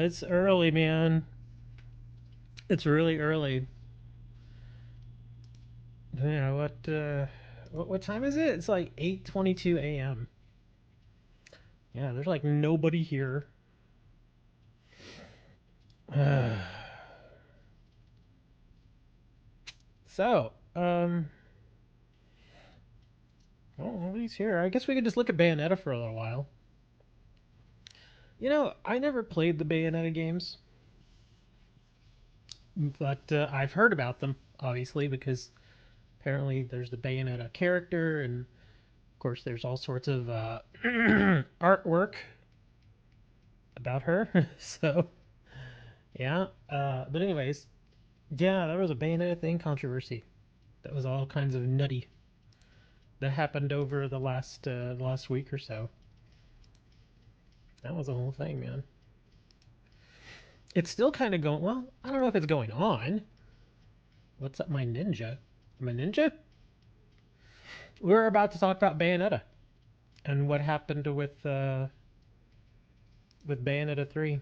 It's early, man. It's really early. Yeah, what time is it? It's like 8:22 a.m. Yeah, there's like nobody here. So, well, nobody's here. I guess we could just look at Bayonetta for a little while. You know, I never played the Bayonetta games, but I've heard about them, obviously, because apparently there's the Bayonetta character, and of course there's all sorts of artwork about her. So, yeah. But anyways, yeah, there was a Bayonetta thing controversy. That was all kinds of nutty. That happened over the last week or so. That was the whole thing, man. It's still kind of going. Well, I don't know if it's going on. What's up, my ninja? My ninja? We're about to talk about Bayonetta and what happened with Bayonetta 3.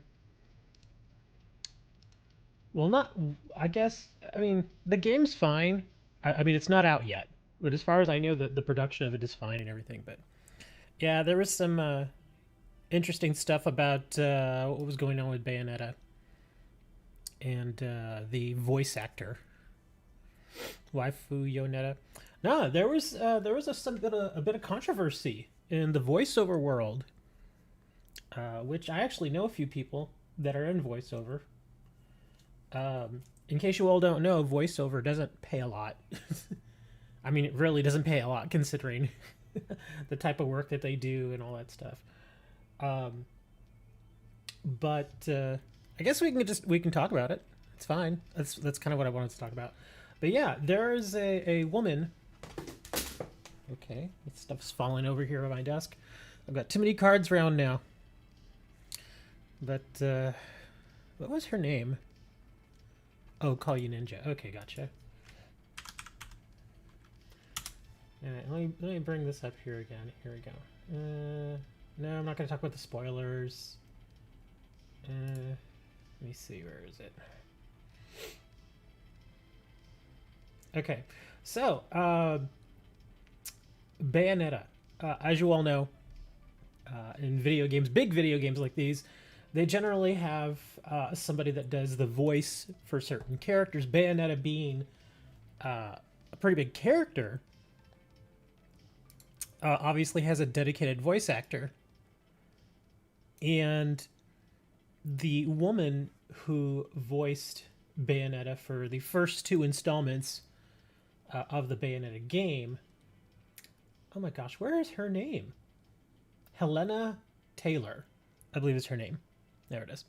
Well, not. I guess. I mean, the game's fine. I mean, it's not out yet, but as far as I know, the production of it is fine and everything. But yeah, there was some interesting stuff about what was going on with Bayonetta and the voice actor, waifu Yonetta. No, there was a bit of controversy in the voiceover world, which I actually know a few people that are in voiceover. In case you all don't know, voiceover doesn't pay a lot. I mean, it really doesn't pay a lot considering the type of work that they do and all that stuff. Um, but I guess we can talk about it. It's fine. That's kind of what I wanted to talk about. But yeah, there is a woman. Okay, this stuff's falling over here on my desk. I've got too many cards around now. But what was her name? Oh, call you Ninja. Okay, gotcha. Alright, let me bring this up here again. Here we go. No, I'm not going to talk about the spoilers. Let me see, where is it? Okay, so Bayonetta. As you all know, in video games, big video games like these, they generally have somebody that does the voice for certain characters. Bayonetta being a pretty big character, obviously has a dedicated voice actor. And the woman who voiced Bayonetta for the first two installments of the Bayonetta game, oh my gosh, where is her name? Hellena Taylor, I believe is her name. There it is.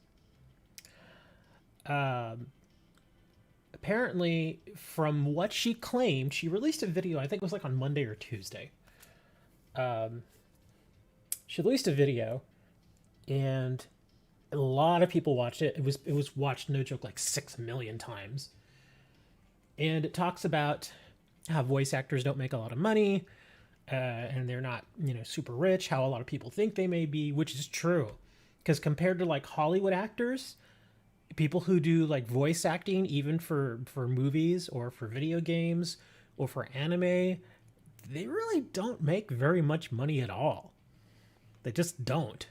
Apparently, from what she claimed, she released a video, I think it was like on Monday or Tuesday. She released a video, and a lot of people watched it. It was watched, no joke, like 6 million times. And it talks about how voice actors don't make a lot of money, and they're not, super rich, how a lot of people think they may be, which is true. Because compared to like Hollywood actors, people who do like voice acting, even for movies or for video games or for anime, they really don't make very much money at all. They just don't.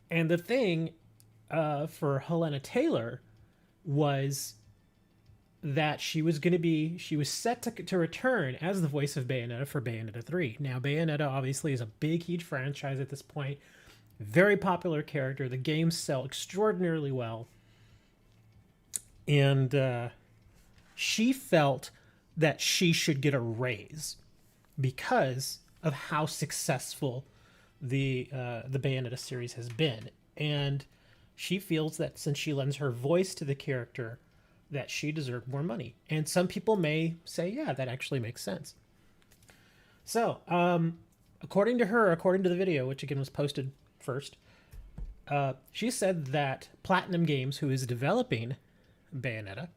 And the thing for Helena Taylor was that she was set to return as the voice of Bayonetta for Bayonetta 3. Now, Bayonetta obviously is a big, huge franchise at this point. Very popular character. The games sell extraordinarily well. And she felt that she should get a raise because of how successful the Bayonetta series has been. And she feels that since she lends her voice to the character, that she deserved more money. And some people may say, yeah, that actually makes sense. So, according to her, according to the video, which again was posted first, she said that Platinum Games, who is developing Bayonetta,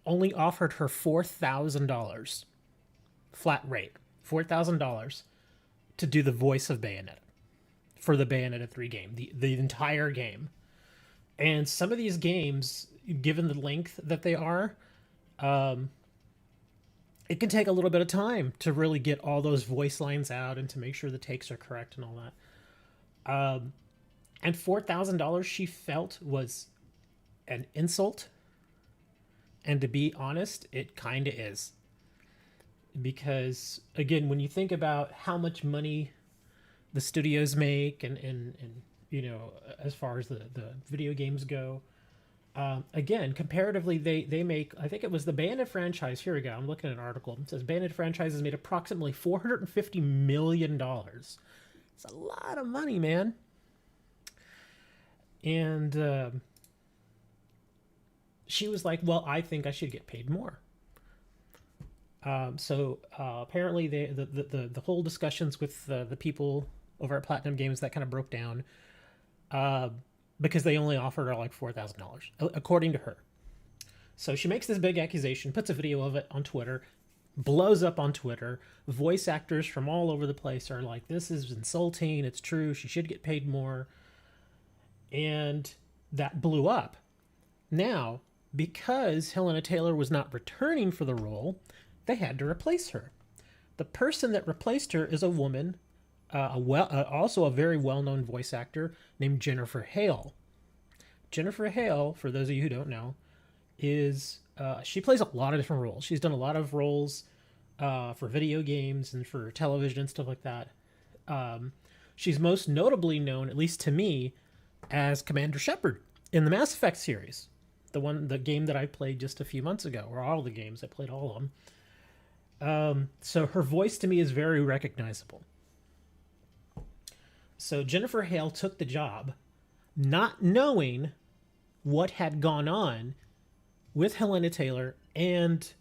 only offered her $4,000 flat rate, $4,000 to do the voice of Bayonetta for the Bayonetta 3 game, the entire game. And some of these games, given the length that they are, it can take a little bit of time to really get all those voice lines out and to make sure the takes are correct and all that. And $4,000 she felt was an insult. And to be honest, it kind of is. Because, again, when you think about how much money the studios make and you know, as far as the video games go, again, comparatively, they make, I think it was the Bayonetta franchise. Here we go. I'm looking at an article. It says Bayonetta franchise has made approximately $450 million. It's a lot of money, man. And she was like, well, I think I should get paid more. So apparently the whole discussions with the people over at Platinum Games, that kind of broke down because they only offered her like $4,000, according to her. So she makes this big accusation, puts a video of it on Twitter, blows up on Twitter. Voice actors from all over the place are like, this is insulting. It's true. She should get paid more. And that blew up. Now, because Hellena Taylor was not returning for the role, they had to replace her. The person that replaced her is a woman, also a very well-known voice actor named Jennifer Hale. Jennifer Hale, for those of you who don't know, is she plays a lot of different roles. She's done a lot of roles for video games and for television and stuff like that. She's most notably known, at least to me, as Commander Shepard in the Mass Effect series. The game that I played just a few months ago, or all the games. I played all of them. So her voice to me is very recognizable. So Jennifer Hale took the job not knowing what had gone on with Hellena Taylor and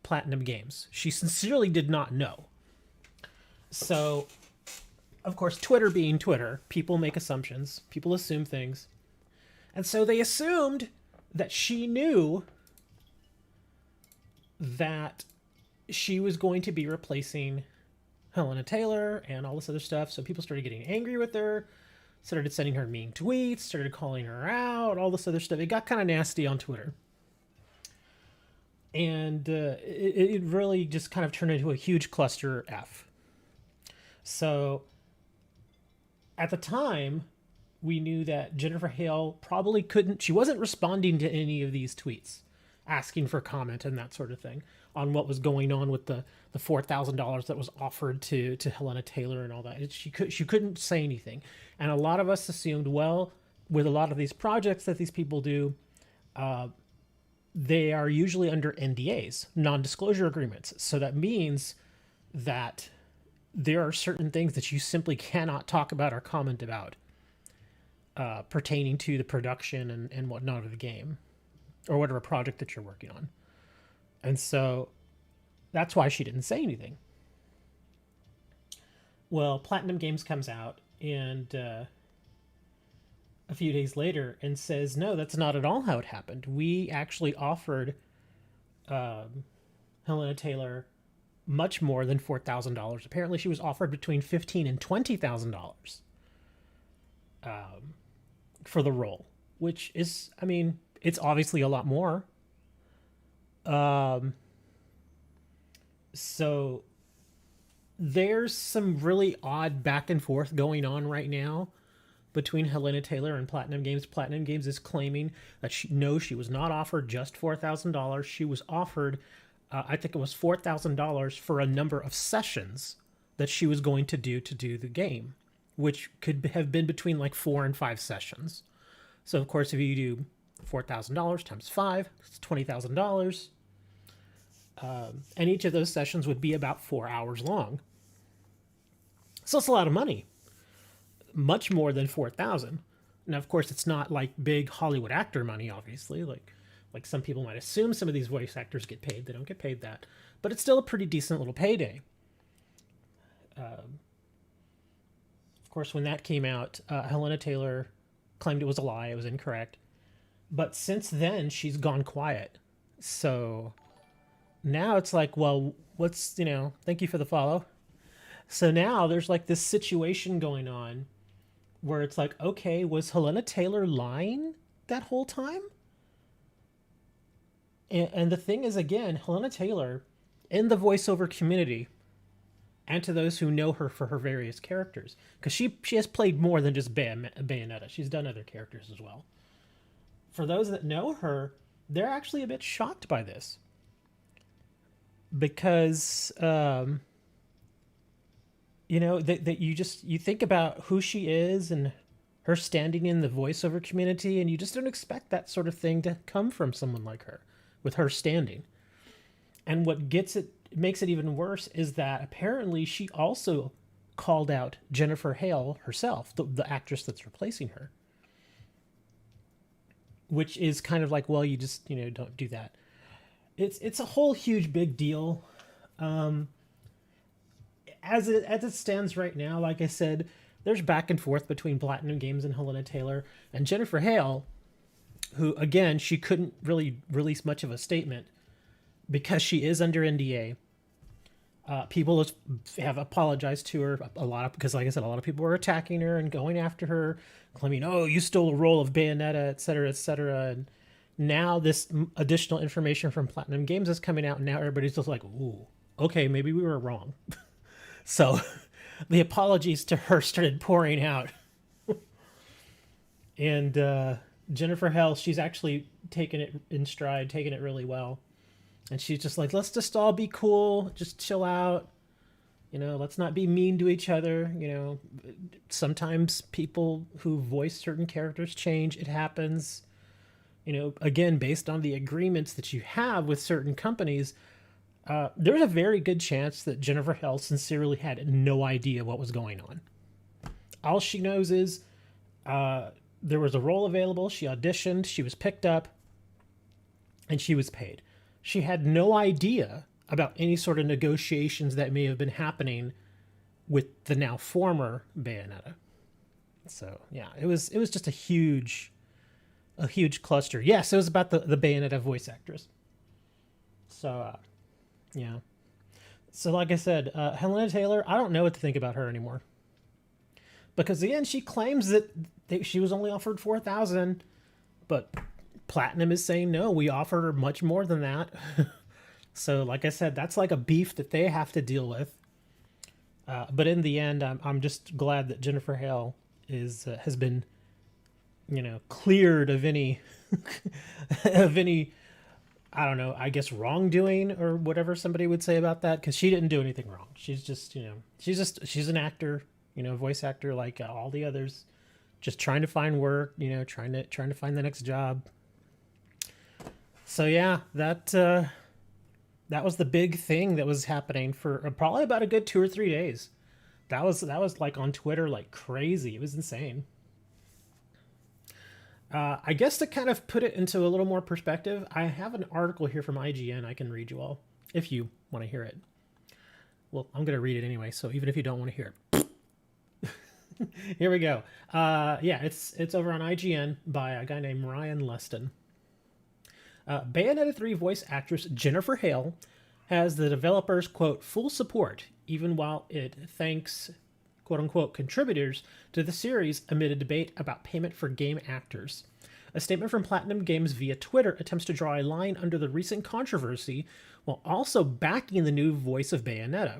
Platinum Games. She sincerely did not know. So, of course, Twitter being Twitter, people make assumptions. People assume things. And so they assumed that she knew that she was going to be replacing Hellena Taylor and all this other stuff. So people started getting angry with her, started sending her mean tweets, started calling her out, all this other stuff. It got kind of nasty on Twitter. And it really just kind of turned into a huge cluster F. So at the time, we knew that Jennifer Hale probably couldn't, she wasn't responding to any of these tweets, asking for comment and that sort of thing on what was going on with the $4,000 that was offered to Hellena Taylor and all that. She couldn't say anything. And a lot of us assumed, well, with a lot of these projects that these people do, they are usually under NDAs, non-disclosure agreements. So that means that there are certain things that you simply cannot talk about or comment about pertaining to the production and whatnot of the game or whatever project that you're working on. And so that's why she didn't say anything. Well, Platinum Games comes out and a few days later and says, no, that's not at all how it happened. We actually offered Hellena Taylor much more than $4,000. Apparently she was offered between $15,000 and $20,000 for the role, which is, I mean, it's obviously a lot more. So there's some really odd back and forth going on right now between Hellena Taylor and Platinum Games. Platinum Games is claiming that she was not offered just $4,000. She was offered, I think it was $4,000 for a number of sessions that she was going to do the game, which could have been between like 4 and 5 sessions. So of course, if you do $4,000 times 5, it's $20,000. And each of those sessions would be about 4 hours long. So it's a lot of money. Much more than $4,000. Now, of course, it's not like big Hollywood actor money, obviously. Like some people might assume some of these voice actors get paid. They don't get paid that. But it's still a pretty decent little payday. Of course, when that came out, Hellena Taylor claimed it was a lie. It was incorrect. But since then, she's gone quiet. So now it's like, well, what's, thank you for the follow. So now there's like this situation going on where it's like, okay, was Helena Taylor lying that whole time? And the thing is, again, Helena Taylor in the voiceover community, and to those who know her for her various characters, because she has played more than just Bayonetta. She's done other characters as well. For those that know her, they're actually a bit shocked by this because that you think about who she is and her standing in the voiceover community, and you just don't expect that sort of thing to come from someone like her with her standing. And what makes it even worse is that apparently she also called out Jennifer Hale herself, the actress that's replacing her, which is kind of like, well, you just don't do that. It's a whole huge big deal. As it stands right now, like I said, there's back and forth between Platinum Games and Helena Taylor and Jennifer Hale, who again she couldn't really release much of a statement because she is under NDA. People have apologized to her because, like I said, a lot of people were attacking her and going after her, claiming, "Oh, you stole the role of Bayonetta, etc., etc." And now this additional information from Platinum Games is coming out, and now everybody's just like, "Ooh, okay, maybe we were wrong." So, the apologies to her started pouring out, and Jennifer Hale, she's actually taken it in stride, taking it really well. And she's just like, let's just all be cool, just chill out. Let's not be mean to each other. Sometimes people who voice certain characters change. It happens. Again, based on the agreements that you have with certain companies, there's a very good chance that Jennifer Hale sincerely had no idea what was going on. All she knows is there was a role available. She auditioned. She was picked up. And she was paid. She had no idea about any sort of negotiations that may have been happening with the now former Bayonetta. So yeah, it was just a huge cluster. Yes, it was about the Bayonetta voice actress. So yeah. So like I said, Helena Taylor, I don't know what to think about her anymore. Because again, she claims that she was only offered 4,000, but Platinum is saying, no, we offered her much more than that. So, like I said, that's like a beef that they have to deal with. But in the end, I'm just glad that Jennifer Hale has been, cleared of any, of any, I don't know, I guess wrongdoing or whatever somebody would say about that, because she didn't do anything wrong. She's just, she's an actor, voice actor like all the others, just trying to find work, trying to find the next job. So yeah, that was the big thing that was happening for probably about a good 2 or 3 days. That was like on Twitter like crazy. It was insane. I guess to kind of put it into a little more perspective, I have an article here from IGN I can read you all if you want to hear it. Well, I'm going to read it anyway, so even if you don't want to hear it. Here we go. Yeah, it's over on IGN by a guy named Ryan Lustin. Bayonetta 3 voice actress Jennifer Hale has the developers, quote, full support, even while it thanks, quote unquote, contributors to the series amid a debate about payment for game actors. A statement from Platinum Games via Twitter attempts to draw a line under the recent controversy while also backing the new voice of Bayonetta.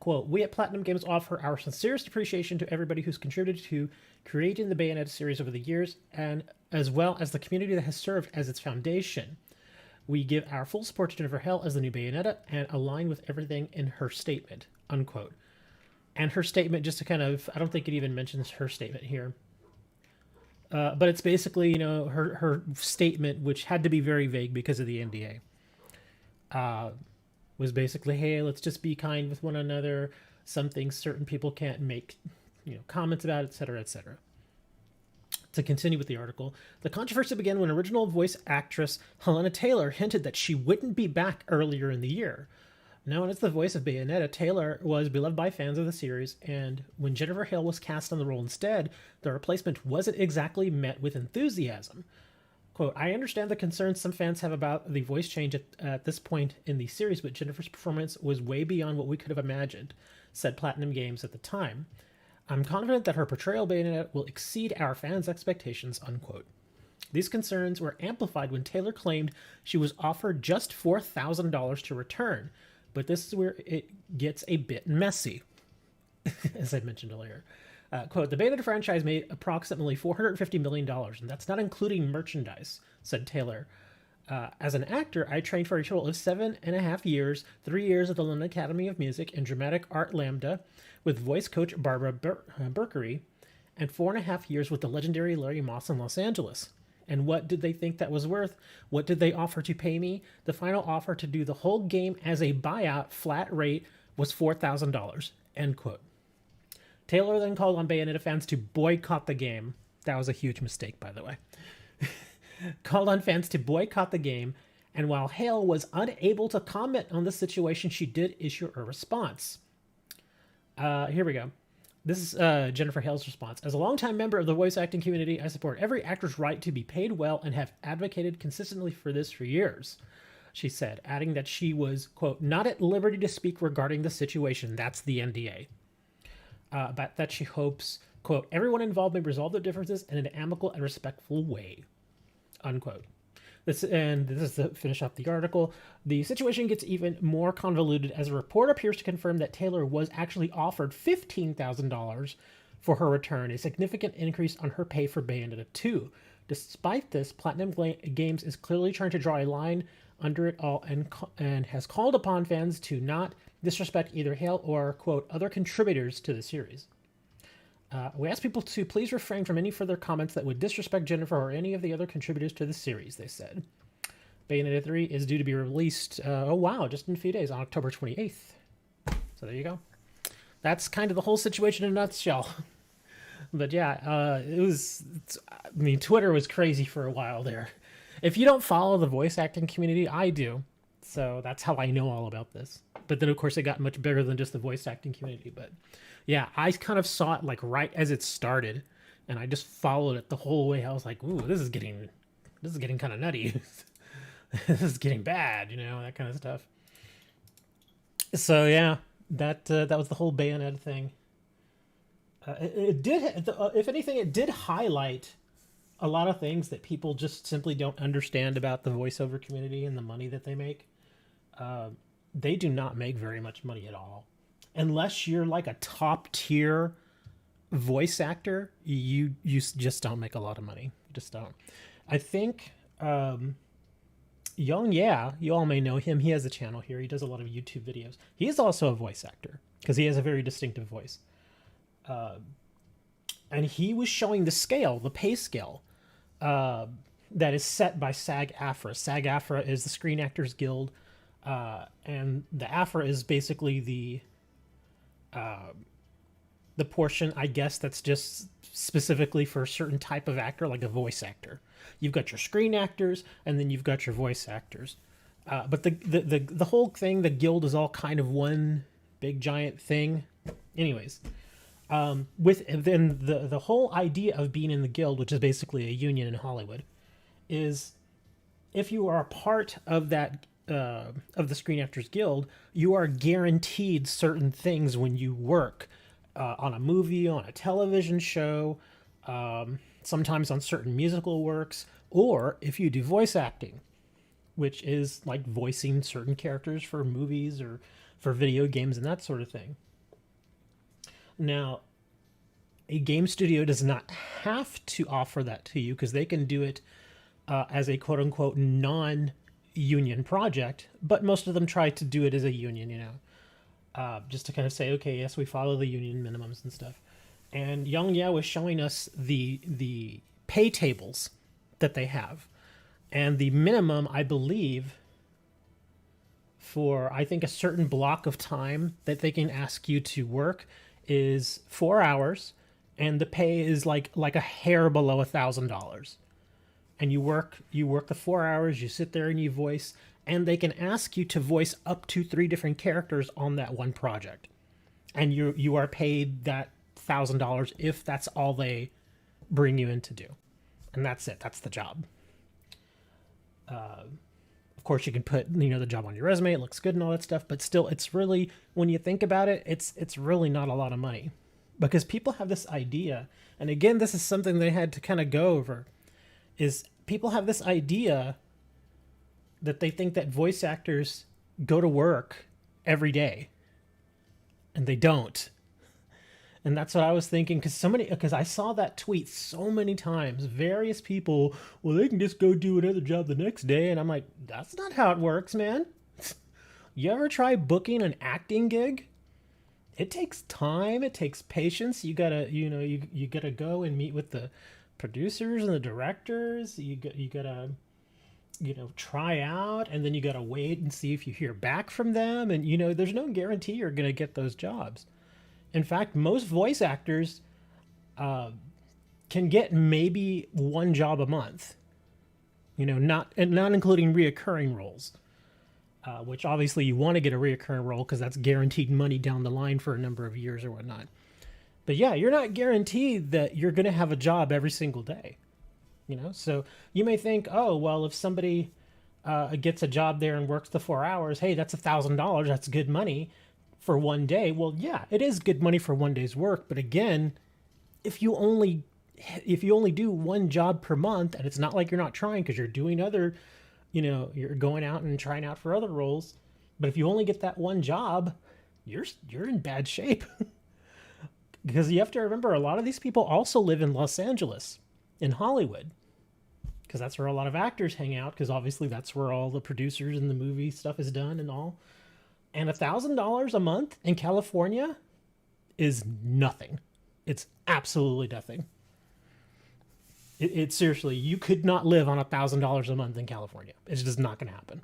Quote, we at Platinum Games offer our sincerest appreciation to everybody who's contributed to creating the Bayonetta series over the years, and as well as the community that has served as its foundation. We give our full support to Jennifer Hale as the new Bayonetta and align with everything in her statement, unquote. And her statement, just to kind of, I don't think it even mentions her statement here. But it's basically, her statement, which had to be very vague because of the NDA. Was basically, hey, let's just be kind with one another. Some things certain people can't make, comments about, etc., etc. To continue with the article, the controversy began when original voice actress Helena Taylor hinted that she wouldn't be back earlier in the year. Known as the voice of Bayonetta, Taylor was beloved by fans of the series, and when Jennifer Hale was cast on the role instead, the replacement wasn't exactly met with enthusiasm. Quote, I understand the concerns some fans have about the voice change at this point in the series, but Jennifer's performance was way beyond what we could have imagined, said Platinum Games at the time. I'm confident that her portrayal of Bayonetta will exceed our fans' expectations, unquote. These concerns were amplified when Taylor claimed she was offered just $4,000 to return, but this is where it gets a bit messy, as I mentioned earlier. Quote, the Bayonetta franchise made approximately $450 million, and that's not including merchandise, said Taylor. As an actor, I trained for a total of 7.5 years, 3 years at the London Academy of Music and Dramatic Art Lambda with voice coach Barbara Berkery, and 4.5 years with the legendary Larry Moss in Los Angeles. And what did they think that was worth? What did they offer to pay me? The final offer to do the whole game as a buyout flat rate was $4,000, end quote. Taylor then called on Bayonetta fans to boycott the game. That was a huge mistake, by the way. Called on fans to boycott the game, and while Hale was unable to comment on the situation, she did issue a response. Here we go. This is Jennifer Hale's response. As a longtime member of the voice acting community, I support every actor's right to be paid well and have advocated consistently for this for years, she said, adding that she was, quote, not at liberty to speak regarding the situation. That's the NDA. But that she hopes, quote, everyone involved may resolve their differences in an amicable and respectful way, unquote. This is to finish up the article. The situation gets even more convoluted as a report appears to confirm that Taylor was actually offered $15,000 for her return, a significant increase on her pay for Bayonetta 2. Despite this, Platinum Games is clearly trying to draw a line under it all and has called upon fans to not disrespect either Hale or, quote, other contributors to the series. We ask people to please refrain from any further comments that would disrespect Jennifer or any of the other contributors to the series, they said. Bayonetta 3 is due to be released, just in a few days, on October 28th. So there you go. That's kind of the whole situation in a nutshell. But yeah, Twitter was crazy for a while there. If you don't follow the voice acting community, I do. So that's how I know all about this. But then, of course, it got much bigger than just the voice acting community. But yeah, I kind of saw it like right as it started, and I just followed it the whole way. I was like, "Ooh, this is getting kind of nutty. This is getting bad," that kind of stuff. So yeah, that was the whole Bayonetta thing. It did, if anything, it did highlight a lot of things that people just simply don't understand about the voiceover community and the money that they make. They do not make very much money at all. Unless you're like a top tier voice actor, you just don't make a lot of money. You just don't. I think Young, you all may know him. He has a channel here. He does a lot of YouTube videos. He is also a voice actor because he has a very distinctive voice. And he was showing the pay scale that is set by SAG-AFTRA. SAG-AFTRA is the Screen Actors Guild, and the AFTRA is basically the portion, I guess, that's just specifically for a certain type of actor, like a voice actor. You've got your screen actors, and then you've got your voice actors. But the whole thing, the guild, is all kind of one big giant thing. Anyways, the whole idea of being in the guild, which is basically a union in Hollywood, is if you are a part of that of the Screen Actors Guild, you are guaranteed certain things when you work on a movie, on a television show, sometimes on certain musical works, or if you do voice acting, which is like voicing certain characters for movies or for video games and that sort of thing. Now, a game studio does not have to offer that to you because they can do it as a quote-unquote non-union project, but most of them try to do it as a union, just to kind of say, okay, yes, we follow the union minimums and stuff. And Young Ye was showing us the pay tables that they have. And the minimum, I believe, for, I think, a certain block of time that they can ask you to work is 4 hours, and the pay is like a hair below $1,000. And you work the 4 hours, you sit there and you voice, and they can ask you to voice up to 3 different characters on that one project. And you are paid that $1,000 if that's all they bring you in to do. And that's it. That's the job. Of course, you can put the job on your resume; it looks good and all that stuff. But still, it's really, when you think about it, it's really not a lot of money, because people have this idea, and again, this is something they had to kind of go over. Is people have this idea that they think that voice actors go to work every day, and they don't. And that's what I was thinking, because I saw that tweet so many times. Various people, well, they can just go do another job the next day, and I'm like, that's not how it works, man. You ever try booking an acting gig? It takes time. It takes patience. You gotta, you gotta go and meet with the producers and the directors. You gotta, try out, and then you gotta wait and see if you hear back from them. And there's no guarantee you're gonna get those jobs. In fact, most voice actors can get maybe one job a month, not including reoccurring roles, which obviously you want to get a reoccurring role because that's guaranteed money down the line for a number of years or whatnot. But yeah, you're not guaranteed that you're going to have a job every single day, So you may think, oh, well, if somebody gets a job there and works the 4 hours, hey, that's $1,000. That's good money for one day. Well, yeah, it is good money for one day's work. But again, if you only do one job per month, and it's not like you're not trying, because you're doing other, you're going out and trying out for other roles. But if you only get that one job, you're in bad shape. Because you have to remember, a lot of these people also live in Los Angeles, in Hollywood, because that's where a lot of actors hang out, because obviously that's where all the producers and the movie stuff is done and all. And $1,000 a month in California is nothing. It's absolutely nothing. It seriously, you could not live on $1,000 a month in California. It's just not going to happen.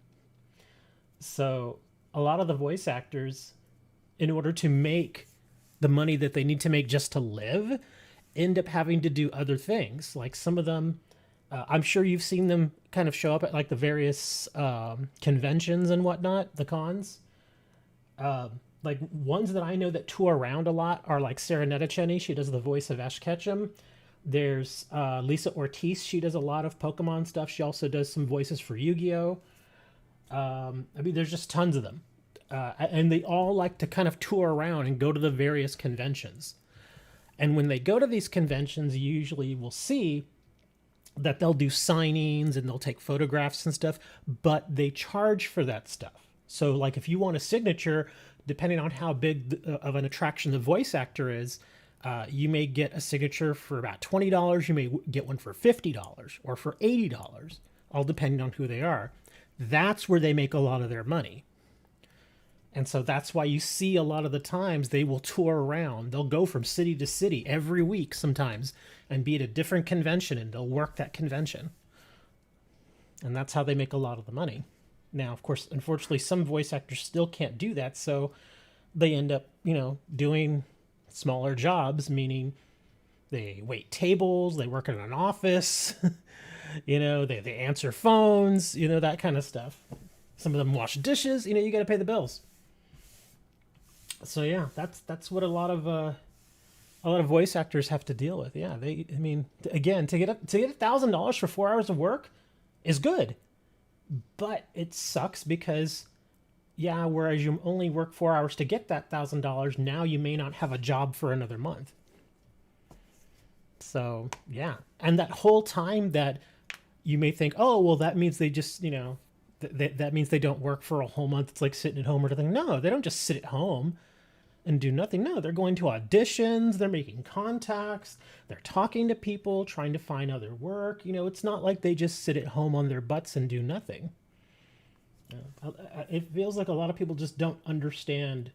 So a lot of the voice actors, in order to make the money that they need to make just to live, end up having to do other things. Like some of them, I'm sure you've seen them kind of show up at like the various conventions and whatnot, the cons. Like ones that I know that tour around a lot are like Sarah Netacheni. She does the voice of Ash Ketchum. There's Lisa Ortiz. She does a lot of Pokemon stuff. She also does some voices for Yu-Gi-Oh! There's just tons of them. And they all like to kind of tour around and go to the various conventions. And when they go to these conventions, you usually will see that they'll do signings and they'll take photographs and stuff, but they charge for that stuff. So like if you want a signature, depending on how big of an attraction the voice actor is, you may get a signature for about $20. You may get one for $50 or for $80, all depending on who they are. That's where they make a lot of their money. And so that's why you see a lot of the times they will tour around. They'll go from city to city every week sometimes and be at a different convention, and they'll work that convention. And that's how they make a lot of the money. Now, of course, unfortunately, some voice actors still can't do that, so they end up, doing smaller jobs, meaning they wait tables, they work in an office, they answer phones, that kind of stuff. Some of them wash dishes, you got to pay the bills. So yeah, that's what a lot of voice actors have to deal with. Yeah, again, to get $1,000 for 4 hours of work is good. But it sucks because, yeah, whereas you only work 4 hours to get that $1,000, now you may not have a job for another month. So, yeah. And that whole time that you may think, oh, well, that means they just, that means they don't work for a whole month. It's like sitting at home or something. No, they don't just sit at home and do nothing. No, they're going to auditions, they're making contacts, they're talking to people, trying to find other work. It's not like they just sit at home on their butts and do nothing. It feels like a lot of people just don't understand,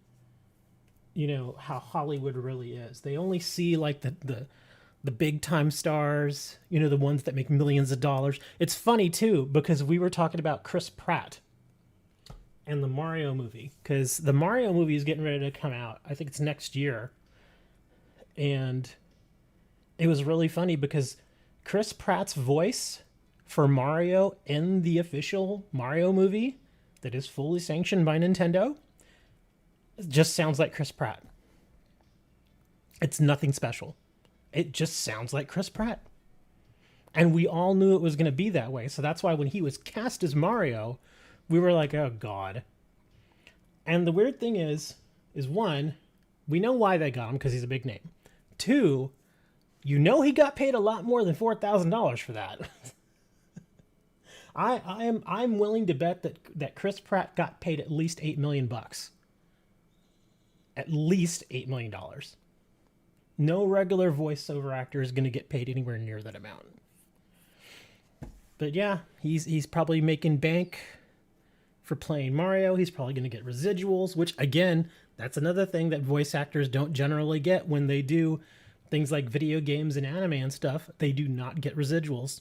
how Hollywood really is. They only see like the big time stars, the ones that make millions of dollars. It's funny too, because we were talking about Chris Pratt and the Mario movie, because the Mario movie is getting ready to come out. I think it's next year. And it was really funny because Chris Pratt's voice for Mario in the official Mario movie that is fully sanctioned by Nintendo just sounds like Chris Pratt. It's nothing special. It just sounds like Chris Pratt. And we all knew it was going to be that way. So that's why when he was cast as Mario, we were like, oh, God. And the weird thing is one, we know why they got him because he's a big name. Two, you know he got paid a lot more than $4,000 for that. I'm willing to bet that Chris Pratt got paid at least $8 million. At least $8 million. No regular voiceover actor is going to get paid anywhere near that amount. But yeah, he's probably making bank for playing Mario. He's probably going to get residuals, which again, that's another thing that voice actors don't generally get when they do things like video games and anime and stuff. They do not get residuals.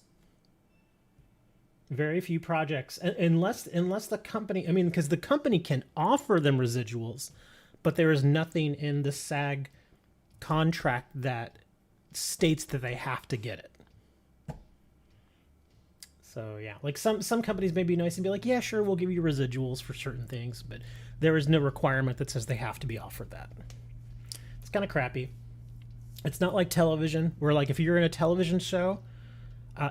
Very few projects, unless the company, I mean, because the company can offer them residuals, but there is nothing in the SAG contract that states that they have to get it. So yeah, like some companies may be nice and be like, yeah, sure, we'll give you residuals for certain things, but there is no requirement that says they have to be offered that. It's kind of crappy. It's not like television, where like if you're in a television show,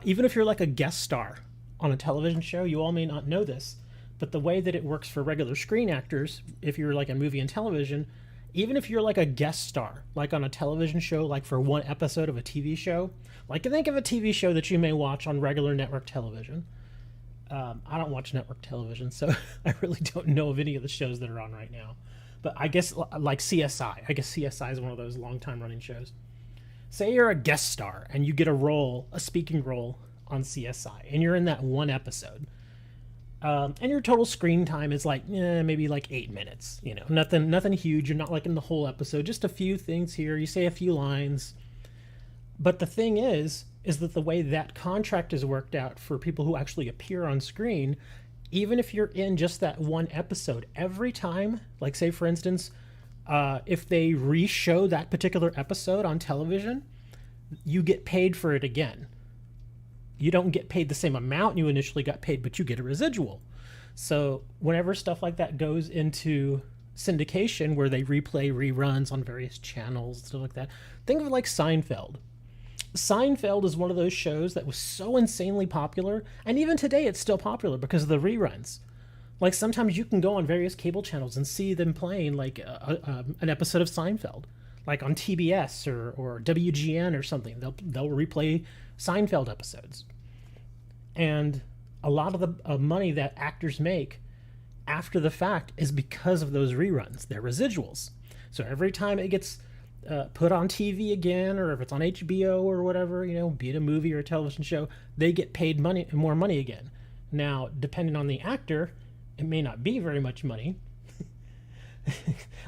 even if you're like a guest star on a television show, you all may not know this, but the way that it works for regular screen actors, if you're like a movie and television, even if you're like a guest star, like on a television show, like for one episode of a TV show, like think of a TV show that you may watch on regular network television. I don't watch network television, so I really don't know of any of the shows that are on right now. But I guess like CSI. I guess CSI is one of those long time running shows. Say you're a guest star and you get a speaking role on CSI, and you're in that one episode. And your total screen time is like maybe like 8 minutes. You know, nothing huge. You're not like in the whole episode. Just a few things here. You say a few lines. But the thing is that the way that contract is worked out for people who actually appear on screen, even if you're in just that one episode, every time, like say for instance, if they re-show that particular episode on television, you get paid for it again. You don't get paid the same amount you initially got paid, but you get a residual. So whenever stuff like that goes into syndication, where they replay reruns on various channels, stuff like that, think of it like Seinfeld. Seinfeld is one of those shows that was so insanely popular, and even today it's still popular because of the reruns. Like sometimes you can go on various cable channels and see them playing like an episode of Seinfeld, like on TBS or WGN or something. They'll replay Seinfeld episodes. And a lot of the money that actors make after the fact is because of those reruns. They're residuals. So every time it gets put on TV again, or if it's on HBO or whatever, you know, be it a movie or a television show, they get paid more money again. Now, depending on the actor, it may not be very much money.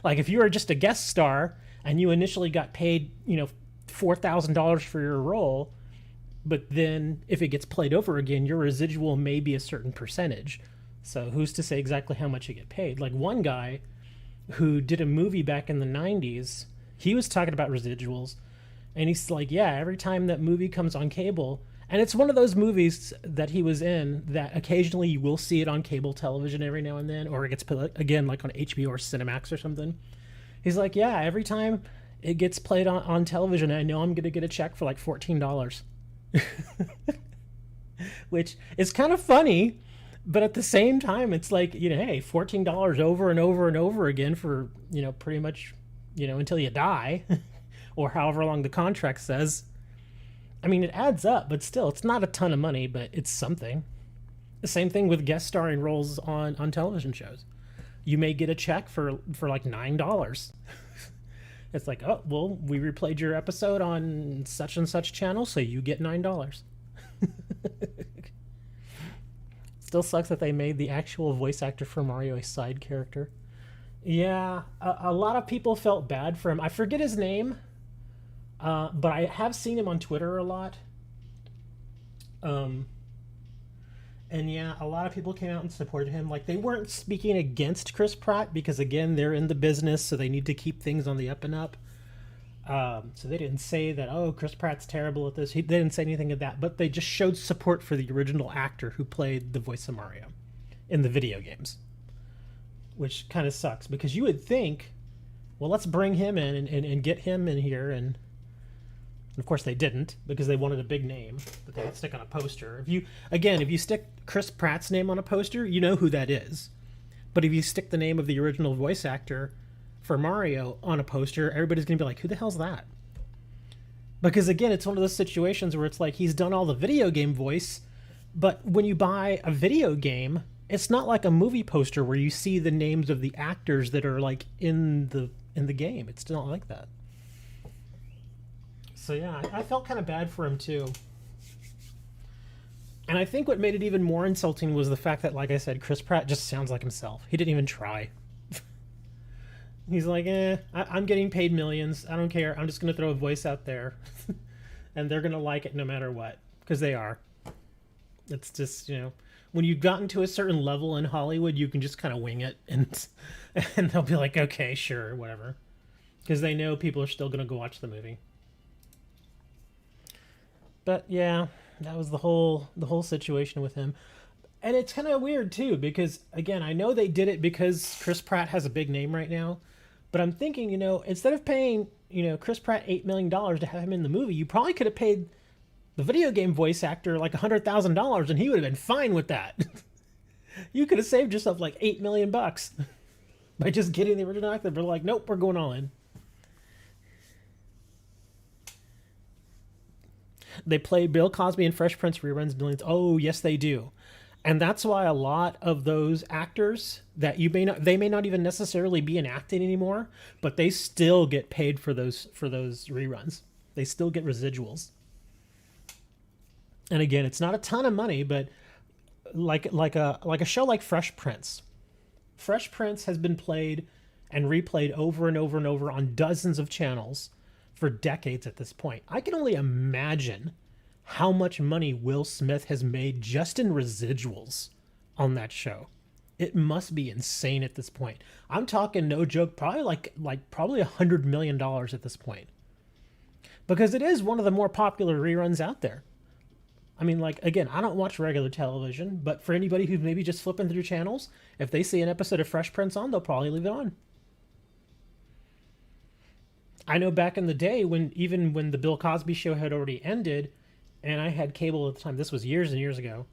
Like if you were just a guest star and you initially got paid, you know, $4,000 for your role, but then if it gets played over again, your residual may be a certain percentage. So who's to say exactly how much you get paid? Like one guy who did a movie back in the 90s, he was talking about residuals, and he's like, yeah, every time that movie comes on cable, and it's one of those movies that he was in that occasionally you will see it on cable television every now and then, or it gets put again like on HBO or Cinemax or something. He's like, yeah, every time it gets played on television, I know I'm going to get a check for like $14. Which is kind of funny, but at the same time, it's like, you know, hey, $14 over and over and over again for, you know, pretty much, you know, until you die or however long the contract says. I mean, it adds up, but still, it's not a ton of money, but it's something. The same thing with guest starring roles on television shows. You may get a check for like $9. It's like, oh, well, we replayed your episode on such and such channel, so you get $9. Still sucks that they made the actual voice actor for Mario a side character. Yeah, a lot of people felt bad for him. I forget his name, but I have seen him on Twitter a lot. And yeah, a lot of people came out and supported him. Like, they weren't speaking against Chris Pratt because, again, they're in the business, so they need to keep things on the up and up. So they didn't say that, oh, Chris Pratt's terrible at this. They didn't say anything of that, but they just showed support for the original actor who played the voice of Mario in the video games, which kind of sucks because you would think, well, let's bring him in and get him in here and Of course, they didn't because they wanted a big name that they would stick on a poster. If you stick Chris Pratt's name on a poster, you know who that is. But if you stick the name of the original voice actor for Mario on a poster, everybody's going to be like, who the hell's that? Because again, it's one of those situations where it's like he's done all the video game voice, but when you buy a video game, it's not like a movie poster where you see the names of the actors that are like in the game. It's not like that. So yeah, I felt kind of bad for him too. And I think what made it even more insulting was the fact that, like I said, Chris Pratt just sounds like himself. He didn't even try. He's like, I'm getting paid millions. I don't care. I'm just going to throw a voice out there. And they're going to like it no matter what. Because they are. It's just, when you've gotten to a certain level in Hollywood, you can just kind of wing it. And they'll be like, okay, sure, whatever. Because they know people are still going to go watch the movie. But yeah, that was the whole situation with him. And it's kind of weird too, because again, I know they did it because Chris Pratt has a big name right now, but I'm thinking, instead of paying, Chris Pratt $8 million to have him in the movie, you probably could have paid the video game voice actor like $100,000 and he would have been fine with that. You could have saved yourself like $8 million by just getting the original actor. But like, nope, we're going all in. They play Bill Cosby and Fresh Prince reruns millions. Oh, yes, they do. And that's why a lot of those actors that they may not even necessarily be in acting anymore, but they still get paid for those reruns. They still get residuals. And again, it's not a ton of money, but like a show like Fresh Prince. Fresh Prince has been played and replayed over and over and over on dozens of channels for decades at this point. I can only imagine how much money Will Smith has made just in residuals on that show. It must be insane at this point. I'm talking no joke, probably probably $100 million at this point. Because it is one of the more popular reruns out there. I mean, again, I don't watch regular television, but for anybody who's maybe just flipping through channels, if they see an episode of Fresh Prince on, they'll probably leave it on. I know back in the day when the Bill Cosby show had already ended, and I had cable at the time, this was years and years ago,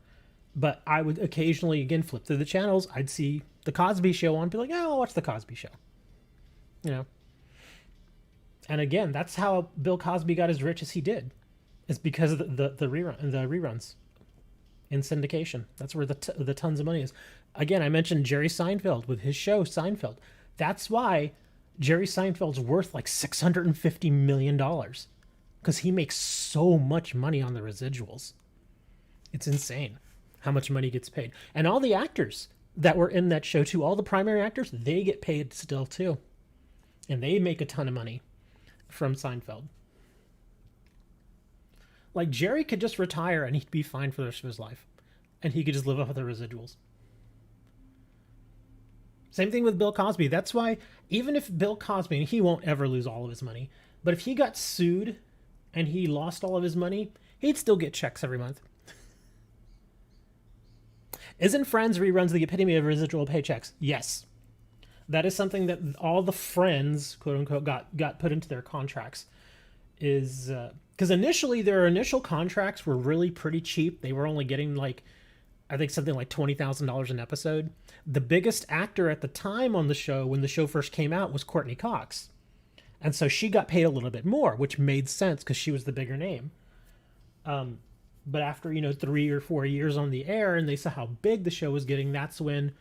but I would occasionally, again, flip through the channels. I'd see the Cosby show on, be like, oh, I'll watch the Cosby show. And again, that's how Bill Cosby got as rich as he did. It's because of the reruns in syndication. That's where the tons of money is. Again, I mentioned Jerry Seinfeld with his show, Seinfeld. That's why Jerry Seinfeld's worth like $650 million. Because he makes so much money on the residuals. It's insane how much money gets paid. And all the actors that were in that show too, all the primary actors, they get paid still too. And they make a ton of money from Seinfeld. Like Jerry could just retire and he'd be fine for the rest of his life. And he could just live off of the residuals. Same thing with Bill Cosby. That's why even if Bill Cosby, and he won't ever lose all of his money, but if he got sued and he lost all of his money, he'd still get checks every month. Isn't Friends reruns the epitome of residual paychecks? Yes. That is something that all the Friends, quote unquote, got put into their contracts. Is because initially their initial contracts were really pretty cheap. They were only getting I think something like $20,000 an episode. The biggest actor at the time on the show, when the show first came out, was Courtney Cox. And so she got paid a little bit more, which made sense because she was the bigger name. But after, 3 or 4 years on the air and they saw how big the show was getting, that's when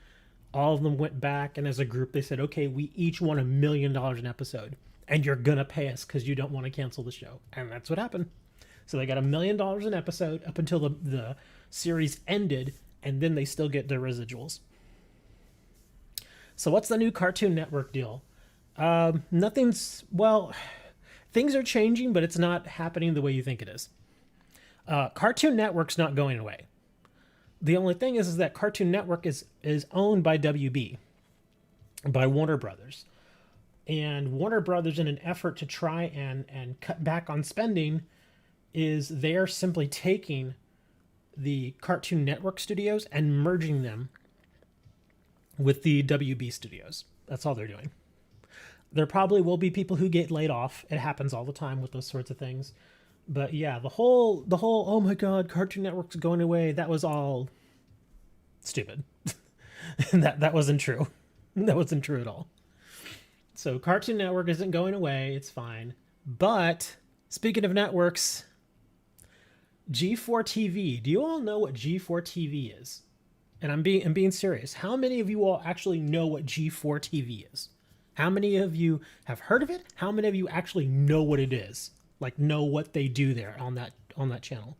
all of them went back. And as a group, they said, okay, we each want $1 million an episode. And you're going to pay us because you don't want to cancel the show. And that's what happened. So they got $1 million an episode up until the series ended, and then they still get their residuals. So what's the new Cartoon Network deal? Things are changing, but it's not happening the way you think it is. Cartoon Network's not going away. The only thing is that Cartoon Network is owned by WB, by Warner Brothers. And Warner Brothers, in an effort to try and cut back on spending, is they're simply taking the Cartoon Network studios and merging them with the WB studios. That's all they're doing. There probably will be people who get laid off. It happens all the time with those sorts of things. But yeah, the whole oh my god, Cartoon Network's going away, that was all stupid. That wasn't true. That wasn't true at all. So Cartoon Network isn't going away, it's fine. But speaking of networks, G4TV. Do you all know what G4TV is? And I'm being serious. How many of you all actually know what G4TV is? How many of you have heard of it? How many of you actually know what it is? Like know what they do there on that channel?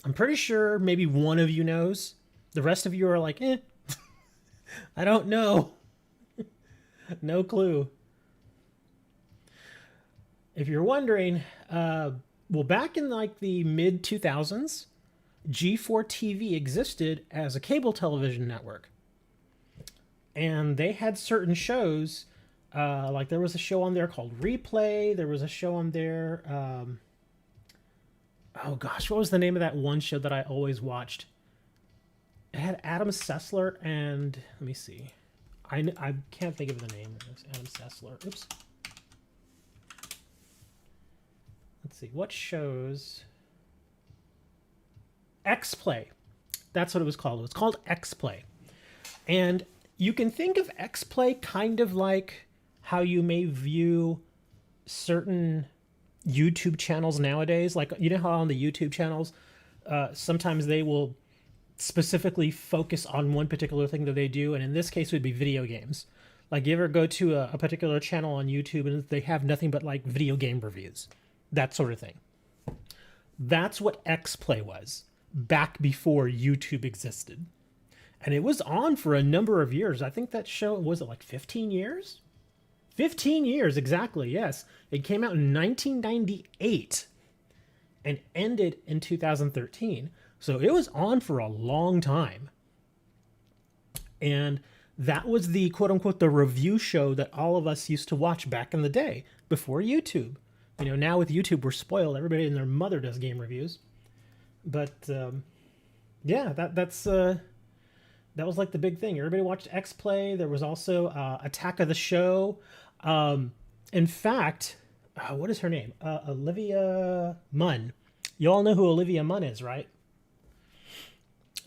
I'm pretty sure maybe one of you knows. The rest of you are like, I don't know. No clue. If you're wondering, well, back in like the mid 2000s, G4TV existed as a cable television network. And they had certain shows, like there was a show on there called Replay. There was a show on there. Oh gosh, what was the name of that one show that I always watched? It had Adam Sessler and let me see. I can't think of the name. It was Adam Sessler. Oops. Let's see. What shows? X-Play. That's what it was called. It was called X-Play. And you can think of X-Play kind of like how you may view certain YouTube channels nowadays. Like, you know how on the YouTube channels, sometimes they will specifically focus on one particular thing that they do. And in this case, it would be video games. Like, you ever go to a particular channel on YouTube and they have nothing but like video game reviews, that sort of thing. That's what X-Play was back before YouTube existed. And it was on for a number of years. I think that show, was it like 15 years? 15 years, exactly, yes. It came out in 1998 and ended in 2013. So it was on for a long time. And that was the quote-unquote the review show that all of us used to watch back in the day before YouTube. You know, now with YouTube, we're spoiled. Everybody and their mother does game reviews. But, yeah, that was like the big thing. Everybody watched X-Play. There was also Attack of the Show. In fact, what is her name? Olivia Munn. You all know who Olivia Munn is, right?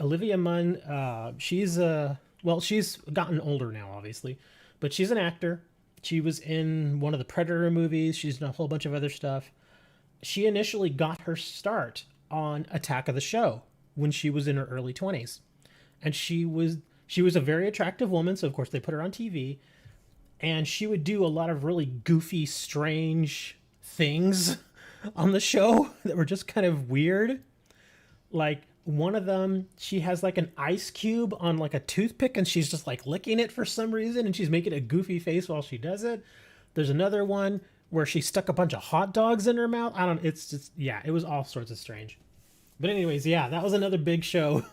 Olivia Munn, she's gotten older now, obviously. But she's an actor. She was in one of the Predator movies. She's done a whole bunch of other stuff. She initially got her start on Attack of the Show when she was in her early 20s. And she was a very attractive woman, so of course they put her on TV. And she would do a lot of really goofy, strange things on the show that were just kind of weird. Like one of them, she has like an ice cube on like a toothpick and she's just like licking it for some reason and she's making a goofy face while she does it. There's another one where she stuck a bunch of hot dogs in her mouth. It's just, yeah, it was all sorts of strange. But anyways, yeah, that was another big show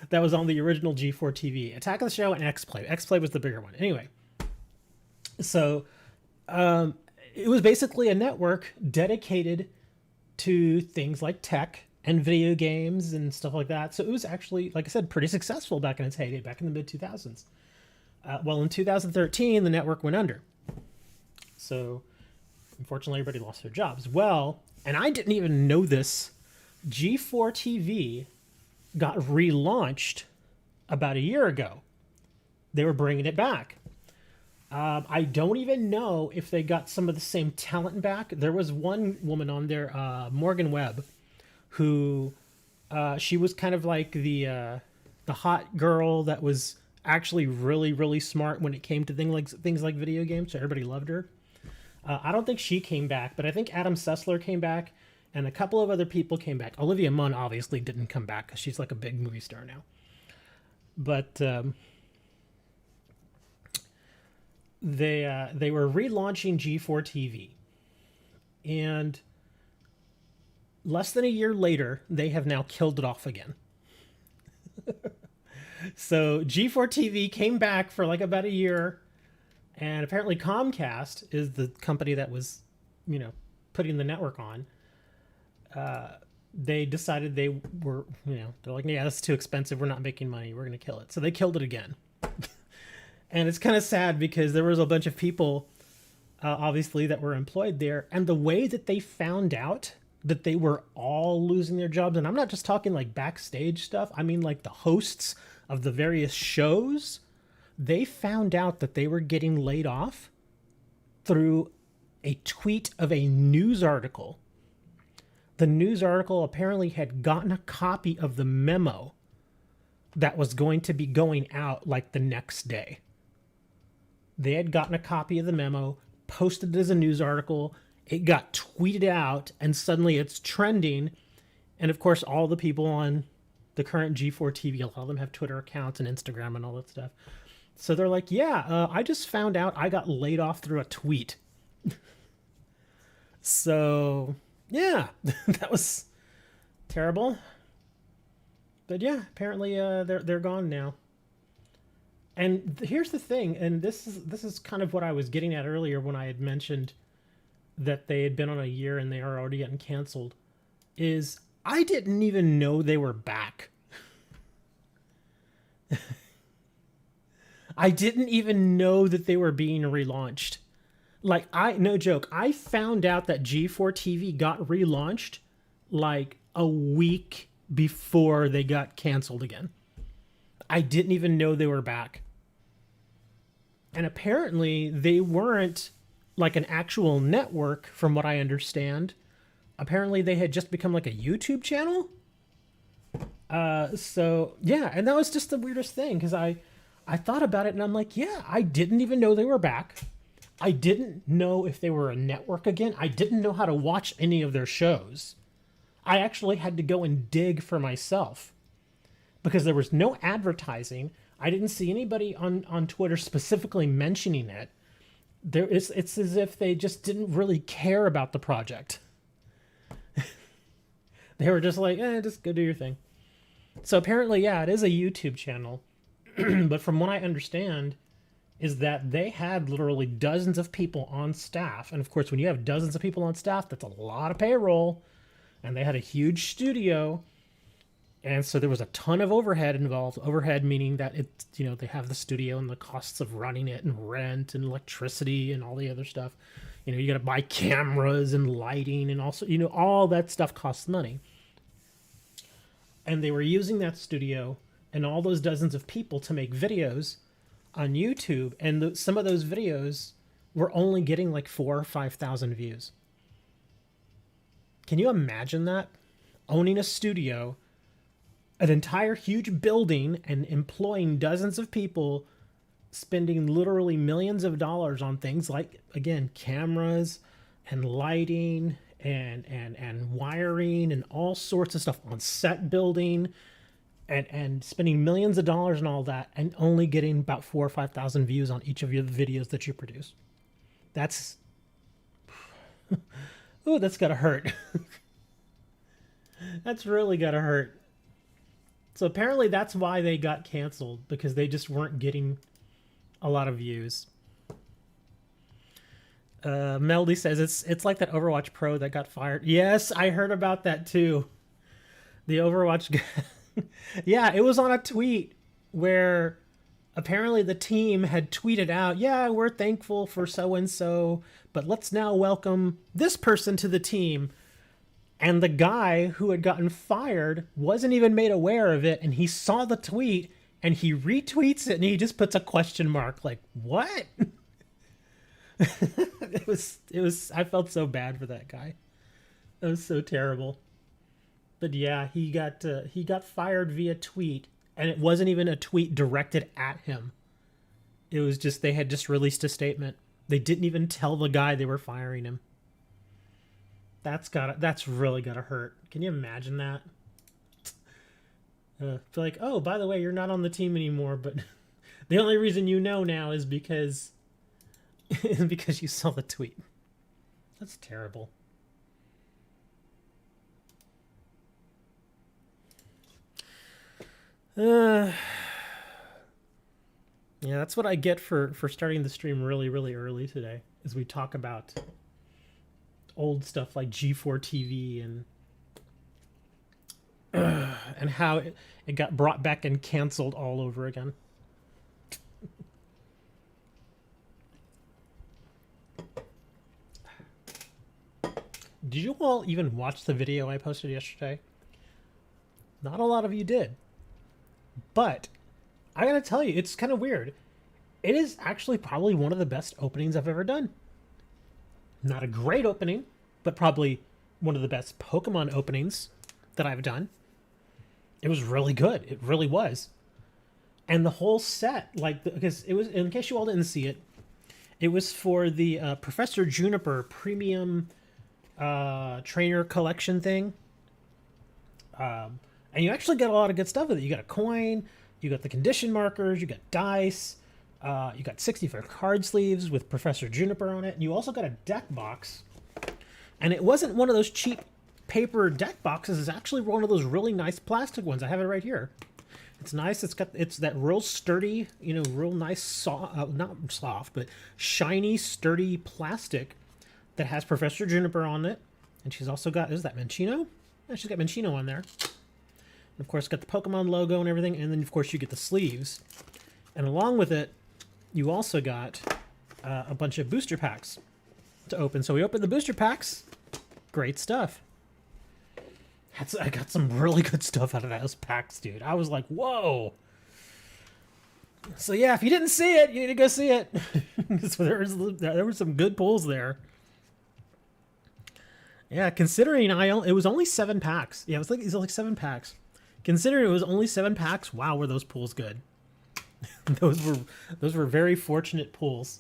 that was on the original G4TV. Attack of the Show and X-Play. X-Play was the bigger one. Anyway, so it was basically a network dedicated to things like tech and video games and stuff like that. So it was actually, like I said, pretty successful back in its heyday, back in the mid-2000s. Well, in 2013, the network went under. So unfortunately, everybody lost their jobs. Well, and I didn't even know this, G4TV got relaunched about a year ago. They were bringing it back. I don't even know if they got some of the same talent back. There was one woman on there, Morgan Webb, who she was kind of like the hot girl that was actually really, really smart when it came to things like video games. So everybody loved her. I don't think she came back, but I think Adam Sessler came back and a couple of other people came back. Olivia Munn obviously didn't come back because she's like a big movie star now. But they were relaunching G4TV, and less than a year later, they have now killed it off again. So G4TV came back for like about a year, and apparently Comcast is the company that was, putting the network on. They decided they were, they're like, yeah, that's too expensive. We're not making money. We're going to kill it. So they killed it again. And it's kind of sad because there was a bunch of people obviously, that were employed there. And the way that they found out that they were all losing their jobs, and I'm not just talking like backstage stuff, I mean like the hosts of the various shows, they found out that they were getting laid off through a tweet of a news article. The news article apparently had gotten a copy of the memo that was going to be going out like the next day. They had gotten a copy of the memo, posted it as a news article. It got tweeted out, and suddenly it's trending. And of course, all the people on the current G4TV, a lot of them have Twitter accounts and Instagram and all that stuff. So they're like, yeah, I just found out I got laid off through a tweet. So, yeah, that was terrible. But yeah, apparently they're gone now. And here's the thing, and this is kind of what I was getting at earlier when I had mentioned that they had been on a year and they are already getting canceled, is I didn't even know they were back. I didn't even know that they were being relaunched. Like, no joke, I found out that G4TV got relaunched like a week before they got canceled again. I didn't even know they were back. And apparently they weren't like an actual network, from what I understand. Apparently they had just become like a YouTube channel. So yeah, and that was just the weirdest thing, because I thought about it and I'm like, yeah, I didn't even know they were back. I didn't know if they were a network again. I didn't know how to watch any of their shows. I actually had to go and dig for myself because there was no advertising. I didn't see anybody on Twitter specifically mentioning it. It's as if they just didn't really care about the project. They were just like, just go do your thing. So apparently, yeah, it is a YouTube channel. But from what I understand is that they had literally dozens of people on staff. And of course, when you have dozens of people on staff, that's a lot of payroll. And they had a huge studio. And so there was a ton of overhead involved. Overhead meaning that they have the studio and the costs of running it and rent and electricity and all the other stuff. You got to buy cameras and lighting, and also, all that stuff costs money. And they were using that studio and all those dozens of people to make videos on YouTube. And some of those videos were only getting like 4,000 or 5,000 views. Can you imagine that? Owning a studio, an entire huge building, and employing dozens of people, spending literally millions of dollars on things like, again, cameras and lighting and wiring and all sorts of stuff, on set building, and spending millions of dollars and all that, and only getting about 4,000 or 5,000 views on each of your videos that you produce. That's ooh, that's gotta hurt. That's really gotta hurt. So apparently that's why they got canceled, because they just weren't getting a lot of views. Melody says it's like that Overwatch Pro that got fired. Yes, I heard about that too. The Overwatch yeah, it was on a tweet where apparently the team had tweeted out, yeah, we're thankful for so-and-so, but let's now welcome this person to the team. And the guy who had gotten fired wasn't even made aware of it, and he saw the tweet, and he retweets it, and he just puts a question mark, like, what? It was, I felt so bad for that guy. It was so terrible. But yeah, he got fired via tweet, and it wasn't even a tweet directed at him. It was just, they had just released a statement. They didn't even tell the guy they were firing him. That's really gotta hurt. Can you imagine that? Feel like, oh, by the way, you're not on the team anymore, but the only reason you know now is because you saw the tweet. That's terrible. Yeah, that's what I get for starting the stream really, really early today, as we talk about old stuff like G4TV and how it got brought back and canceled all over again. Did you all even watch the video I posted yesterday? Not a lot of you did. But I gotta tell you, it's kind of weird. It is actually probably one of the best openings I've ever done. Not a great opening, but probably one of the best Pokemon openings that I've done. It was really good. It really was. And the whole set, like, because it was, in case you all didn't see it, it was for the Professor Juniper Premium Trainer Collection thing. And you actually got a lot of good stuff with it. You got a coin, you got the condition markers, you got dice, you got 64 card sleeves with Professor Juniper on it, and you also got a deck box. And it wasn't one of those cheap paper deck boxes. It's actually one of those really nice plastic ones. I have it right here. It's nice. It's that real sturdy, you know, real nice, not soft, but shiny, sturdy plastic that has Professor Juniper on it. And she's also got, is that Minccino? Yeah, she's got Minccino on there. And of course, got the Pokemon logo and everything. And then, of course, you get the sleeves. And along with it, you also got a bunch of booster packs to open. So we opened the booster packs. Great stuff. I got some really good stuff out of those packs, dude. I was like, whoa. So yeah, if you didn't see it, you need to go see it. So there were some good pulls there. Yeah, considering it was only 7 packs. Yeah, it was like 7 packs. Considering it was only 7 packs, wow, were those pulls good. those were very fortunate pulls.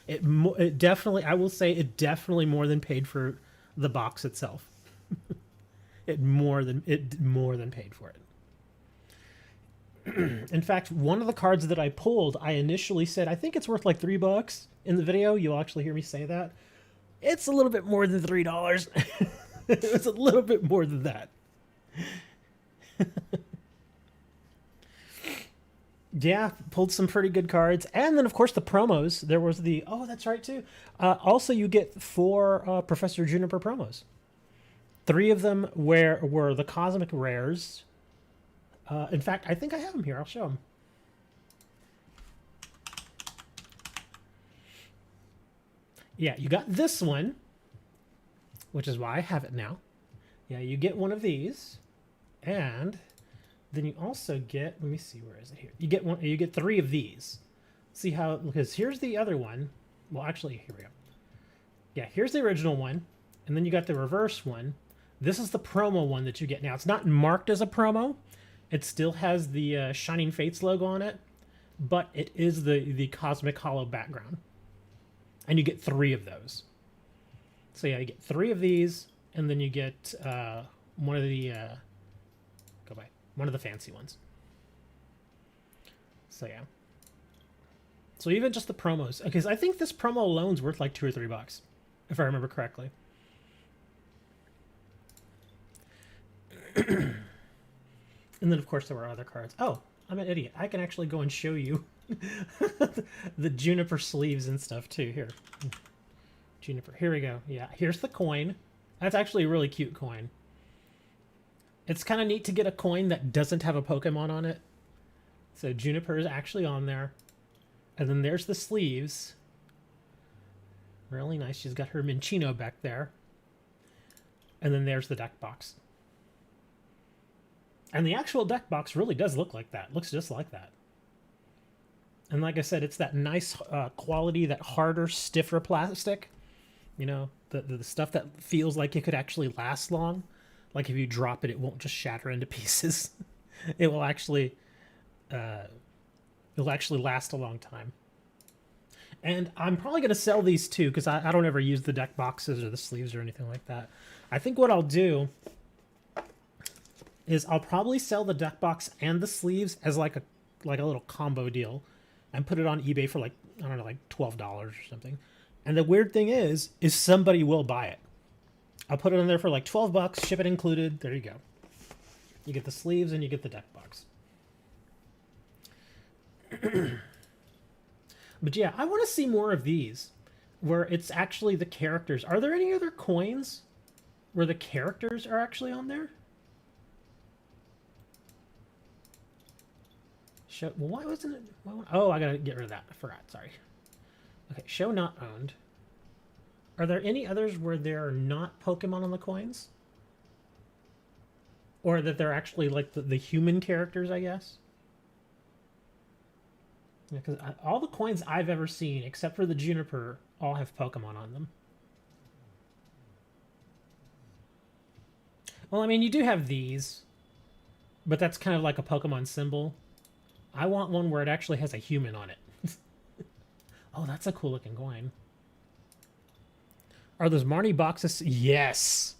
It definitely, I will say, it definitely more than paid for the box itself. It more than paid for it. In fact, one of the cards that I pulled, I initially said, I think it's worth like $3 in the video. You'll actually hear me say that. It's a little bit more than $3. It's a little bit more than that. Yeah, pulled some pretty good cards. And then, of course, the promos. There was the... Oh, that's right, too. Also, you get 4 Professor Juniper promos. 3 of them were the Cosmic Rares. In fact, I think I have them here. I'll show them. Yeah, you got this one, which is why I have it now. Yeah, you get one of these. And... then you also get, let me see, where is it here? You get 3 of these. See how, because here's the other one. Well, actually, here we go. Yeah, here's the original one. And then you got the reverse one. This is the promo one that you get now. It's not marked as a promo. It still has the Shining Fates logo on it. But it is the Cosmic Hollow background. And you get 3 of those. So yeah, you get 3 of these. And then you get one of the... one of the fancy ones. So yeah. So even just the promos, because I think this promo alone's worth like $2 or $3, if I remember correctly. And then of course there were other cards. Oh, I'm an idiot. I can actually go and show you the Juniper sleeves and stuff too. Here, Juniper. Here we go. Yeah, here's the coin. That's actually a really cute coin. It's kind of neat to get a coin that doesn't have a Pokemon on it. So Juniper is actually on there. And then there's the sleeves. Really nice. She's got her Minccino back there. And then there's the deck box. And the actual deck box really does look like that. Looks just like that. And like I said, it's that nice quality, that harder, stiffer plastic. You know, the stuff that feels like it could actually last long. Like if you drop it, it won't just shatter into pieces. It will actually, it'll actually last a long time. And I'm probably going to sell these too, because I don't ever use the deck boxes or the sleeves or anything like that. I think what I'll do is I'll probably sell the deck box and the sleeves as like a little combo deal, and put it on eBay for like, I don't know, like $12 or something. And the weird thing is somebody will buy it. I'll put it on there for like $12, ship it included. There you go. You get the sleeves and you get the deck box. But yeah, I want to see more of these where it's actually the characters. Are there any other coins where the characters are actually on there? Show, well, why wasn't it? Oh, I gotta get rid of that. I forgot. Sorry. Okay, show not owned. Are there any others where there are not Pokemon on the coins? Or that they're actually like the human characters, I guess? Because all the coins I've ever seen, except for the Juniper, all have Pokemon on them. Well, I mean, you do have these, but that's kind of like a Pokemon symbol. I want one where it actually has a human on it. Oh, that's a cool looking coin. Are those Marnie boxes? Yes.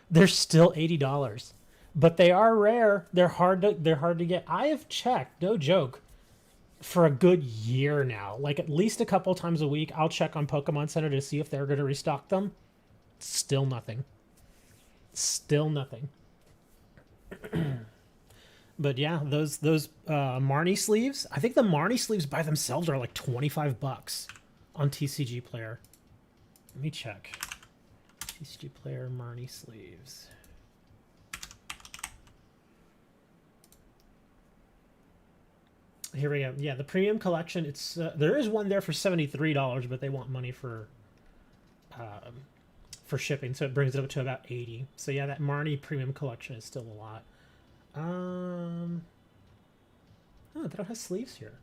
They're still $80. But they are rare. They're hard to get. I have checked, no joke, for a good year now. Like at least a couple times a week, I'll check on Pokemon Center to see if they're going to restock them. Still nothing. Still nothing. But yeah, those Marnie sleeves. I think the Marnie sleeves by themselves are like $25 on TCG Player. Let me check. TCG Player Marnie sleeves. Here we go. Yeah, the premium collection. It's there is one there for $73, but they want money for shipping, so it brings it up to about $80. So yeah, that Marnie premium collection is still a lot. Oh, they don't have sleeves here.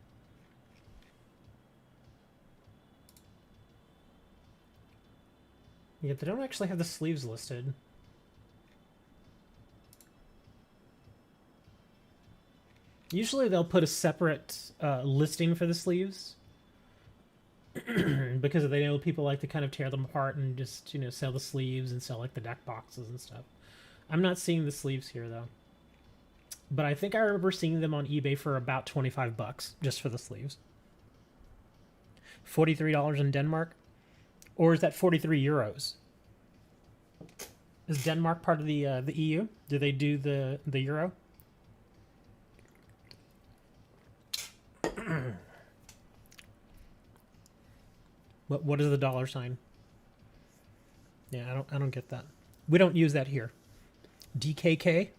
Yeah, they don't actually have the sleeves listed. Usually they'll put a separate listing for the sleeves because they know people like to kind of tear them apart and just, you know, sell the sleeves and sell like the deck boxes and stuff. I'm not seeing the sleeves here though. But I think I remember seeing them on eBay for about $25 just for the sleeves. $43 in Denmark? Or is that 43 euros? Is Denmark part of the EU? Do they do the euro? What is the dollar sign? Yeah, I don't get that. We don't use that here. DKK?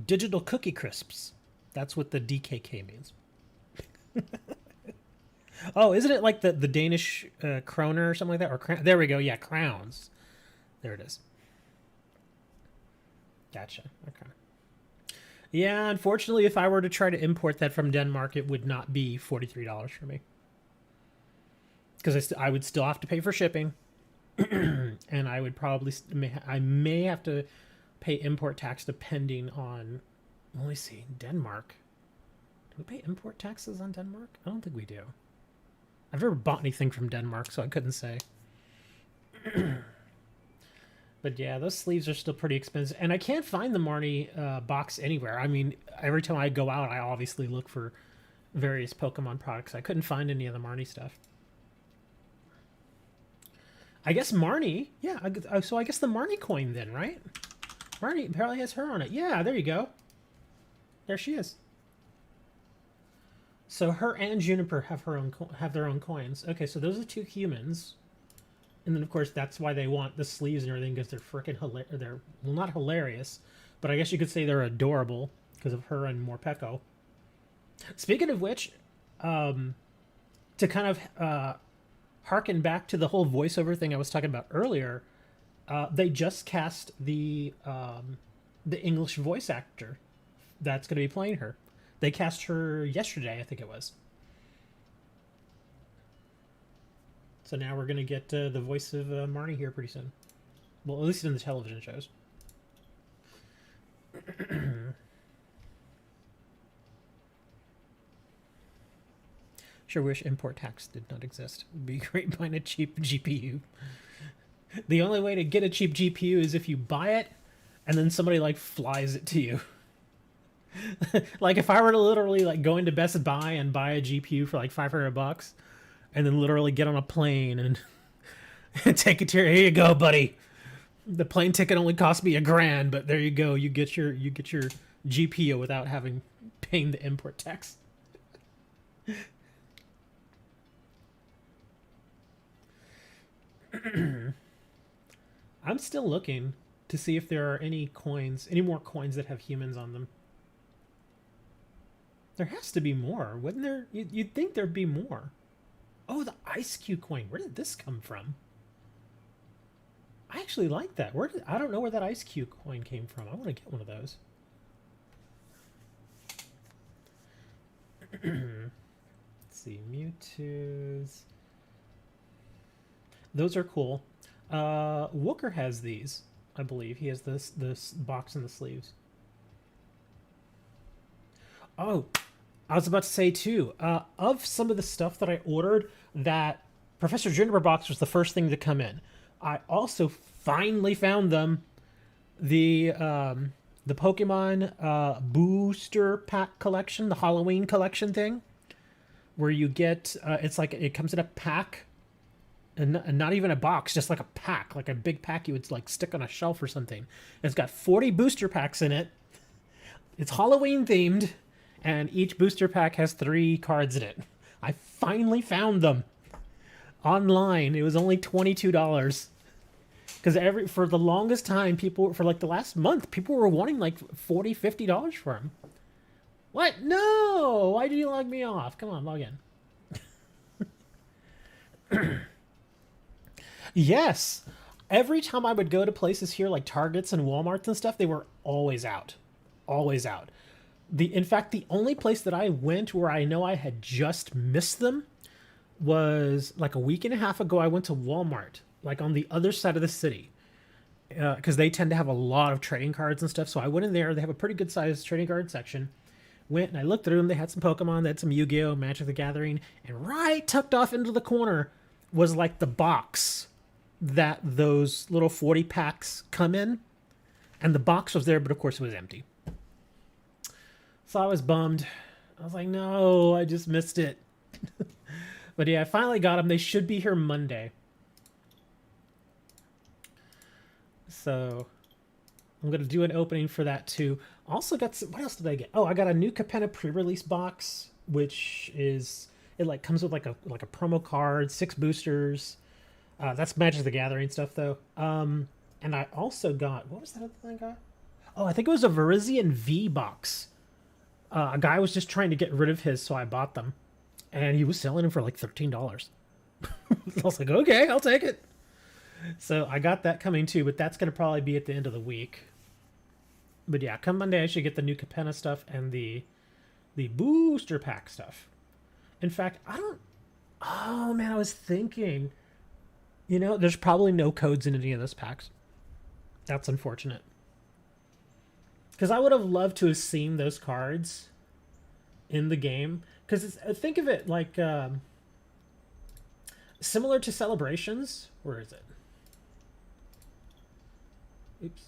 Digital Cookie Crisps. That's what the DKK means. Oh, isn't it like the Danish kroner or something like that? Or there we go. Yeah, crowns. There it is. Gotcha. Okay. Yeah, unfortunately, if I were to try to import that from Denmark, it would not be $43 for me. Because I would still have to pay for shipping. And I would probably... I may have to pay import tax depending on... Let me see. Denmark. Do we pay import taxes on Denmark? I don't think we do. I've never bought anything from Denmark, so I couldn't say. But yeah, those sleeves are still pretty expensive. And I can't find the Marnie box anywhere. I mean, every time I go out, I obviously look for various Pokemon products. I couldn't find any of the Marnie stuff. I guess Marnie, yeah, so I guess the Marnie coin then, right? Marnie apparently has her on it. Yeah, there you go. There she is. So her and Juniper have their own coins. Okay, so those are two humans. And then, of course, that's why they want the sleeves and everything, because they're freaking hilarious. They're, well, not hilarious, but I guess you could say they're adorable because of her and Morpeko. Speaking of which, to kind of harken back to the whole voiceover thing I was talking about earlier, they just cast the English voice actor that's going to be playing her. They cast her yesterday, I think it was. So now we're going to get the voice of Marnie here pretty soon. Well, at least in the television shows. Sure wish import tax did not exist. It would be great buying a cheap GPU. The only way to get a cheap GPU is if you buy it and then somebody like flies it to you. Like if I were to literally like go into Best Buy and buy a GPU for like $500 and then literally get on a plane and take it to here you go, buddy. The plane ticket only cost me $1,000, but there you go. You get your GPU without paying the import tax. I'm still looking to see if there are any more coins that have humans on them. There has to be more, wouldn't there? You'd think there'd be more. Oh, the Ice Cube coin. Where did this come from? I actually like that. I don't know where that Ice Cube coin came from. I want to get one of those. Let's see, Mewtwo's. Those are cool. Wooker has these, I believe. He has this box in the sleeves. Oh, I was about to say too. Of some of the stuff that I ordered, that Professor Juniper box was the first thing to come in. I also finally found them. The Pokemon booster pack collection, the Halloween collection thing, where you get it's like it comes in a pack, and not even a box, just like a pack, like a big pack you would like stick on a shelf or something. It's got 40 booster packs in it. It's Halloween themed, and each booster pack has 3 cards in it. I finally found them online. It was only $22. Because for the longest time, for like the last month, people were wanting like $40, $50 for them. What? No! Why did you log me off? Come on, log in. Yes. Every time I would go to places here like Targets and Walmarts and stuff, they were always out. Always out. In fact, the only place that I went where I know I had just missed them was like a week and a half ago. I went to Walmart, like on the other side of the city, because they tend to have a lot of trading cards and stuff. So I went in there. They have a pretty good sized trading card section. Went and I looked through them. They had some Pokemon. They had some Yu-Gi-Oh, Magic the Gathering. And right tucked off into the corner was like the box that those little 40 packs come in. And the box was there, but of course it was empty. So I was bummed. I was like, no, I just missed it. But yeah, I finally got them. They should be here Monday. So I'm going to do an opening for that too. Also got some, what else did I get? Oh, I got a new Capenna pre-release box, which is, it like comes with like a promo card, 6 boosters. That's Magic the Gathering stuff though. And I also got, what was that other thing I got? Oh, I think it was a Virizion V box. A guy was just trying to get rid of his, so I bought them. And he was selling them for like $13. I was like, okay, I'll take it. So I got that coming too, but that's going to probably be at the end of the week. But yeah, come Monday I should get the new Capenna stuff and the booster pack stuff. In fact, oh man, I was thinking, there's probably no codes in any of those packs. That's unfortunate. Because I would have loved to have seen those cards in the game. Because think of it like similar to Celebrations. Where is it? Oops.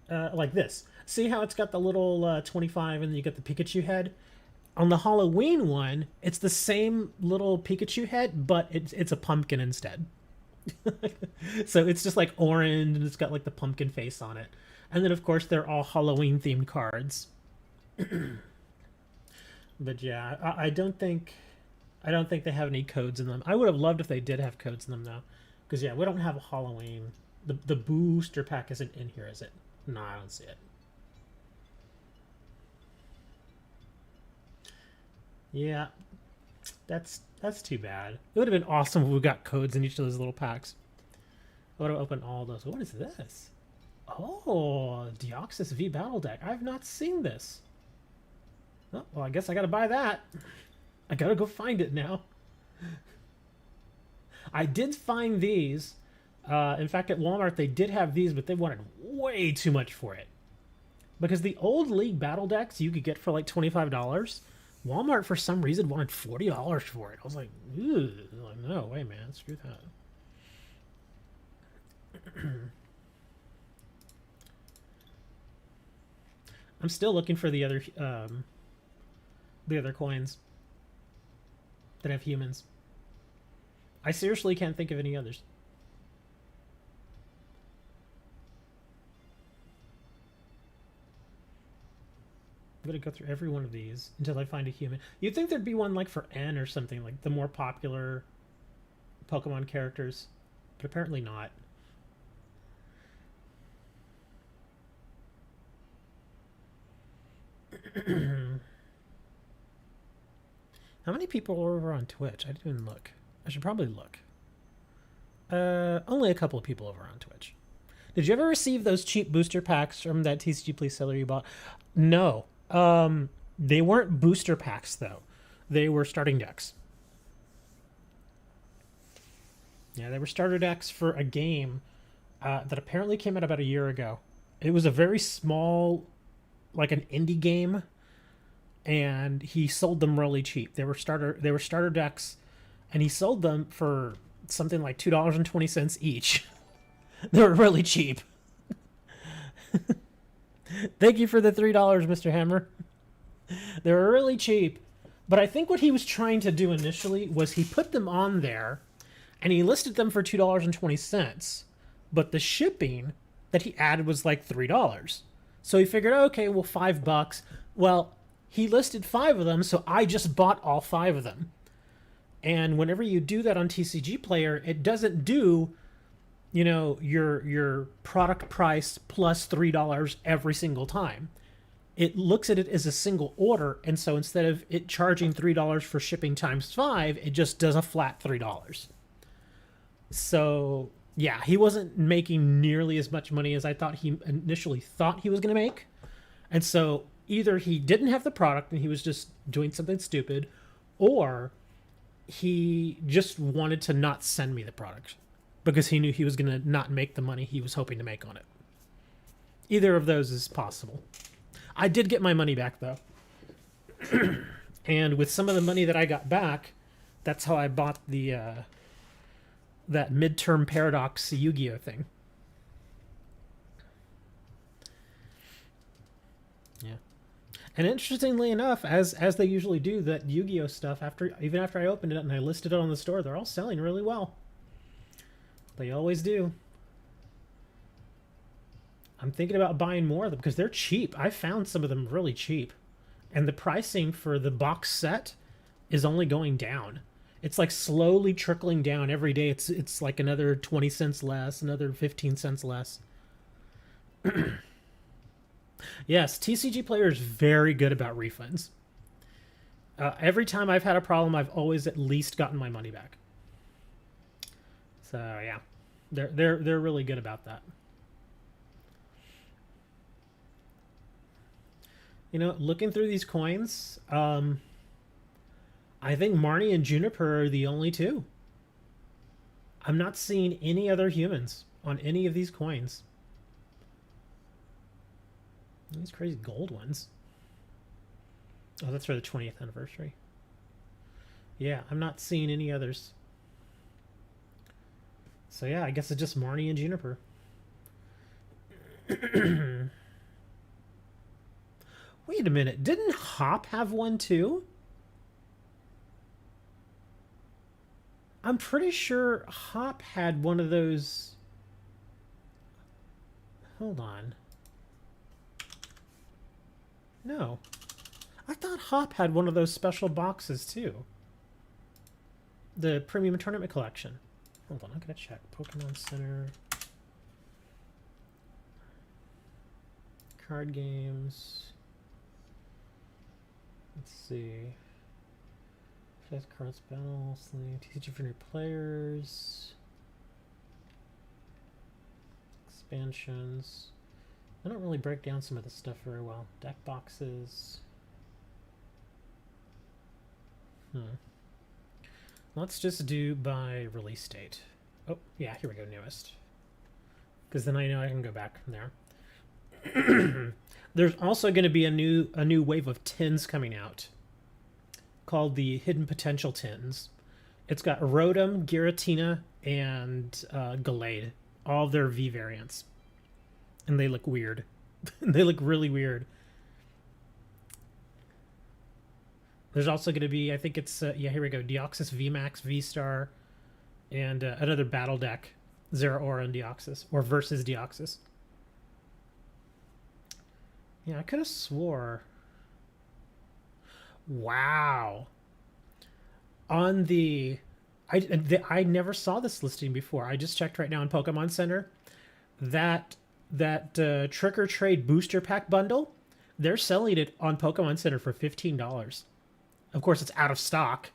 Like this. See how it's got the little 25 and you get the Pikachu head? On the Halloween one, it's the same little Pikachu head, but it's a pumpkin instead. So it's just like orange and it's got like the pumpkin face on it. And then of course they're all Halloween themed cards. But yeah, I don't think they have any codes in them. I would have loved if they did have codes in them though. Because yeah, we don't have a Halloween. The booster pack isn't in here, is it? No, I don't see it. Yeah, that's too bad. It would have been awesome if we got codes in each of those little packs. I would have opened all those. What is this? Oh, Deoxys V Battle Deck. I've not seen this. Oh, well, I guess I gotta buy that. I gotta go find it now. I did find these. In fact, at Walmart, they did have these, but they wanted way too much for it. Because the old League Battle Decks you could get for like $25. Walmart, for some reason, wanted $40 for it. I was like, ew. Like, no way, man. Screw that. I'm still looking for the other coins that have humans. I seriously can't think of any others. I'm gonna go through every one of these until I find a human. You'd think there'd be one like for N or something, like the more popular Pokemon characters, but apparently not. How many people are over on Twitch? I didn't even look. I should probably look. Only a couple of people over on Twitch. Did you ever receive those cheap booster packs from that TCG Please seller you bought? No. They weren't booster packs, though. They were starting decks. Yeah, they were starter decks for a game that apparently came out about a year ago. It was a very small, like an indie game, and he sold them really cheap. They were starter decks, and he sold them for something like $2.20 each. They were really cheap. Thank you for the $3, Mr. Hammer. They were really cheap. But I think what he was trying to do initially was he put them on there and he listed them for $2.20. But the shipping that he added was like $3. So he figured, okay, well, $5. Well, he listed 5 of them, so I just bought all 5 of them. And whenever you do that on TCG Player, it doesn't do, you know, your product price plus $3 every single time. It looks at it as a single order, and so instead of it charging $3 for shipping times 5, it just does a flat $3. So yeah, he wasn't making nearly as much money as I thought he initially thought he was going to make. And so either he didn't have the product and he was just doing something stupid, or he just wanted to not send me the product because he knew he was going to not make the money he was hoping to make on it. Either of those is possible. I did get my money back, though. And with some of the money that I got back, that's how I bought the that midterm paradox Yu-Gi-Oh thing. Yeah. And interestingly enough, as they usually do, that Yu-Gi-Oh stuff, even after I opened it and I listed it on the store, they're all selling really well. They always do. I'm thinking about buying more of them because they're cheap. I found some of them really cheap. And the pricing for the box set is only going down. It's like slowly trickling down every day. It's like another 20 cents less, another 15 cents less. Yes, TCG Player is very good about refunds. Every time I've had a problem, I've always at least gotten my money back. So yeah, they're really good about that. You know, looking through these coins, I think Marnie and Juniper are the only two. I'm not seeing any other humans on any of these coins. These crazy gold ones. Oh, that's for the 20th anniversary. Yeah, I'm not seeing any others. So yeah, I guess it's just Marnie and Juniper. Wait a minute, didn't Hop have one too? I'm pretty sure Hop had one of those. Hold on. No. I thought Hop had one of those special boxes too. The Premium Tournament Collection. Hold on, I'm gonna check. Pokemon Center. Card games. Let's see. Fifth cards battle, sling, TCG for new players. Expansions. I don't really break down some of this stuff very well. Deck boxes. Let's just do by release date. Oh, yeah, here we go, newest. Because then I know I can go back from there. There's also going to be a new wave of tins coming out called the Hidden Potential Tins. It's got Rotom, Giratina, and Gallade. All of their V variants. And they look weird. They look really weird. There's also going to be, I think it's, yeah, here we go, Deoxys VMAX, V-Star, and another battle deck, Zeraora and Deoxys, or versus Deoxys. Yeah, I could have swore. Wow. On the... I never saw this listing before. I just checked right now in Pokemon Center. That Trick or Trade booster pack bundle They're selling it on Pokemon Center for $15. Of course, it's out of stock.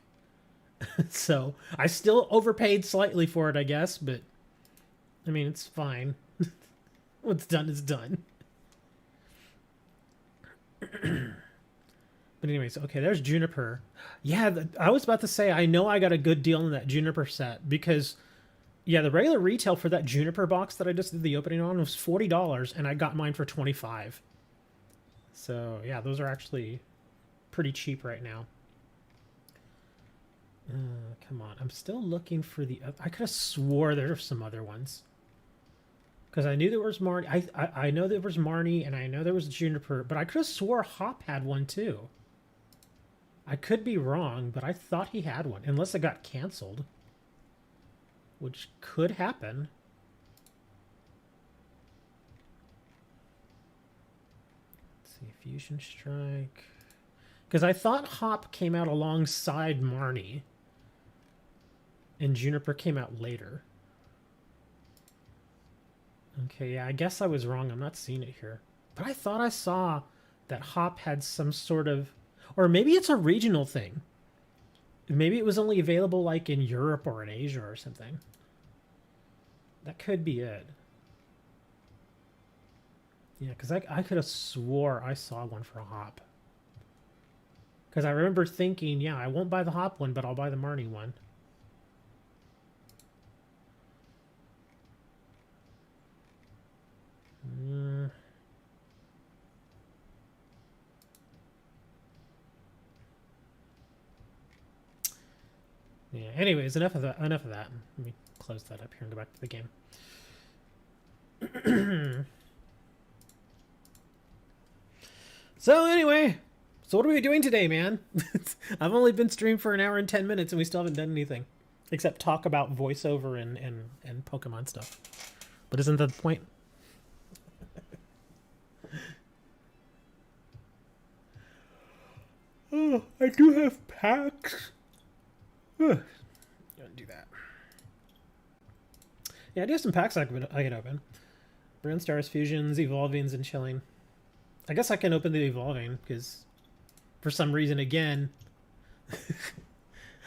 So I still overpaid slightly for it, I guess, but I mean, it's fine. What's done is done. But anyways, okay, there's Juniper. Yeah, I was about to say, I know I got a good deal on that Juniper set because, yeah, the regular retail for that Juniper box that I just did the opening on was $40, and I got mine for $25. So, yeah, those are actually pretty cheap right now. Come on, I'm still looking for the... I could have swore there were some other ones. Because I knew there was Marnie. I know there was Marnie, and I know there was Juniper, but I could have swore Hop had one too. I could be wrong, but I thought he had one, unless it got canceled, which could happen. Let's see, Fusion Strike. Because I thought Hop came out alongside Marnie, and Juniper came out later. Okay, yeah, I guess I was wrong. I'm not seeing it here. But I thought I saw that Hop had some sort of... Or maybe it's a regional thing. Maybe it was only available like in Europe or in Asia or something. That could be it. Yeah, because I could have swore I saw one for Hop. Because I remember thinking, yeah, I won't buy the Hop one, but I'll buy the Marnie one. Yeah, anyways, enough of that. Let me close that up here and go back to the game. So anyway, so what are we doing today, man? I've only been streamed for an hour and 10 minutes and we still haven't done anything. Except talk about voiceover and Pokemon stuff. But isn't that the point? Oh, I do have packs. Don't do that. Yeah, I do have some packs I can open. Brand Stars, Fusions, Evolvings, and Chilling. I guess I can open the Evolving, because for some reason, again...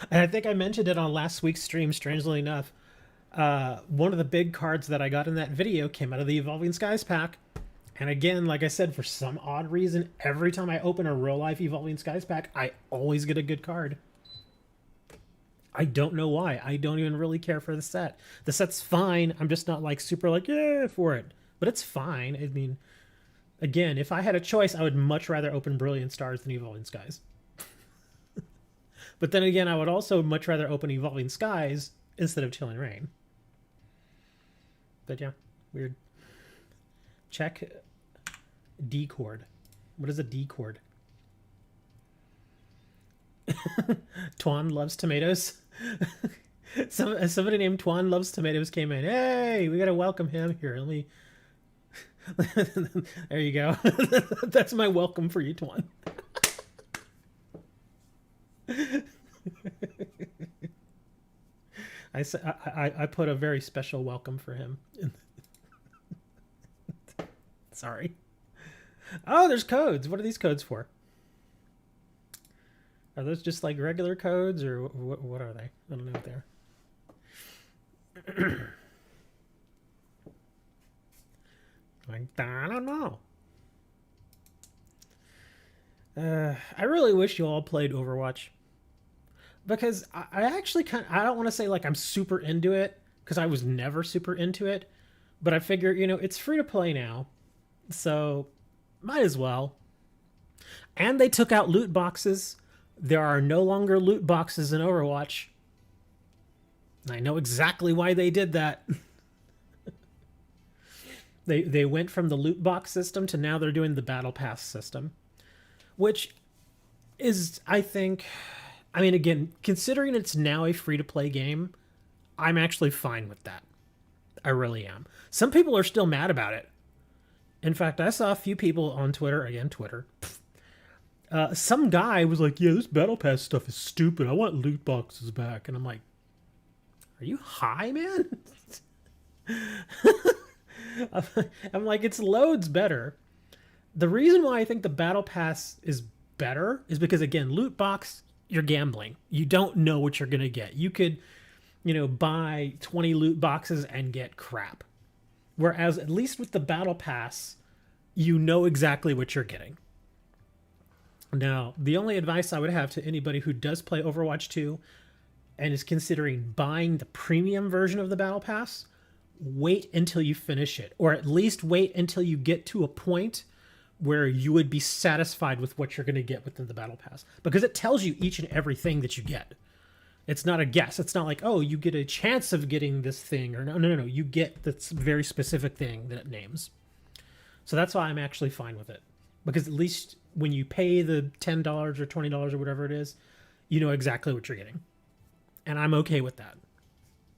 and I think I mentioned it on last week's stream, strangely enough. One of the big cards that I got in that video came out of the Evolving Skies pack. And again, like I said, for some odd reason, every time I open a real-life Evolving Skies pack, I always get a good card. I don't know why. I don't even really care for the set. The set's fine. I'm just not like super like, yeah, for it. But it's fine. I mean, again, if I had a choice, I would much rather open Brilliant Stars than Evolving Skies. But then again, I would also much rather open Evolving Skies instead of Chilling Rain. But yeah, weird. Check D chord. What is a D chord? Twan loves tomatoes. Somebody named Twan loves tomatoes came in. Hey, we gotta welcome him here. Let me. There you go. That's my welcome for you, Twan. I put a very special welcome for him. Sorry. Oh, there's codes. What are these codes for? Are those just like regular codes, or what are they? I don't know what they are. I don't know. I really wish you all played Overwatch. Because I actually I don't want to say like I'm super into it, because I was never super into it. But I figure, you know, it's free to play now. So, might as well. And they took out loot boxes. There are no longer loot boxes in Overwatch. I know exactly why they did that. They went from the loot box system to now they're doing the battle pass system. Which is, I think... I mean, again, considering it's now a free-to-play game, I'm actually fine with that. I really am. Some people are still mad about it. In fact, I saw a few people on Twitter, again, Twitter. Some guy was like, yeah, this Battle Pass stuff is stupid. I want loot boxes back. And I'm like, are you high, man? I'm like, it's loads better. The reason why I think the battle pass is better is because, again, loot box, you're gambling. You don't know what you're gonna get. You could, buy 20 loot boxes and get crap. Whereas at least with the battle pass, you know exactly what you're getting. Now, the only advice I would have to anybody who does play Overwatch 2 and is considering buying the premium version of the battle pass, wait until you finish it, or at least wait until you get to a point where you would be satisfied with what you're going to get within the battle pass, because it tells you each and everything that you get. It's not a guess. It's not like, oh, you get a chance of getting this thing, or no. You get this very specific thing that it names. So that's why I'm actually fine with it, because at least when you pay the $10 or $20 or whatever it is, you know exactly what you're getting. And I'm okay with that,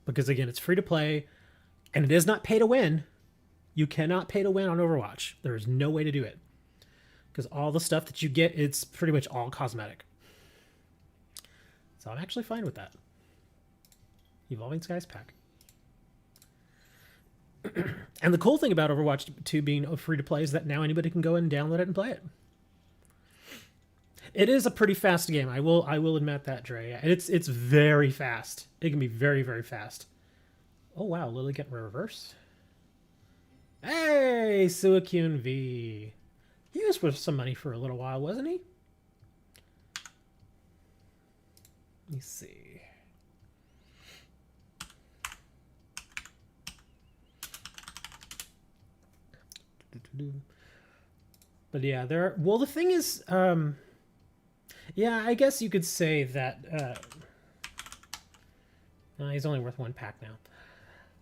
because again, it's free to play and it is not pay to win. You cannot pay to win on Overwatch. There is no way to do it, because all the stuff that you get, it's pretty much all cosmetic. So I'm actually fine with that. Evolving Skies pack. And the cool thing about Overwatch 2 being free to play is that now anybody can go and download it and play it. It is a pretty fast game. I will admit that, Dre. It's very fast. It can be very, very fast. Oh wow, Lily getting reversed. Hey, Suicune V. He was worth some money for a little while, wasn't he? Let me see. But yeah, well, the thing is, yeah, I guess you could say that he's only worth one pack now.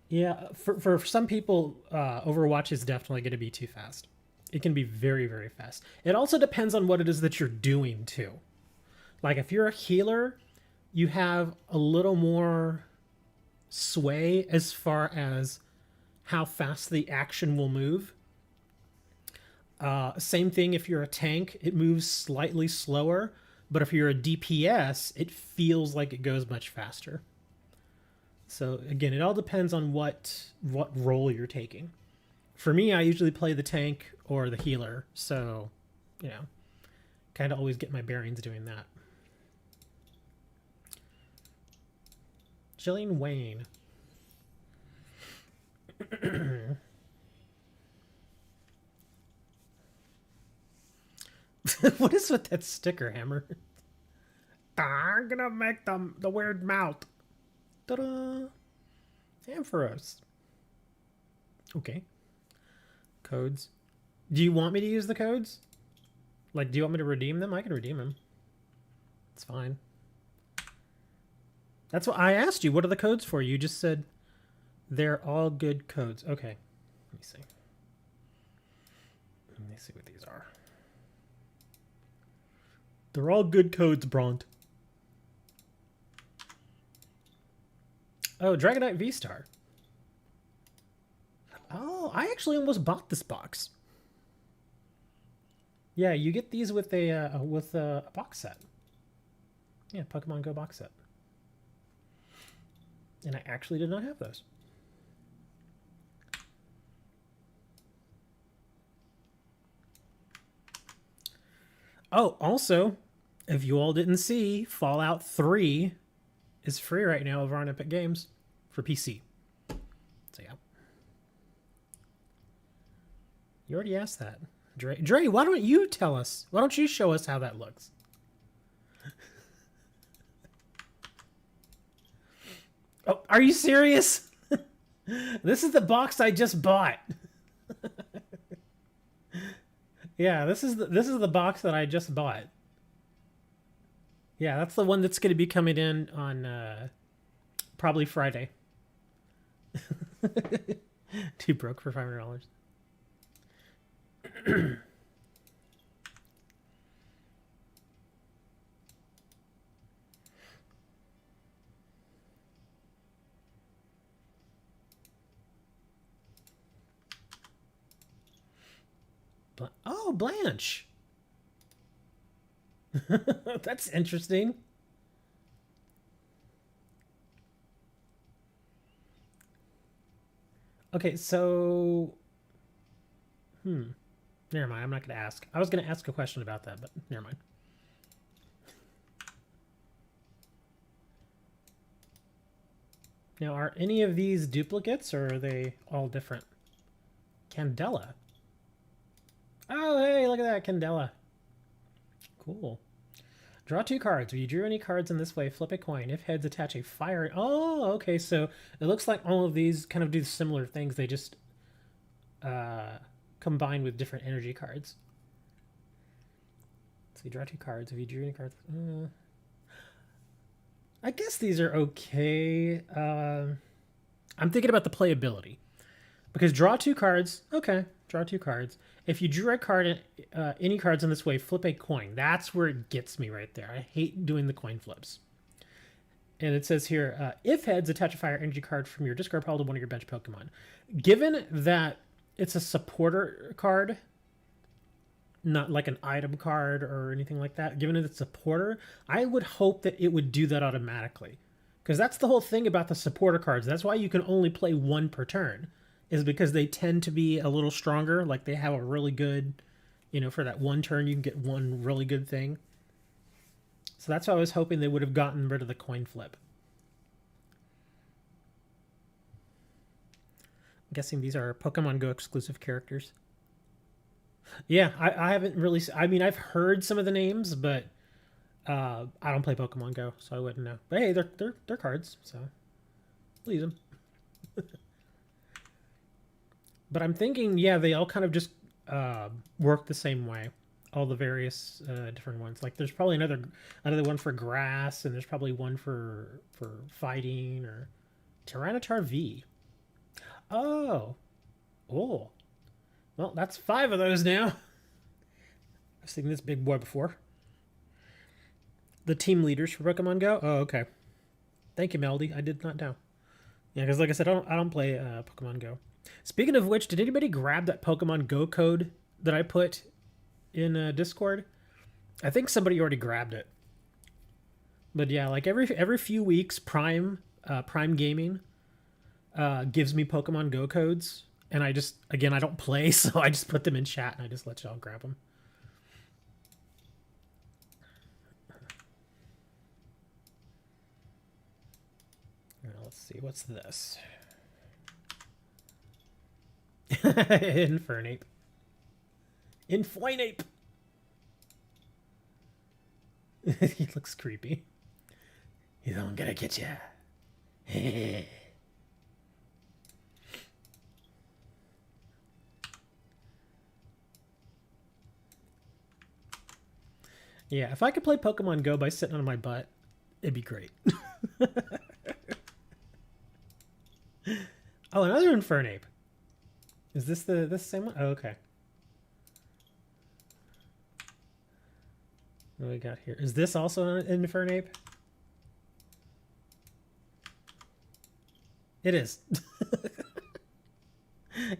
Yeah, for some people, Overwatch is definitely going to be too fast. It can be very, very fast. It also depends on what it is that you're doing, too. Like, if you're a healer, you have a little more sway as far as how fast the action will move. Same thing if you're a tank, it moves slightly slower, but if you're a DPS, it feels like it goes much faster. So again, it all depends on what role you're taking. For me, I usually play the tank or the healer, so, kind of always get my bearings doing that. Jillian Wayne. What is with that sticker, Hammer? I'm gonna make the weird mouth. Ta-da! Ampharos. Okay. Codes. Do you want me to use the codes? Like, do you want me to redeem them? I can redeem them. It's fine. That's what I asked you. What are the codes for? You just said they're all good codes. Okay. Let me see. Let me see what these are. They're all good codes, Bront. Oh, Dragonite V-Star. Oh, I actually almost bought this box. Yeah, you get these with a box set. Yeah, Pokemon Go box set. And I actually did not have those. Oh, also, if you all didn't see, Fallout 3 is free right now over on Epic Games for PC. So yeah. You already asked that. Dre, why don't you tell us? Why don't you show us how that looks? Oh, are you serious? This is the box I just bought. Yeah, this is the box that I just bought. Yeah, that's the one that's going to be coming in on probably Friday. Too broke for $500. Oh, Blanche. That's interesting. Okay, so Never mind. I'm not going to ask. I was going to ask a question about that, but never mind. Now, are any of these duplicates, or are they all different? Candela. Oh, hey, look at that, Candela. Cool. Draw 2 cards. If you drew any cards in this way, flip a coin. If heads, attach a fire. Oh, okay. So it looks like all of these kind of do similar things. They just combine with different energy cards. So you draw 2 cards. If you drew any cards, I guess these are okay. I'm thinking about the playability, because draw 2 cards. Okay, draw 2 cards. If you drew a card, any cards in this way, flip a coin. That's where it gets me right there. I hate doing the coin flips. And it says here, if heads, attach a fire energy card from your discard pile to one of your bench Pokemon. Given that it's a supporter card, not like an item card or anything like that, given that it's a supporter, I would hope that it would do that automatically. Because that's the whole thing about the supporter cards. That's why you can only play 1 per turn, is because they tend to be a little stronger. Like they have a really good, for that 1 turn, you can get 1 really good thing. So that's why I was hoping they would have gotten rid of the coin flip. I'm guessing these are Pokemon Go exclusive characters. Yeah, I haven't really... I mean, I've heard some of the names, but I don't play Pokemon Go, so I wouldn't know. But hey, they're cards, so please them. But I'm thinking, yeah, they all kind of just work the same way. All the various different ones. Like there's probably another one for grass, and there's probably one for fighting, or Tyranitar V. Oh. Well, that's 5 of those now. I've seen this big boy before. The team leaders for Pokemon Go. Oh, okay. Thank you, Melody. I did not know. Yeah, because like I said, I don't play Pokemon Go. Speaking of which, did anybody grab that Pokemon Go code that I put in Discord? I think somebody already grabbed it. But yeah, like every few weeks, Prime Gaming gives me Pokemon Go codes, and I don't play, so I just put them in chat and I just let y'all grab them. Let's see, what's this? Infernape. Infoinape. He looks creepy. He's I'm gonna get you. Yeah, if I could play Pokemon Go by sitting on my butt, it'd be great. Oh, another Infernape. Is this the same one? Oh, okay. What do we got here? Is this also an Infernape? It is.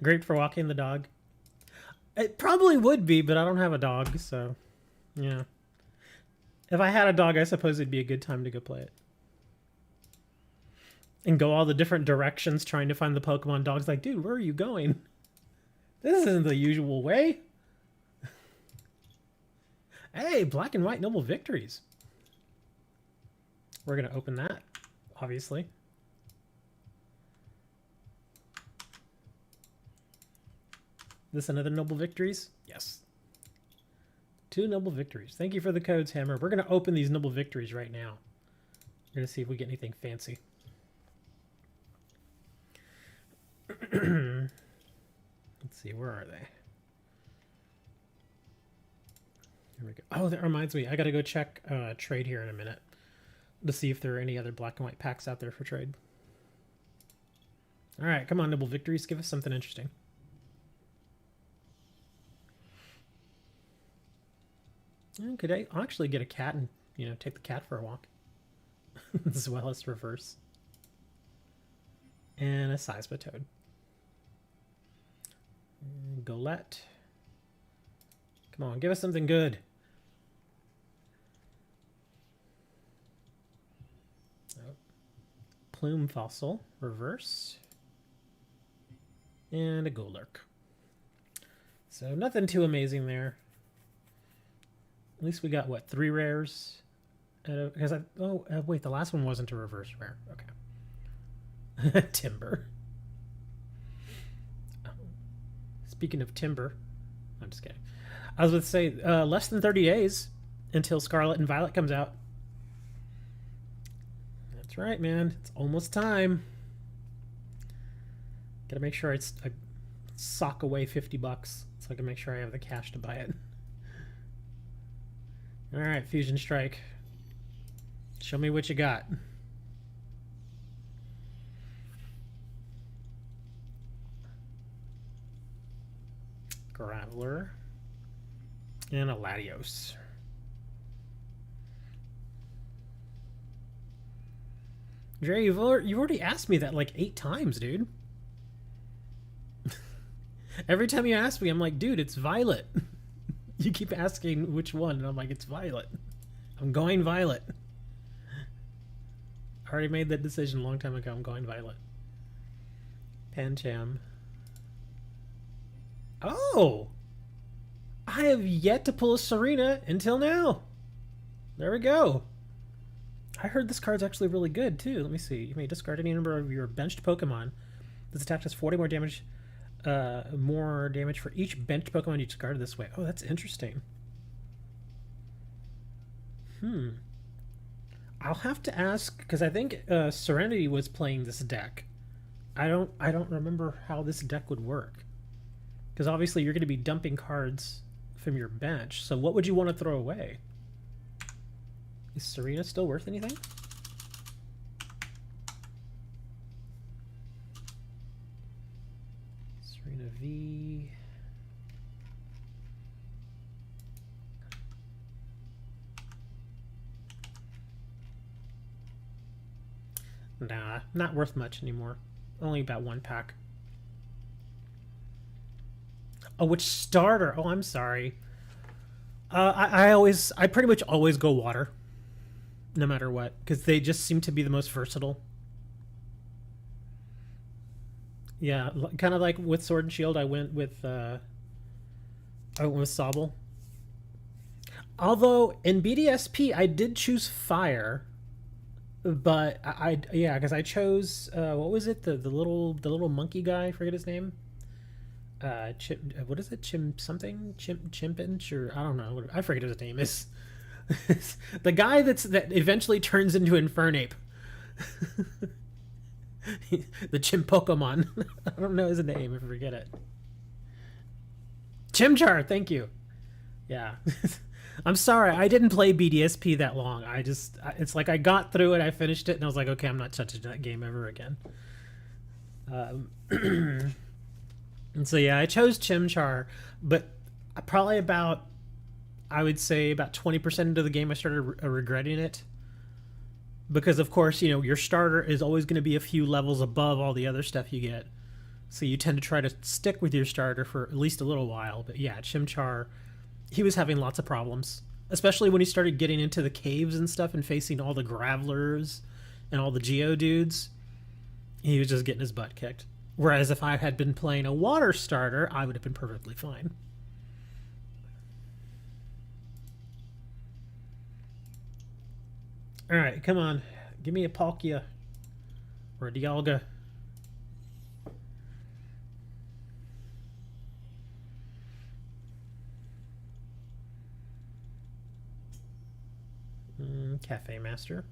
Great for walking the dog. It probably would be, but I don't have a dog, so yeah. If I had a dog, I suppose it'd be a good time to go play it. And go all the different directions trying to find the Pokemon. Dog's like, dude, where are you going? This isn't the usual way. Hey, black and white noble victories. We're going to open that, obviously. This another noble victories? Yes. 2 noble victories. Thank you for the codes, Hammer. We're going to open these noble victories right now. We're going to see if we get anything fancy. Let's see, where are they? Here we go. Oh, that reminds me. I got to go check trade here in a minute to see if there are any other black and white packs out there for trade. All right, come on, noble victories. Give us something interesting. Could I actually get a cat and, take the cat for a walk? As well as reverse. And a Seismitoad. Golett. Come on, give us something good. Oh. Plume Fossil, reverse. And a Golurk. So nothing too amazing there. At least we got, what, 3 rares? Because wait, the last one wasn't a reverse rare. Okay. Timber. Speaking of timber, I'm just kidding. I was going to say, less than 30 days until Scarlet and Violet comes out. That's right, man. It's almost time. Gotta make sure I sock away $50 so I can make sure I have the cash to buy it. Alright, Fusion Strike. Show me what you got. Graveler. And a Latios. Dre, you've already asked me that like 8 times, dude. Every time you ask me, I'm like, dude, it's Violet. You keep asking which one, and I'm like, it's Violet. I'm going Violet. I already made that decision a long time ago. I'm going Violet. Pancham. Oh! I have yet to pull a Serena until now. There we go. I heard this card's actually really good, too. Let me see. You may discard any number of your benched Pokemon. This attack does 40 more damage for each benched Pokemon you discarded this way. Oh, that's interesting. I'll have to ask, because I think Serenity was playing this deck. I don't remember how this deck would work. Because obviously you're going to be dumping cards from your bench. So what would you want to throw away? Is Serena still worth anything? Serena V. Nah, not worth much anymore. Only about 1 pack. Oh, which starter? Oh, I'm sorry. I pretty much always go water. No matter what. Because they just seem to be the most versatile. Yeah, kind of like with Sword and Shield, I went with Sobble. Although in BDSP, I did choose Fire. But yeah, because I chose what was it? The little monkey guy, I forget his name. What is it? Chimpinch, or I don't know. I forget what his name is. The guy that eventually turns into Infernape. The Chimp Pokemon. I don't know his name. I forget it. Chimchar, thank you. Yeah. I'm sorry, I didn't play BDSP that long. It's like I got through it, I finished it, and I was like, okay, I'm not touching that game ever again. And so yeah, I chose Chimchar, but probably I would say about 20% into the game I started regretting it. Because of course, your starter is always going to be a few levels above all the other stuff you get. So you tend to try to stick with your starter for at least a little while. But yeah, Chimchar, he was having lots of problems. Especially when he started getting into the caves and stuff and facing all the Gravelers and all the Geodudes. He was just getting his butt kicked. Whereas if I had been playing a water starter, I would have been perfectly fine. Alright, come on. Give me a Palkia. Or a Dialga. Cafe Master.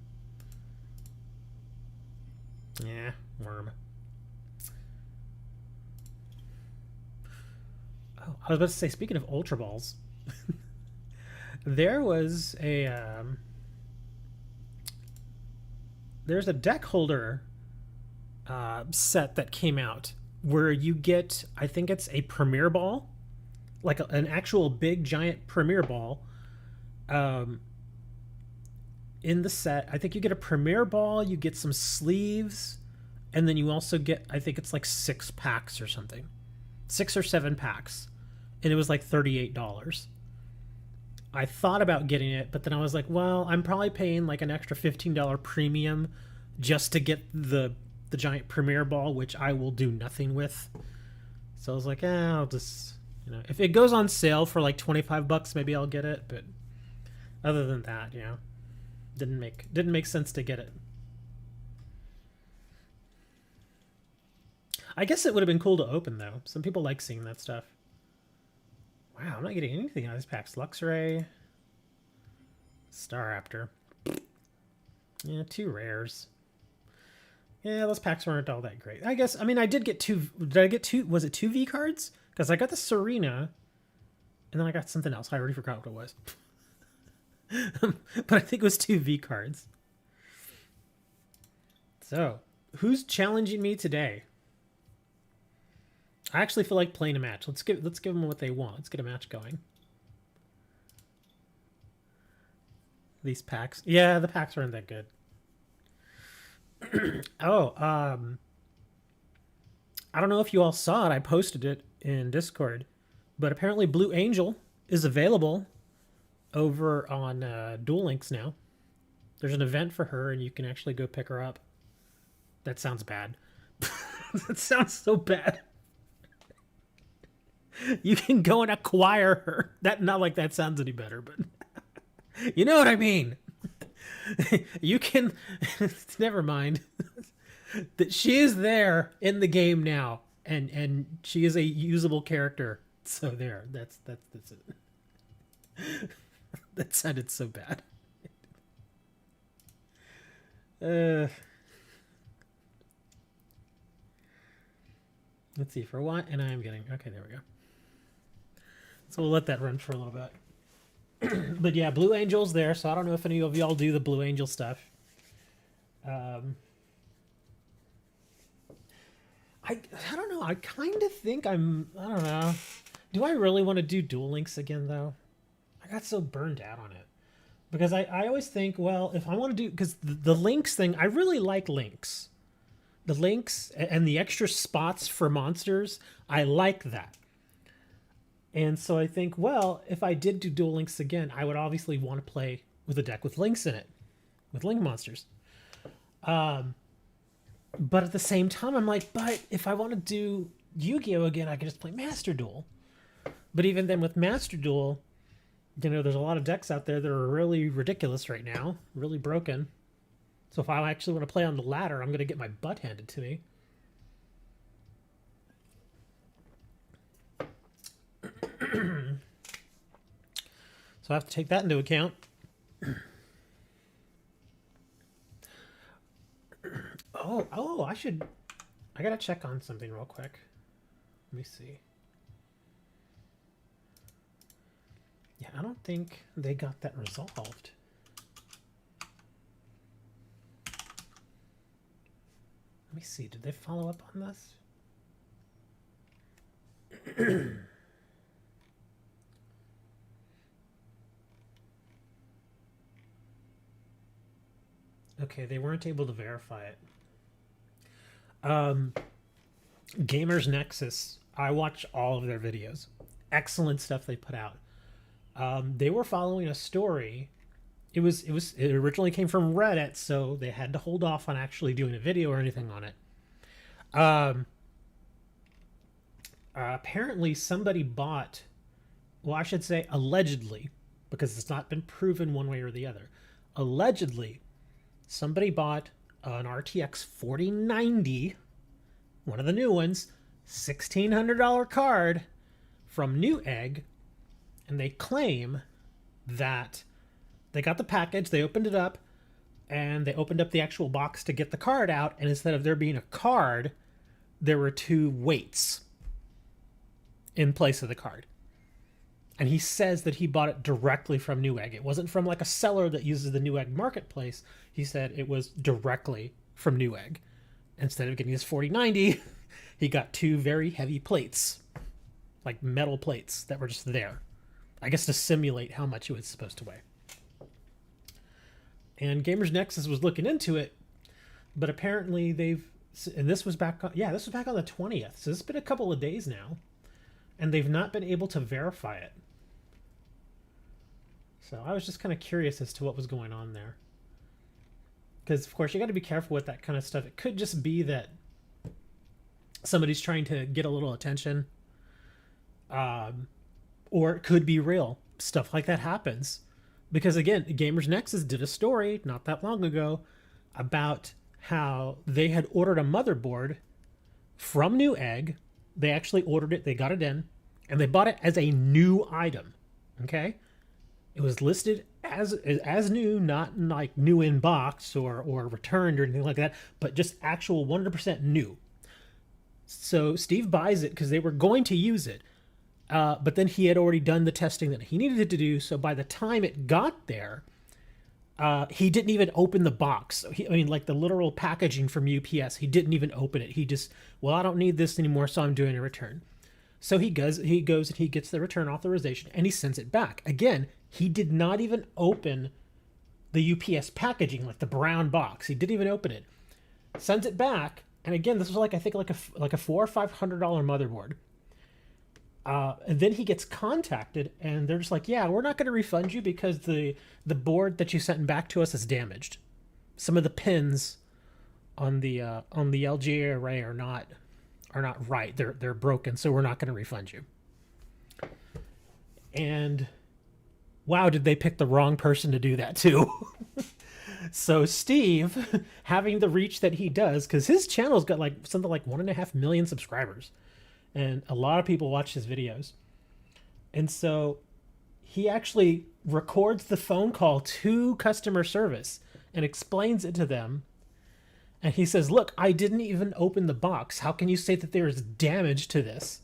Yeah, Worm. Oh, I was about to say, speaking of Ultra Balls, there was there's a deck holder set that came out where you get, I think it's a Premier Ball, like an actual big giant Premier Ball. In the set, I think you get a Premier Ball, you get some sleeves, and then you also get, I think it's like 6 packs or something. 6 or 7 packs. And it was like $38. I thought about getting it, but then I was like, well, I'm probably paying like an extra $15 premium just to get the giant Premier Ball, which I will do nothing with. So I was like, I'll just, You know, if it goes on sale for like 25 bucks, maybe I'll get it. But other than that, you know, didn't make sense to get it. I guess it would have been cool to open though. Some people like seeing that stuff. Wow, I'm not getting anything out of these packs. Luxray, Staraptor. Yeah, 2 rares. Yeah, those packs weren't all that great. I guess, I mean, I did get 2. Did I get 2? Was it 2 V cards? Because I got the Serena, and then I got something else. I already forgot what it was. But I think it was 2 V cards. So, who's challenging me today? I actually feel like playing a match. Let's give them what they want. Let's get a match going. These packs. Yeah, the packs aren't that good. Oh, I don't know if you all saw it. I posted it in Discord, but apparently Blue Angel is available over on Duel Links now. There's an event for her, and you can actually go pick her up. That sounds bad. That sounds so bad. You can go and acquire her. Not like that sounds any better, but you know what I mean. You can. Never mind. That she is there in the game now, and she is a usable character. So there. That's it. That sounded so bad. Let's see for what, and I am getting okay. There we go. So we'll let that run for a little bit. But yeah, Blue Angel's there, so I don't know if any of y'all do the Blue Angel stuff. I don't know. I kind of think I don't know. Do I really want to do Duel Links again, though? I got so burned out on it. Because I always think, well, if I want to do... Because the Links thing, I really like Links. The Links and the extra spots for monsters, I like that. And so I think, well, if I did do Duel Links again, I would obviously want to play with a deck with Links in it. With Link monsters. But at the same time, I'm like, but if I want to do Yu-Gi-Oh! Again, I can just play Master Duel. But even then with Master Duel, you know, there's a lot of decks out there that are really ridiculous right now. Really broken. So if I actually want to play on the ladder, I'm going to get my butt handed to me. So I have to take that into account. Oh, I gotta check on something real quick. Let me see. Yeah, I don't think they got that resolved. Let me see, did they follow up on this? Okay, they weren't able to verify it. Gamers Nexus, I watch all of their videos. Excellent stuff they put out. They were following a story. It originally came from Reddit, so they had to hold off on actually doing a video or anything on it. Apparently somebody bought, well, I should say allegedly, because it's not been proven one way or the other. Allegedly, somebody bought an RTX 4090, one of the new ones, $1,600 card from Newegg, and they claim that they got the package, they opened it up, and they opened up the actual box to get the card out, and instead of there being a card, there were 2 weights in place of the card. And he says that he bought it directly from Newegg. It wasn't from like a seller that uses the Newegg marketplace. He said it was directly from Newegg. Instead of getting his 4090, he got 2 very heavy plates, like metal plates that were just there, I guess to simulate how much it was supposed to weigh. And Gamers Nexus was looking into it, but apparently this was back on, this was back on the 20th. So it's been a couple of days now, and they've not been able to verify it. So I was just kind of curious as to what was going on there. Because, of course, you got to be careful with that kind of stuff. It could just be that somebody's trying to get a little attention. or it could be real. Stuff like that happens. Because again, Gamers Nexus did a story not that long ago about how they had ordered a motherboard from Newegg. They actually ordered it, they got it in, and they bought it as a new item. Okay? It was listed as new, not like new in box or returned or anything like that, but just actual 100% new. So Steve buys it because they were going to use it. But then he had already done the testing that he needed it to do. So by the time it got there, he didn't even open the box. Like the literal packaging from UPS, he didn't even open it. He just, well, I don't need this anymore, so I'm doing a return. So he goes and he gets the return authorization and he sends it back. Again, he did not even open the UPS packaging, like the brown box. He didn't even open it. Sends it back, and again, this was like, I think like a $400 or $500 motherboard. And then he gets contacted, and they're just like, "Yeah, we're not going to refund you because the board that you sent back to us is damaged. Some of the pins on the LGA array are not right. They're broken, so we're not going to refund you." And wow, did they pick the wrong person to do that too? So Steve, having the reach that he does, because his channel's got like something like 1.5 million subscribers. And a lot of people watch his videos. And so he actually records the phone call to customer service and explains it to them. And he says, "Look, I didn't even open the box. How can you say that there is damage to this?"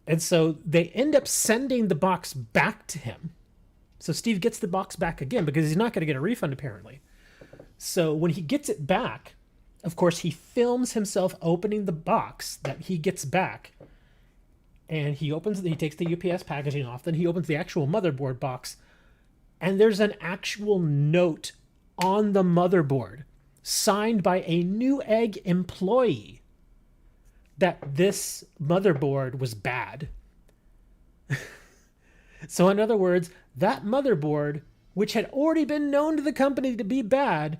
And so they end up sending the box back to him. So Steve gets the box back again because he's not going to get a refund apparently. So when he gets it back, of course, he films himself opening the box that he gets back, and he takes the UPS packaging off. Then he opens the actual motherboard box, and there's an actual note on the motherboard signed by a Newegg employee that this motherboard was bad. So in other words, that motherboard, which had already been known to the company to be bad,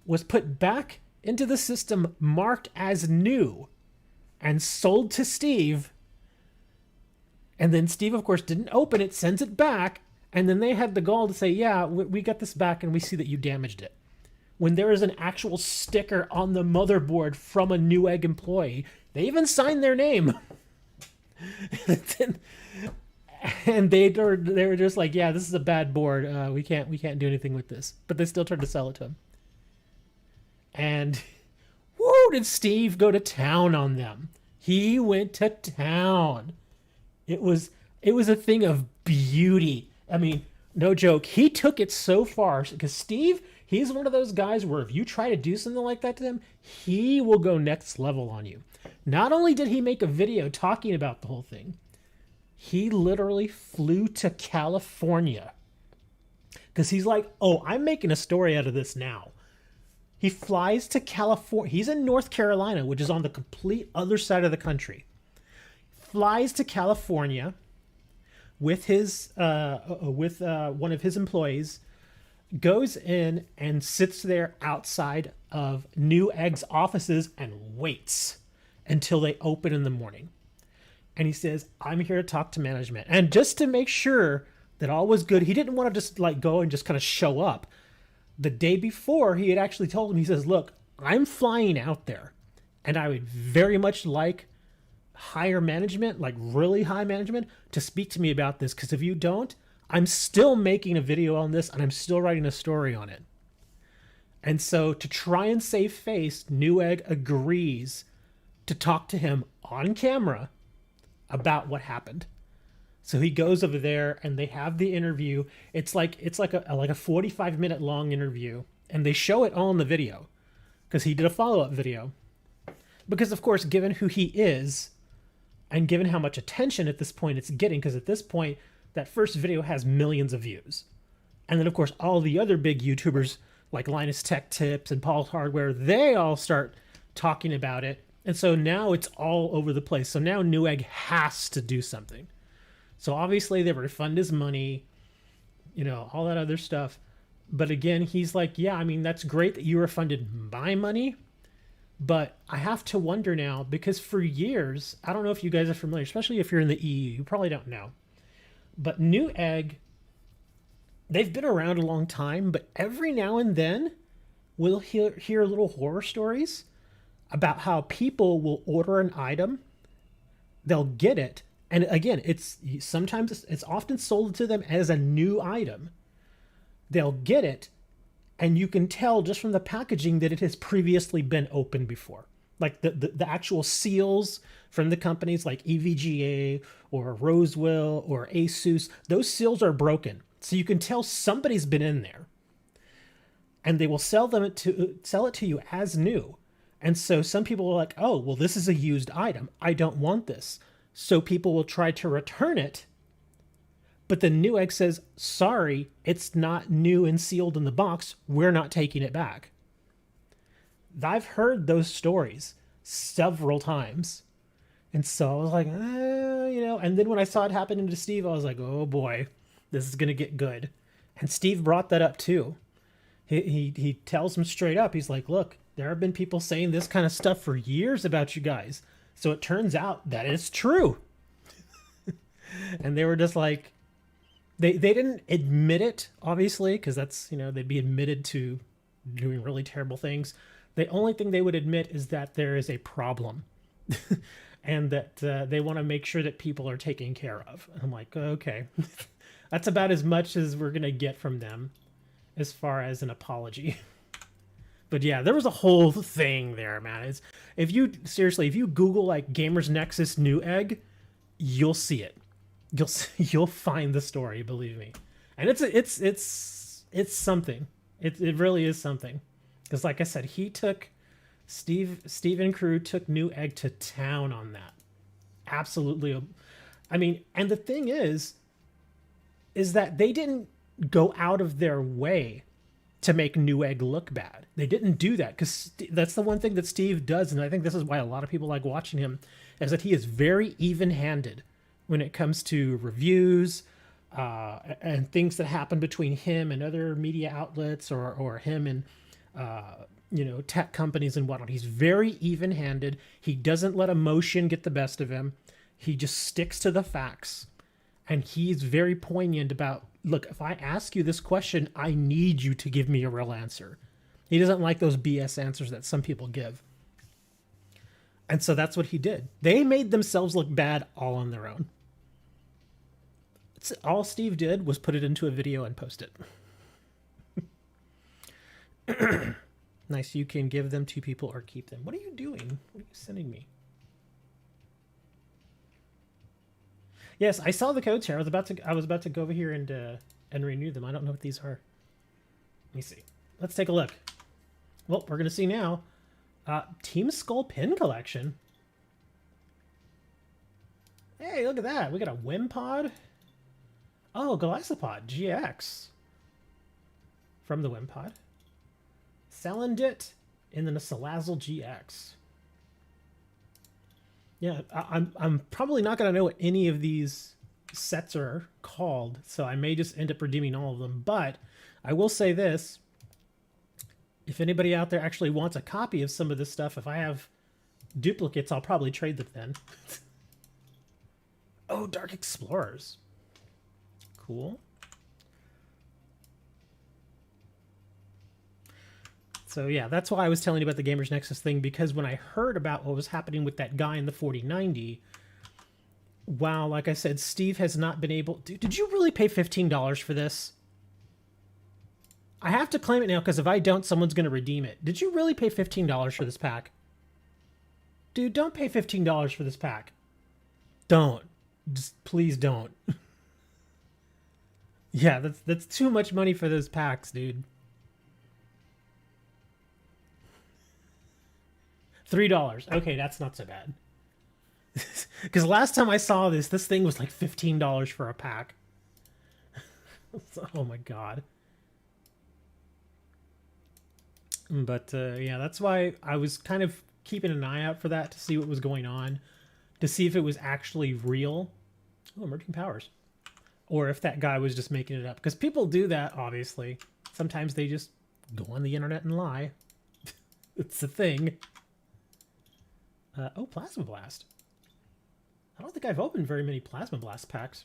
was put back into the system marked as new and sold to Steve. And then Steve, of course, didn't open it, sends it back, and then they had the gall to say, "Yeah, we got this back and we see that you damaged it." When there is an actual sticker on the motherboard from a Newegg employee, they even signed their name. And they were just like, "Yeah, this is a bad board. We can't do anything with this." But they still tried to sell it to him. And whoo, did Steve go to town on them. He went to town. It was a thing of beauty. I mean, no joke. He took it so far because Steve, he's one of those guys where if you try to do something like that to him, he will go next level on you. Not only did he make a video talking about the whole thing, he literally flew to California because he's like, "Oh, I'm making a story out of this now." He flies to California. He's in North Carolina, which is on the complete other side of the country. Flies to California with his one of his employees, goes in and sits there outside of Newegg's offices and waits until they open in the morning. And he says, "I'm here to talk to management." And just to make sure that all was good, he didn't want to just like go and just kind of show up. The day before, he had actually told him, he says, "Look, I'm flying out there, and I would very much like higher management, like really high management, to speak to me about this, because if you don't, I'm still making a video on this, and I'm still writing a story on it." And so to try and save face, Newegg agrees to talk to him on camera about what happened. So he goes over there and they have the interview. It's like a 45-minute long interview, and they show it all in the video because he did a follow-up video. Because of course, given who he is and given how much attention at this point it's getting, because at this point that first video has millions of views. And then of course all the other big YouTubers like Linus Tech Tips and Paul's Hardware, they all start talking about it. And so now it's all over the place. So now Newegg has to do something. So obviously they refund his money, all that other stuff. But again, he's like, "Yeah, I mean, that's great that you refunded my money, But I have to wonder now, because for years, I don't know if you guys are familiar, especially if you're in the EU, you probably don't know. But Newegg, they've been around a long time, but every now and then we'll hear little horror stories about how people will order an item, they'll get it, and again, it's often sold to them as a new item. They'll get it, and you can tell just from the packaging that it has previously been opened before. Like the actual seals from the companies like EVGA or Rosewell or Asus, those seals are broken. So you can tell somebody's been in there. And they will sell it to you as new. And so some people are like, oh, well, this is a used item. I don't want this. So people will try to return it. But the Newegg says, sorry, it's not new and sealed in the box. We're not taking it back. I've heard those stories several times. And so I was like, and then when I saw it happen to Steve, I was like, oh boy, this is going to get good. And Steve brought that up too. He tells him straight up, he's like, look, there have been people saying this kind of stuff for years about you guys. So it turns out that it's true. And they were just like, they didn't admit it, obviously, because that's, they'd be admitted to doing really terrible things. The only thing they would admit is that there is a problem and that they want to make sure that people are taken care of. And I'm like, okay, that's about as much as we're going to get from them as far as an apology. But yeah, there was a whole thing there, man. If you Google like Gamers Nexus Newegg, you'll see it. You'll find the story, believe me. And it's something. It really is something. Because like I said, Steve and crew took Newegg to town on that. Absolutely. I mean, and the thing is that they didn't go out of their way to make Newegg look bad. They didn't do that, because that's the one thing that Steve does, and I think this is why a lot of people like watching him, is that he is very even-handed when it comes to reviews and things that happen between him and other media outlets or him and tech companies and whatnot. He's very even-handed. He doesn't let emotion get the best of him. He just sticks to the facts. And he's very poignant about, look, if I ask you this question, I need you to give me a real answer. He doesn't like those BS answers that some people give. And so that's what he did. They made themselves look bad all on their own. All Steve did was put it into a video and post it. Nice, you can give them to people or keep them. What are you doing? What are you sending me? Yes, I saw the codes here. I was about to go over here and renew them. I don't know what these are. Let me see. Let's take a look. Well, we're gonna see now. Team Skull pin collection. Hey, look at that. We got a Wimpod. Oh, Golisopod GX from the Wimpod. Salandit, and then a Salazzle GX. Yeah, I'm probably not going to know what any of these sets are called, so I may just end up redeeming all of them. But I will say this. If anybody out there actually wants a copy of some of this stuff, if I have duplicates, I'll probably trade them then. Oh, Dark Explorers. Cool. So yeah, that's why I was telling you about the Gamers Nexus thing, because when I heard about what was happening with that guy in the 4090, wow, like I said, Steve has not been able... Did you really pay $15 for this? I have to claim it now, because if I don't, someone's going to redeem it. Did you really pay $15 for this pack? Dude, don't pay $15 for this pack. Don't. Just please don't. Yeah, that's too much money for those packs, dude. $3. Okay, that's not so bad. Because last time I saw this thing was like $15 for a pack. Oh my god. But yeah, that's why I was kind of keeping an eye out for that, to see what was going on, to see if it was actually real. Oh, emerging powers. Or if that guy was just making it up. Because people do that, obviously. Sometimes they just go on the internet and lie. It's a thing. Oh, Plasma Blast. I don't think I've opened very many Plasma Blast packs.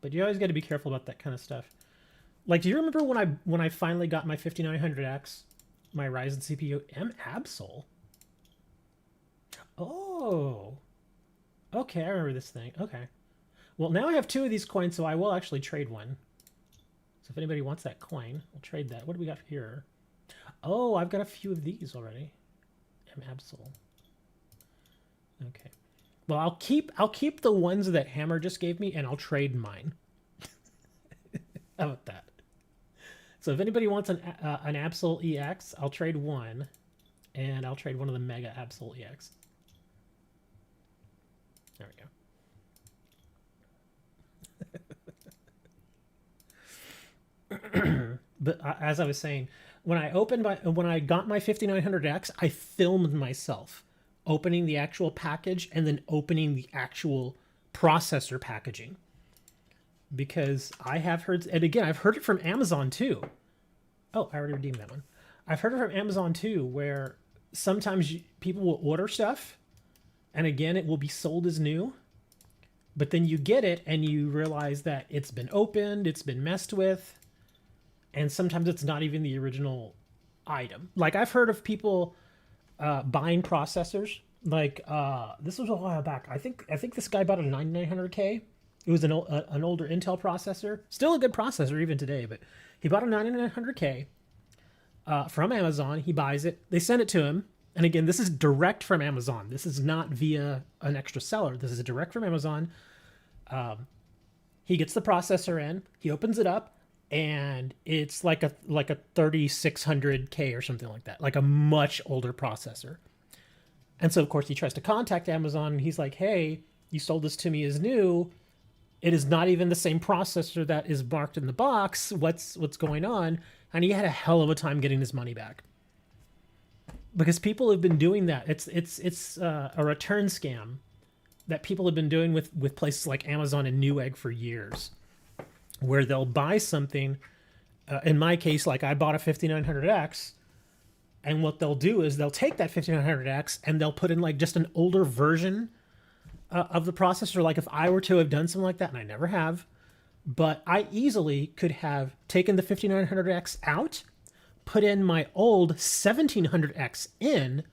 But you always got to be careful about that kind of stuff. Like, do you remember when I finally got my 5900X, my Ryzen CPU? M Absol. Oh. Okay, I remember this thing. Okay. Well, now I have 2 of these coins, so I will actually trade one. So if anybody wants that coin, we'll trade that. What do we got here? Oh, I've got a few of these already. M Absol. Okay. Well, I'll keep the ones that Hammer just gave me, and I'll trade mine. How about that? So if anybody wants an Absol EX, I'll trade one, and I'll trade one of the Mega Absol EX. There we go. But as I was saying, when I got my 5900X, I filmed myself opening the actual package and then opening the actual processor packaging, because I have heard, and again, I've heard it from Amazon too. Oh, I already redeemed that one. I've heard it from Amazon too, where sometimes people will order stuff, and again, it will be sold as new, but then you get it and you realize that it's been opened, it's been messed with, and sometimes it's not even the original item. Like, I've heard of people buying processors. Like, this was a while back. I think this guy bought a 9900K. It was an older Intel processor. Still a good processor even today, but he bought a 9900K from Amazon. He buys it. They send it to him. And again, this is direct from Amazon. This is not via an extra seller. This is direct from Amazon. He gets the processor in. He opens it up, and it's like a 3600K or something like that, like a much older processor. And so, of course, he tries to contact Amazon, and he's like, hey, you sold this to me as new. It is not even the same processor that is marked in the box. What's going on? And he had a hell of a time getting his money back, because people have been doing that. It's a return scam that people have been doing with places like Amazon and Newegg for years, where they'll buy something. In my case, like, I bought a 5900X, and what they'll do is they'll take that 5900X and they'll put in like just an older version of the processor. Like, if I were to have done something like that, and I never have, but I easily could have taken the 5900X out, put in my old 1700X in,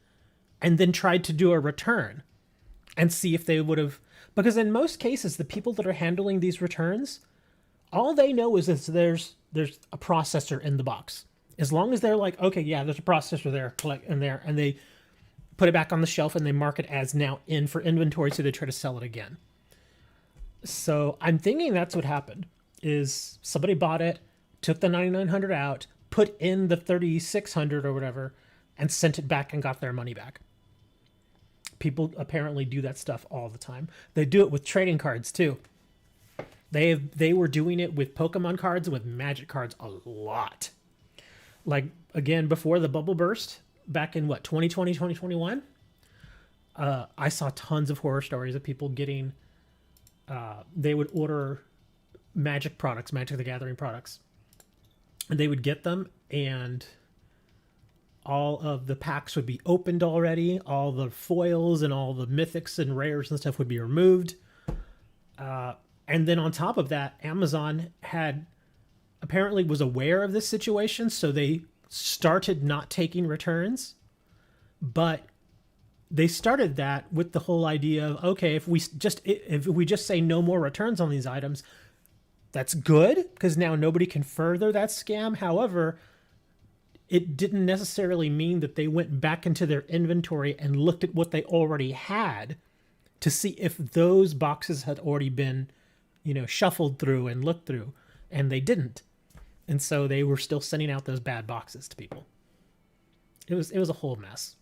and then tried to do a return and see if they would have, because in most cases, the people that are handling these returns, all they know is that there's a processor in the box. As long as they're like, okay, yeah, there's a processor there, collect in there, and they put it back on the shelf and they mark it as now in for inventory, so they try to sell it again. So I'm thinking that's what happened, is somebody bought it, took the 9900 out, put in the 3600 or whatever, and sent it back and got their money back. People apparently do that stuff all the time. They do it with trading cards too. They were doing it with Pokemon cards and with Magic cards a lot. Like, again, before the bubble burst, back in 2020, 2021, I saw tons of horror stories of people getting, they would order Magic products, Magic the Gathering products, and they would get them, and all of the packs would be opened already. All the foils and all the mythics and rares and stuff would be removed. And then on top of that, Amazon apparently was aware of this situation, so they started not taking returns. But they started that with the whole idea of, okay, if we just say no more returns on these items, that's good, because now nobody can further that scam. However, it didn't necessarily mean that they went back into their inventory and looked at what they already had to see if those boxes had already been, shuffled through and looked through, and they didn't. And so they were still sending out those bad boxes to people. It was a whole mess.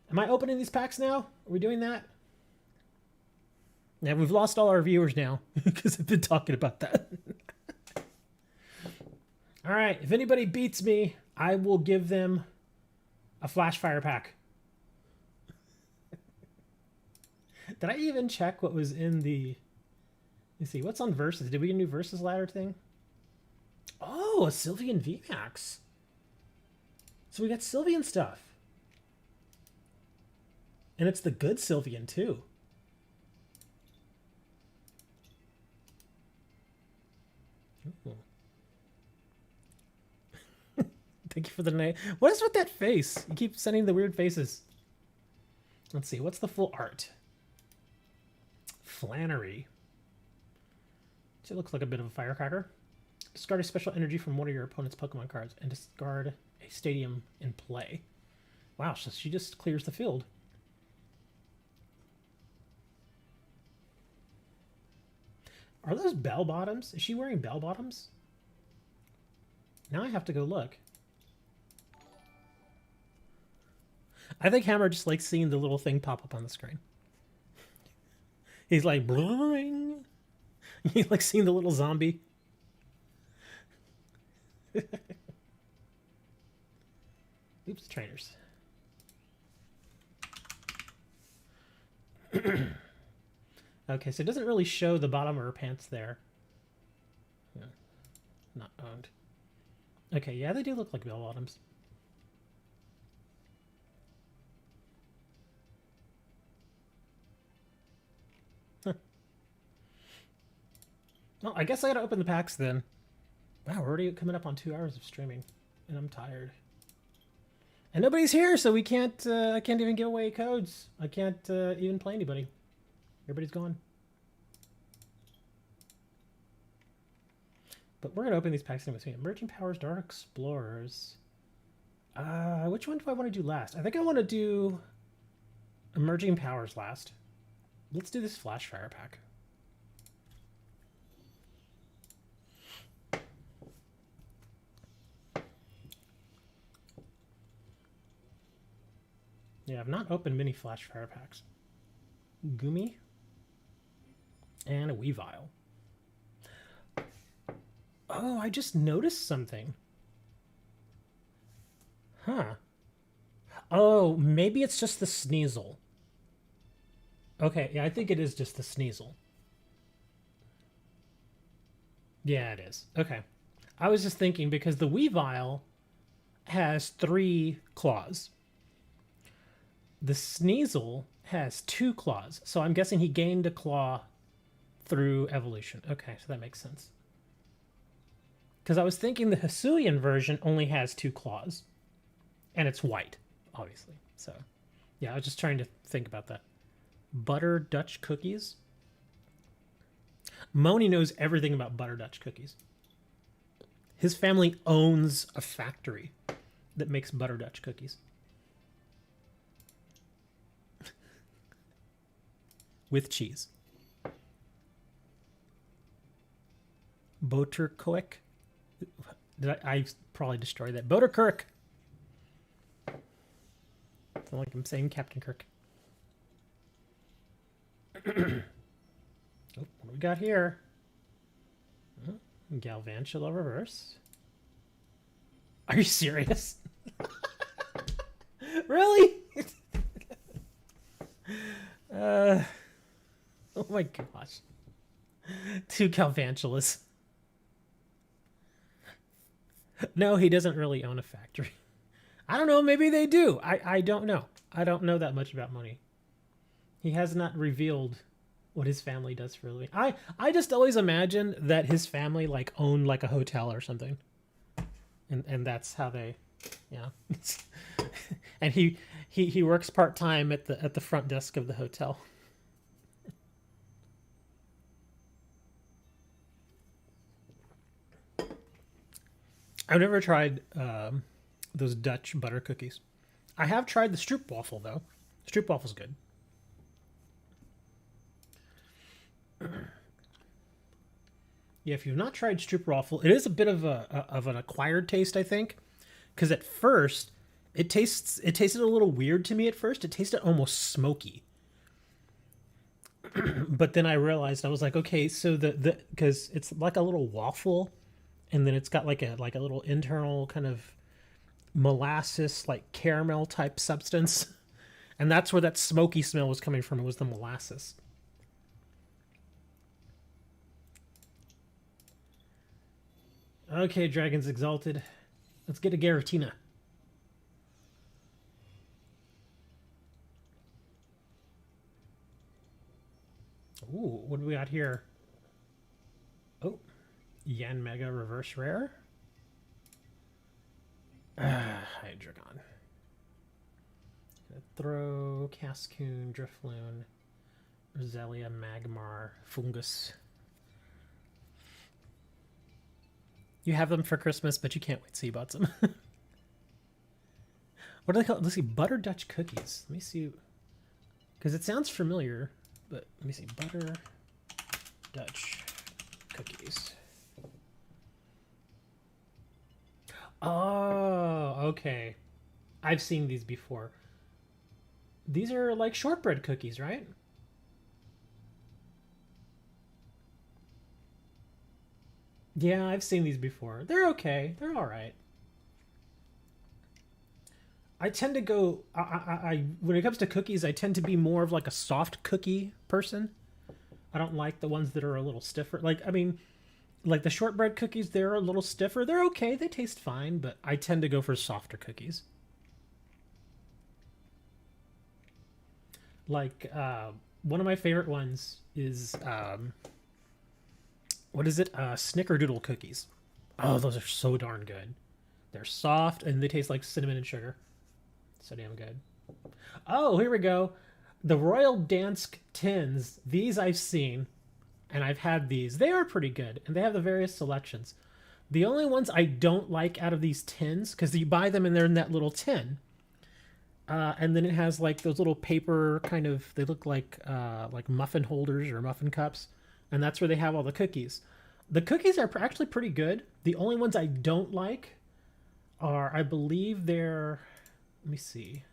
Am I opening these packs now? Are we doing that? Yeah, we've lost all our viewers now because I've been talking about that. All right, if anybody beats me, I will give them a Flash Fire pack. Did I even check what was in the... Let's see, what's on Versus? Did we get a new Versus ladder thing? Oh, a Sylvian VMAX. So we got Sylvian stuff. And it's the good Sylvian, too. Thank you for the name. What is with that face? You keep sending the weird faces. Let's see. What's the full art? Flannery. So it looks like a bit of a firecracker. Discard a special energy from one of your opponent's Pokemon cards and discard a stadium in play. Wow, so she just clears the field. Are those bell bottoms? Is she wearing bell bottoms? Now I have to go look. I think Hammer just likes seeing the little thing pop up on the screen. He's like, bling. He likes seeing the little zombie. Oops, trainers. Okay, so it doesn't really show the bottom of her pants there. Yeah. Not owned. Okay, yeah, they do look like bell bottoms. Huh. Well, I guess I gotta open the packs then. Wow, we're already coming up on 2 hours of streaming, and I'm tired. And nobody's here, so we can't. I can't even give away codes. I can't even play anybody. Everybody's gone. But we're gonna open these packs in between. Emerging Powers, Dark Explorers. Which one do I want to do last? I think I want to do Emerging Powers last. Let's do this Flash Fire pack. Yeah, I've not opened many Flash Fire packs. Gumi. And a Weavile. Oh, I just noticed something. Huh. Oh, maybe it's just the Sneasel. Okay, yeah, I think it is just the Sneasel. Yeah, it is. Okay. I was just thinking because the Weavile has 3 claws. The Sneasel has 2 claws, so I'm guessing he gained a claw through evolution. Okay, so that makes sense. Because I was thinking the Hisuian version only has 2 claws. And it's white, obviously. So, yeah, I was just trying to think about that. Butter Dutch cookies. Moni knows everything about butter Dutch cookies. His family owns a factory that makes butter Dutch cookies. With cheese. Boterkoek. I probably destroyed that. Boterkirk. Sound like I'm saying Captain Kirk. Oh, what do we got here? Galvantula reverse. Are you serious? Really? Oh my gosh. 2 Galvantulas. No, he doesn't really own a factory. I don't know, maybe they do. I don't know. I don't know that much about money. He has not revealed what his family does for a living. I just always imagine that his family like owned like a hotel or something. And that's how they, yeah. And he works part-time at the front desk of the hotel. I've never tried those Dutch butter cookies. I have tried the stroopwafel though. Stroopwafel's good. Yeah, if you've not tried stroopwafel, it is a bit of an acquired taste, I think, because at first it tasted a little weird to me. At first, it tasted almost smoky. But then I realized, I was like, okay, so the because it's like a little waffle, and then it's got like a little internal kind of molasses, like caramel type substance, and that's where that smoky smell was coming from. It was the molasses. Okay, Dragons Exalted. Let's get a Garatina. Ooh, what do we got here? Oh, Yan Mega Reverse Rare. Hydreigon. Gonna throw Cascoon, Drifloon, Roselia, Magmar, Fungus. You have them for Christmas, but you can't wait to see about them. What are they called? Let's see, Butter Dutch Cookies. Let me see, because it sounds familiar, but let me see, Butter Dutch Cookies. Oh, okay. I've seen these before. These are like shortbread cookies, right? Yeah, I've seen these before. They're okay. They're all right. I tend to go. I when it comes to cookies, I tend to be more of like a soft cookie person. I don't like the ones that are a little stiffer. Like, I mean, like the shortbread cookies, they're a little stiffer. They're okay. They taste fine, but I tend to go for softer cookies. Like one of my favorite ones is what is it? Snickerdoodle cookies. Oh, those are so darn good. They're soft and they taste like cinnamon and sugar. So damn good. Oh, here we go. The Royal Dansk tins. These I've seen, and I've had these. They are pretty good, and they have the various selections. The only ones I don't like out of these tins, because you buy them and they're in that little tin, and then it has like those little paper kind of. They look like muffin holders or muffin cups, and that's where they have all the cookies. The cookies are actually pretty good. The only ones I don't like are, I believe they're. Let me see.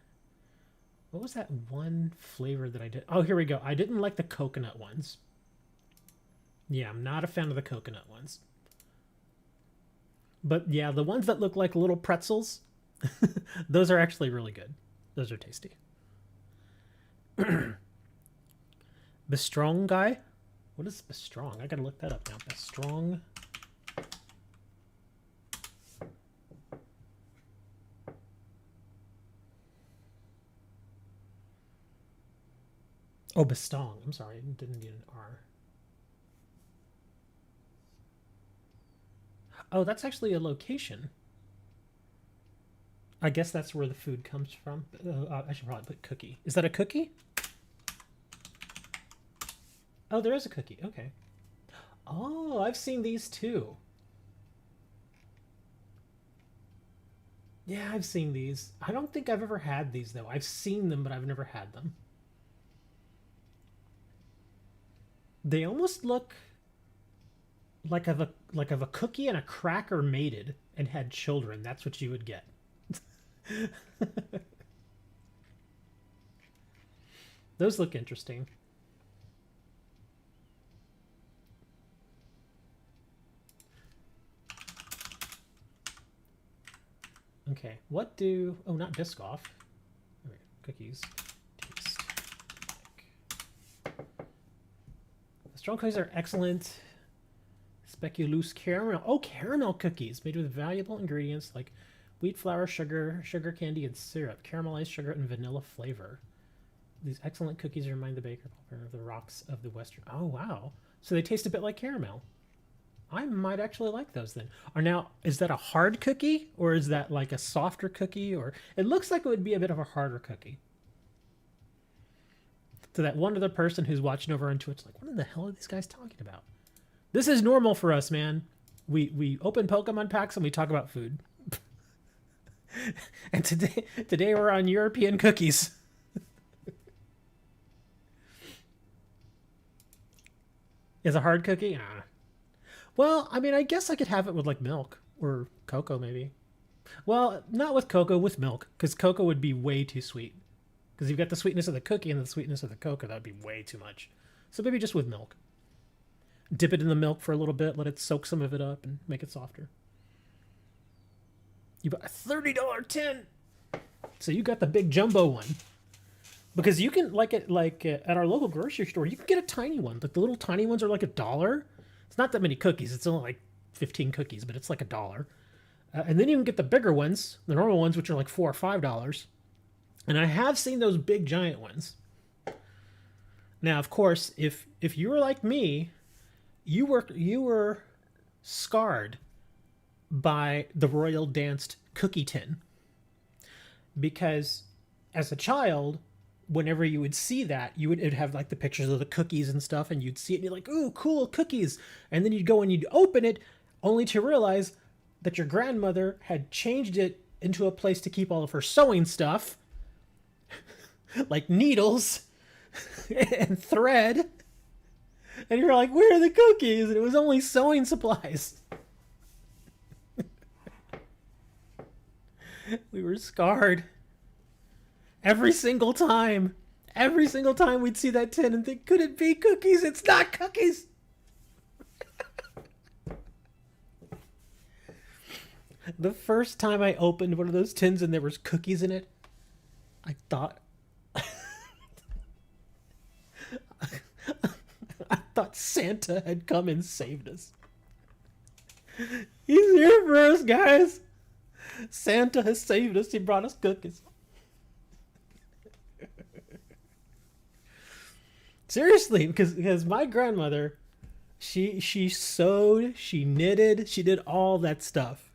What was that one flavor that I did? Oh, here we go. I didn't like the coconut ones. Yeah, I'm not a fan of the coconut ones. But yeah, the ones that look like little pretzels, those are actually really good. Those are tasty. Bestrong guy? What is Bestrong? I gotta look that up now. Bestrong. Oh, Bestong. I'm sorry. I didn't need an R. Oh, that's actually a location. I guess that's where the food comes from. I should probably put cookie. Is that a cookie? Oh, there is a cookie. Okay. Oh, I've seen these too. Yeah, I've seen these. I don't think I've ever had these though. I've seen them, but I've never had them. They almost look like of a cookie and a cracker mated and had children. That's what you would get. Those look interesting. Okay, what do... Oh, not Biscoff. All right, cookies. Taste. The strong cookies are excellent. Speculoos caramel. Oh, caramel cookies made with valuable ingredients like wheat flour, sugar, sugar candy, and syrup. Caramelized sugar and vanilla flavor. These excellent cookies remind the baker of the rocks of the western... Oh, wow. So they taste a bit like caramel. I might actually like those then. Or now, is that a hard cookie? Or is that like a softer cookie? Or it looks like it would be a bit of a harder cookie. So that one other person who's watching over on Twitch, like, what in the hell are these guys talking about? This is normal for us, man. We open Pokemon packs and we talk about food. And today we're on European cookies. Is a hard cookie? Nah. Well, I mean, I guess I could have it with like milk or cocoa maybe. Well, not with cocoa, with milk, because cocoa would be way too sweet. Because you've got the sweetness of the cookie and the sweetness of the cocoa. That would be way too much. So maybe just with milk. Dip it in the milk for a little bit, let it soak some of it up and make it softer. You bought a $30 tin. So you got the big jumbo one. Because you can, at our local grocery store, you can get a tiny one. Like the little tiny ones are like $1. It's not that many cookies. It's only like 15 cookies, but it's like $1. And then you can get the bigger ones, the normal ones, which are like $4 or $5. And I have seen those big giant ones. Now, of course, if you were like me, you were scarred by the Royal Danced cookie tin, because as a child, whenever you would see that, it'd have like the pictures of the cookies and stuff, and you'd see it and you're like, ooh, cool cookies. And then you'd go and you'd open it only to realize that your grandmother had changed it into a place to keep all of her sewing stuff, like needles and thread. And you're like, where are the cookies? And it was only sewing supplies. We were scarred. Every single time we'd see that tin and think, could it be cookies? It's not cookies. The first time I opened one of those tins and there was cookies in it, I thought Santa had come and saved us. He's here for us, guys. Santa has saved us. He brought us cookies. Seriously, because my grandmother, she sewed, she knitted, she did all that stuff.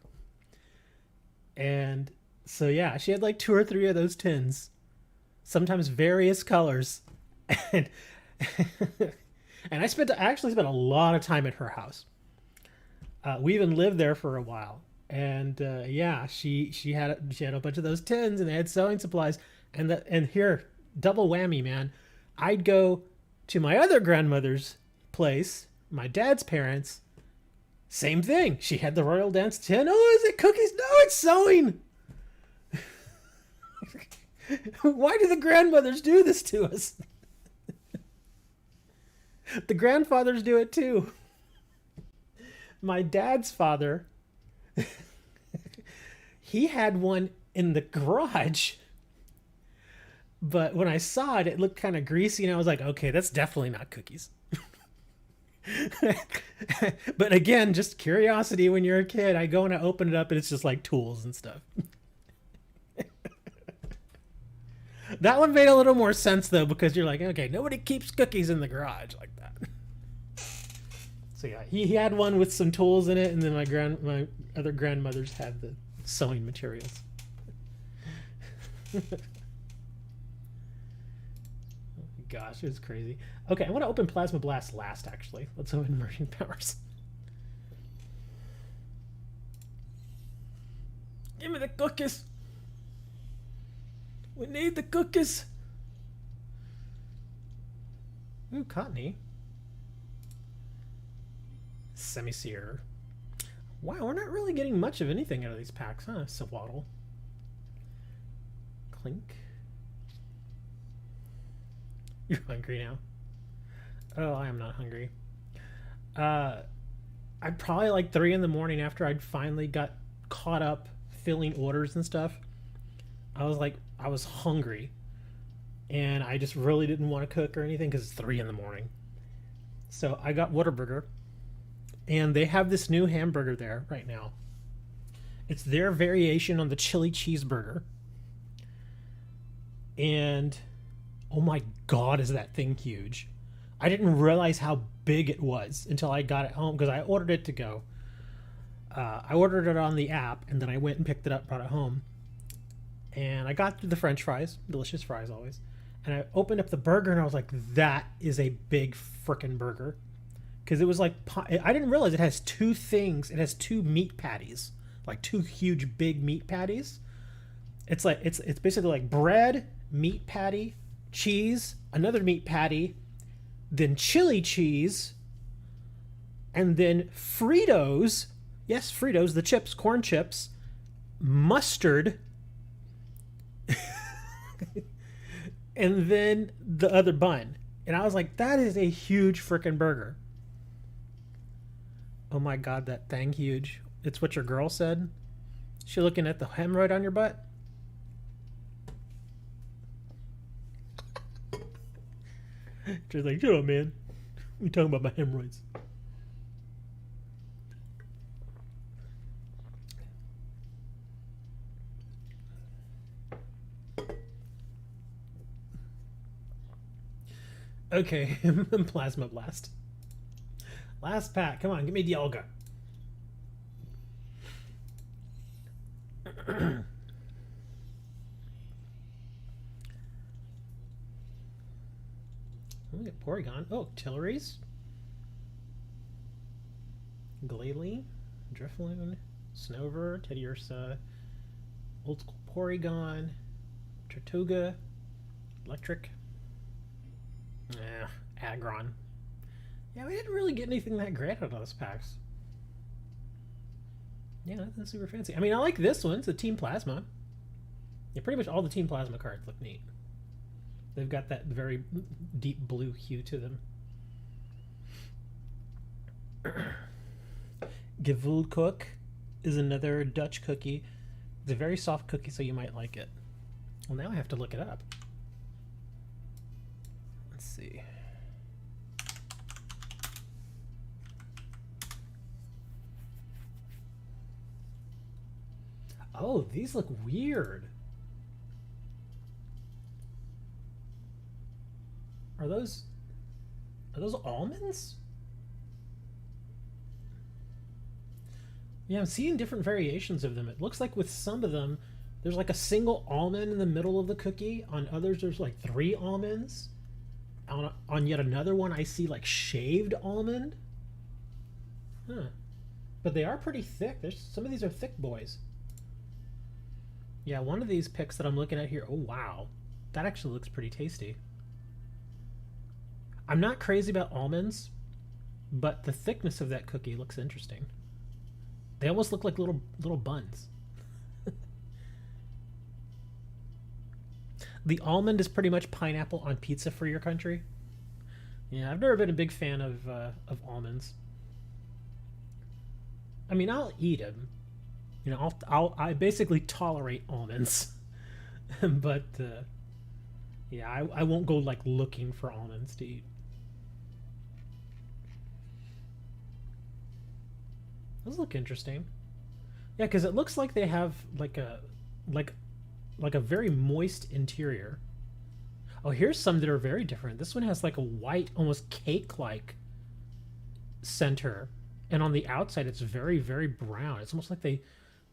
And so yeah, she had like 2 or 3 of those tins, sometimes various colors. And and I actually spent a lot of time at her house. We even lived there for a while. And yeah, she had a bunch of those tins, and they had sewing supplies. And here, double whammy, man. I'd go to my other grandmother's place, my dad's parents. Same thing. She had the Royal Dance tin. Oh, is it cookies? No, it's sewing. Why do the grandmothers do this to us? The grandfathers do it too. My dad's father, he had one in the garage, but when I saw it, it looked kind of greasy, and I was like, okay, that's definitely not cookies. But again, just curiosity when you're a kid, I go and I open it up and it's just like tools and stuff. That one made a little more sense though, because you're like, okay, nobody keeps cookies in the garage like that. So yeah, he had one with some tools in it, and then my other grandmothers had the sewing materials. Oh my gosh, it was crazy. Okay, I want to open Plasma Blast last, actually. Let's open Merging Powers. Give me the cookies. We need the cookies. Ooh, Cottony. Semi-Seer. Wow, we're not really getting much of anything out of these packs, huh? Sawaddle. Clink. You're hungry now? Oh, I am not hungry. I'd probably like 3 in the morning, after I'd finally got caught up filling orders and stuff. I was hungry, and I just really didn't want to cook or anything because it's 3 in the morning. So I got Whataburger, and they have this new hamburger there right now. It's their variation on the chili cheeseburger. And oh my God, is that thing huge. I didn't realize how big it was until I got it home, because I ordered it to go. I ordered it on the app, and then I went and picked it up, brought it home. And I got through the French fries, delicious fries always. And I opened up the burger, and I was like, that is a big frickin' burger. Because it was like, I didn't realize it has 2 things. It has 2 meat patties, like 2 huge big meat patties. It's like, it's basically like bread, meat patty, cheese, another meat patty, then chili cheese, and then Fritos. Yes, Fritos, the chips, corn chips, mustard, and then the other bun. And I was like, that is a huge frickin' burger. Oh my God, that thing huge. It's what your girl said. She looking at the hemorrhoid on your butt? She's like, shut up, man. We talking about my hemorrhoids. Okay, Plasma Blast. Last pack. Come on, give me Dialga. Look at Porygon. Oh, Tilleries. Glalie. Drifloon. Snover. Teddiursa. Old School Porygon. Tortuga. Electric. Aggron. Yeah, we didn't really get anything that great out of those packs. Yeah, nothing super fancy. I mean, I like this one. It's a Team Plasma. Yeah, pretty much all the Team Plasma cards look neat. They've got that very deep blue hue to them. Gevoelkoek is another Dutch cookie. It's a very soft cookie, so you might like it. Well, now I have to look it up. Let's see. Oh, these look weird. Are those almonds? Yeah, I'm seeing different variations of them. It looks like with some of them, there's like a single almond in the middle of the cookie. On others, there's like 3 almonds. On yet another one, I see like shaved almond. Huh. But they are pretty thick. Some of these are thick boys. Yeah, one of these picks that I'm looking at here, oh wow. That actually looks pretty tasty. I'm not crazy about almonds, but the thickness of that cookie looks interesting. They almost look like little buns. The almond is pretty much pineapple on pizza for your country. Yeah, I've never been a big fan of almonds. I mean, I'll eat them. You know, I basically tolerate almonds, but yeah, I won't go like looking for almonds to eat. Those look interesting. Yeah, because it looks like they have like a very moist interior. Oh, here's some that are very different. This one has like a white, almost cake-like center, and on the outside it's very, very brown. It's almost like they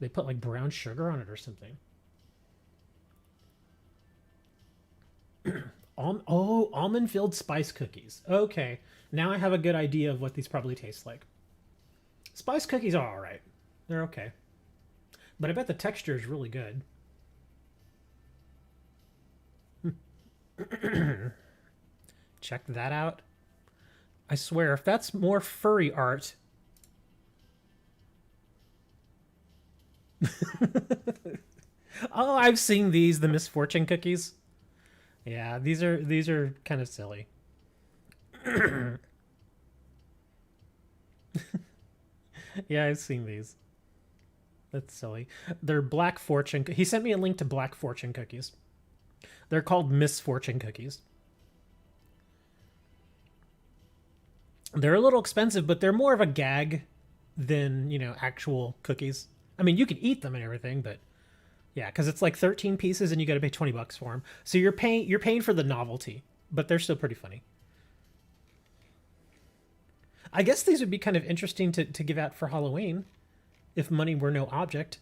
put like brown sugar on it or something. Almond-filled spice cookies. Okay, now I have a good idea of what these probably taste like. Spice cookies are alright. They're okay. But I bet the texture is really good. Check that out. I swear, if that's more furry art... Oh, I've seen these, the Misfortune cookies. Yeah, these are kind of silly. Yeah, I've seen these. That's silly. They're Black Fortune. He sent me a link to Black Fortune cookies. They're called Misfortune cookies. They're a little expensive, but they're more of a gag than, you know, actual cookies. I mean, you can eat them and everything, but yeah, because it's like 13 pieces and you got to pay $20 for them. So you're paying for the novelty, but they're still pretty funny. I guess these would be kind of interesting to give out for Halloween if money were no object.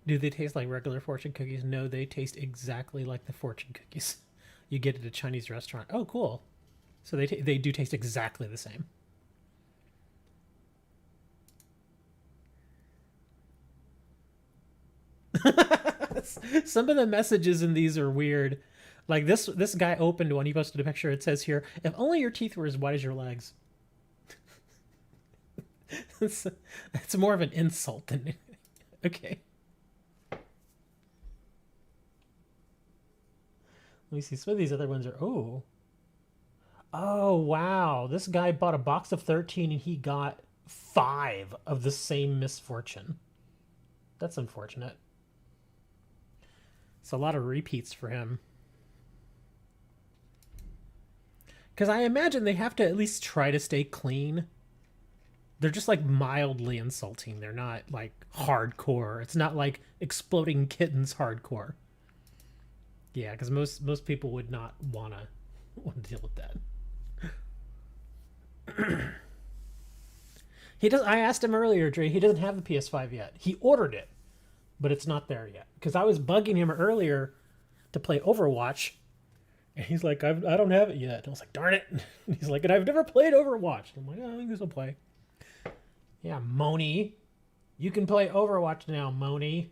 Do they taste like regular fortune cookies? No, they taste exactly like the fortune cookies you get at a Chinese restaurant. Oh, cool. So they do taste exactly the same. Some of the messages in these are weird. Like this guy opened one. He posted a picture. It says here, "If only your teeth were as white as your legs." It's more of an insult than okay. Let me see. Some of these other ones are oh wow. This guy bought a box of 13 and he got 5 of the same misfortune. That's unfortunate. It's a lot of repeats for him. Because I imagine they have to at least try to stay clean. They're just like mildly insulting. They're not like hardcore. It's not like Exploding Kittens hardcore. Yeah, because most people would not want to deal with that. He does. I asked him earlier, Dre. He doesn't have the PS5 yet. He ordered it, but it's not there yet. Because I was bugging him earlier to play Overwatch, and he's like, I don't have it yet. And I was like, darn it. And he's like, and I've never played Overwatch. I'm like, oh, I guess I'll play. Yeah, Moni. You can play Overwatch now, Moni.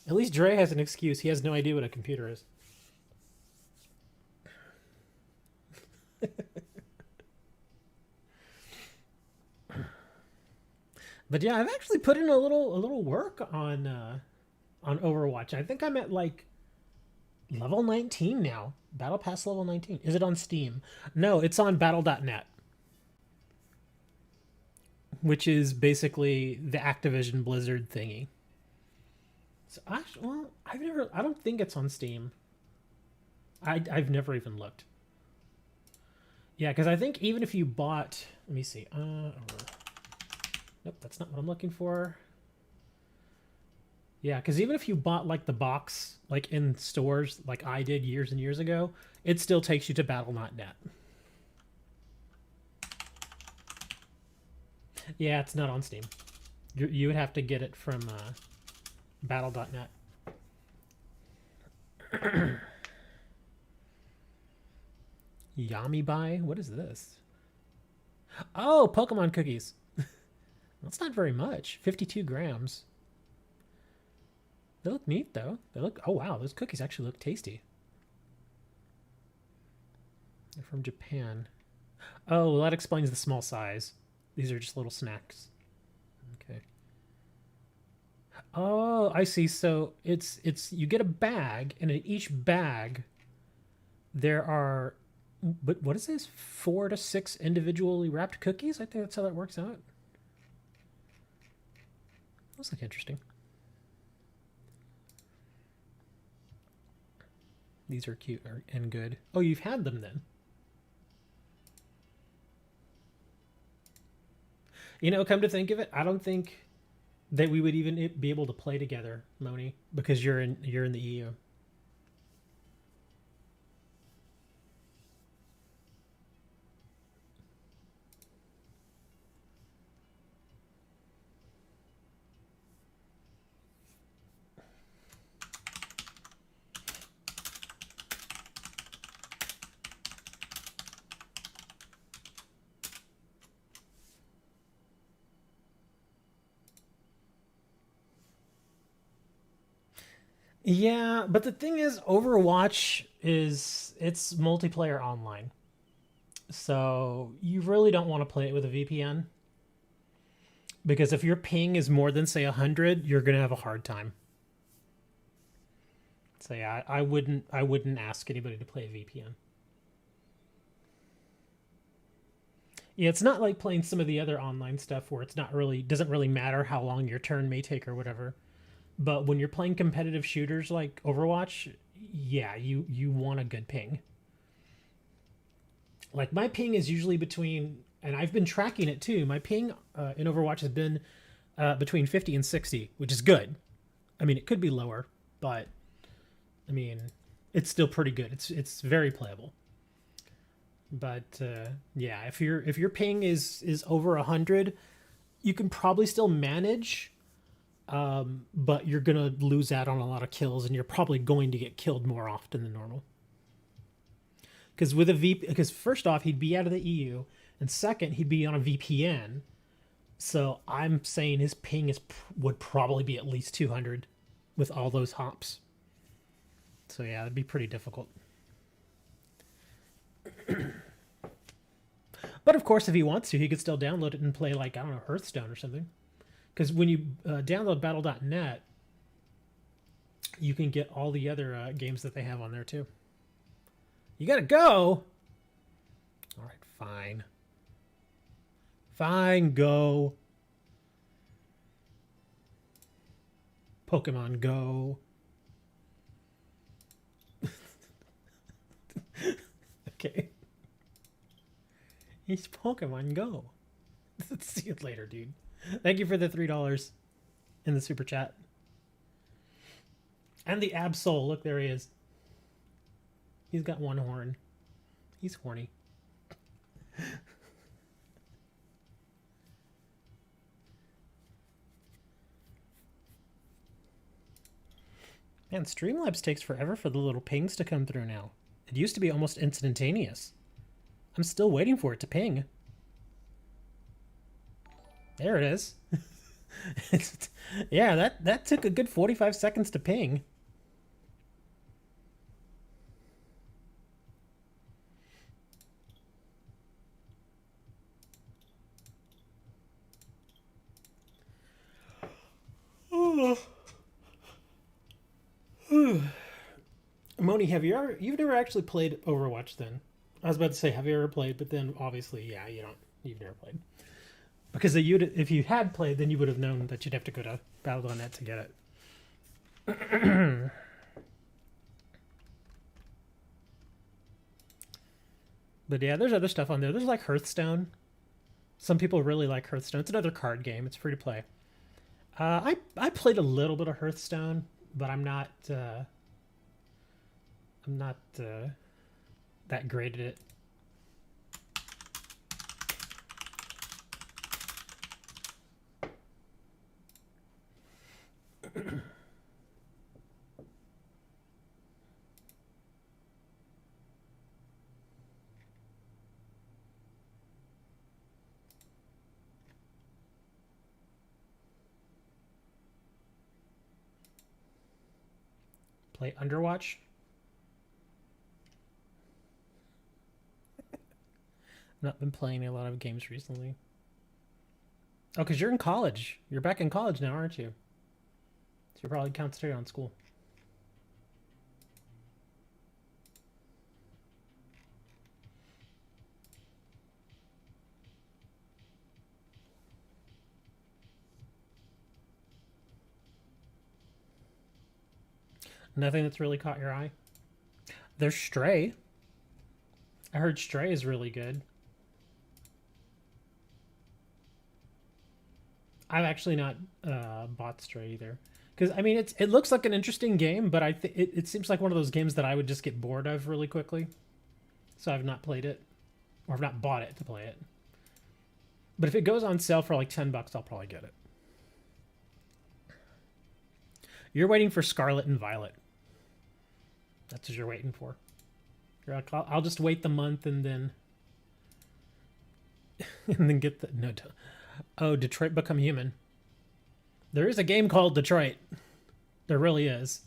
At least Dre has an excuse. He has no idea what a computer is. But yeah, I've actually put in a little work on Overwatch. I think I'm at like level 19 now. Battle Pass level 19. Is it on Steam? No, it's on battle.net. Which is basically the Activision Blizzard thingy. So actually, well, I don't think it's on Steam. I've never even looked. Yeah, because I think even if you bought, let me see. Nope, that's not what I'm looking for. Yeah, because even if you bought like the box, like in stores, like I did years and years ago, it still takes you to battle.net. Yeah, it's not on Steam. You would have to get it from battle.net. Yami Buy? What is this? Oh, Pokemon cookies. That's not very much. 52 grams. They look neat, though. They look... Oh, wow. Those cookies actually look tasty. They're from Japan. Oh, well, that explains the small size. These are just little snacks. Okay. Oh, I see. So it's you get a bag, and in each bag there are... But what is this? 4 to 6 individually wrapped cookies? I think that's how that works out. Looks like interesting. These are cute and good. Oh, you've had them then. You know, come to think of it, I don't think that we would even be able to play together, Moni, because you're in the EU. Yeah, but the thing is, Overwatch it's multiplayer online. So you really don't want to play it with a VPN. Because if your ping is more than, say, 100, you're gonna have a hard time. So yeah, I wouldn't ask anybody to play a VPN. Yeah, it's not like playing some of the other online stuff where it's not really doesn't really matter how long your turn may take or whatever. But when you're playing competitive shooters like Overwatch, yeah, you want a good ping. Like my ping is usually between, and I've been tracking it too. My ping in Overwatch has been between 50 and 60, which is good. I mean, it could be lower, but I mean, it's still pretty good. It's very playable. But yeah, if your ping is over 100, you can probably still manage. But you're gonna lose out on a lot of kills, and you're probably going to get killed more often than normal. Because first off, he'd be out of the EU, and second, he'd be on a VPN. So I'm saying his ping would probably be at least 200 with all those hops. So yeah, it'd be pretty difficult. But of course, if he wants to, he could still download it and play, like, I don't know, Hearthstone or something. Because when you download battle.net, you can get all the other games that they have on there too. You gotta go! Alright, fine. Fine, go. Pokemon Go. Okay. It's Pokemon Go. See you later, dude. Thank you for the $3 in the super chat. And the Absol. Look, there he is. He's got one horn. He's horny. Man, Streamlabs takes forever for the little pings to come through now. It used to be almost instantaneous. I'm still waiting for it to ping. There it is. Yeah, that took a good 45 seconds to ping. Moni, you've never actually played Overwatch then? I was about to say, have you ever played? But then obviously, yeah, you've never played. Because if you had played, then you would have known that you'd have to go to Battle.net to get it. But yeah, there's other stuff on there. There's like Hearthstone. Some people really like Hearthstone. It's another card game. It's free to play. I played a little bit of Hearthstone, but I'm not that great at it. Play Underwatch. Not been playing a lot of games recently. Oh, because you're in college. You're back in college now, aren't you? So you're probably concentrating on school. Nothing that's really caught your eye? There's Stray. I heard Stray is really good. I've actually not bought Stray either. Because, I mean, it looks like an interesting game, but it seems like one of those games that I would just get bored of really quickly. So I've not played it. Or I've not bought it to play it. But if it goes on sale for like $10, I'll probably get it. You're waiting for Scarlet and Violet. That's what you're waiting for. You're like, I'll just wait the month and then... and then get the... No, oh, Detroit Become Human. There is a game called Detroit. There really is.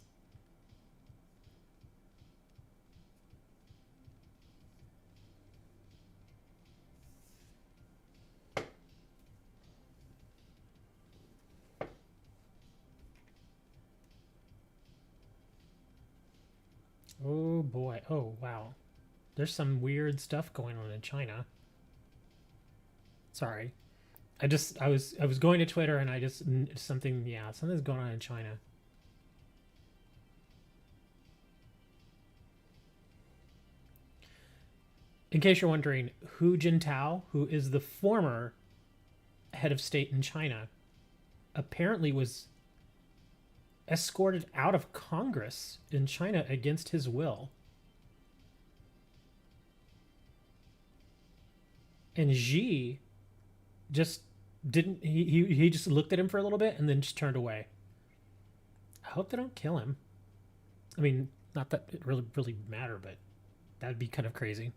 Oh boy. Oh wow. There's some weird stuff going on in China. Sorry. I was going to Twitter and something's going on in China. In case you're wondering, Hu Jintao, who is the former head of state in China, apparently was escorted out of Congress in China against his will. And Xi just didn't he just looked at him for a little bit and then just turned away. I hope they don't kill him. I mean, not that it really matter, but that'd be kind of crazy.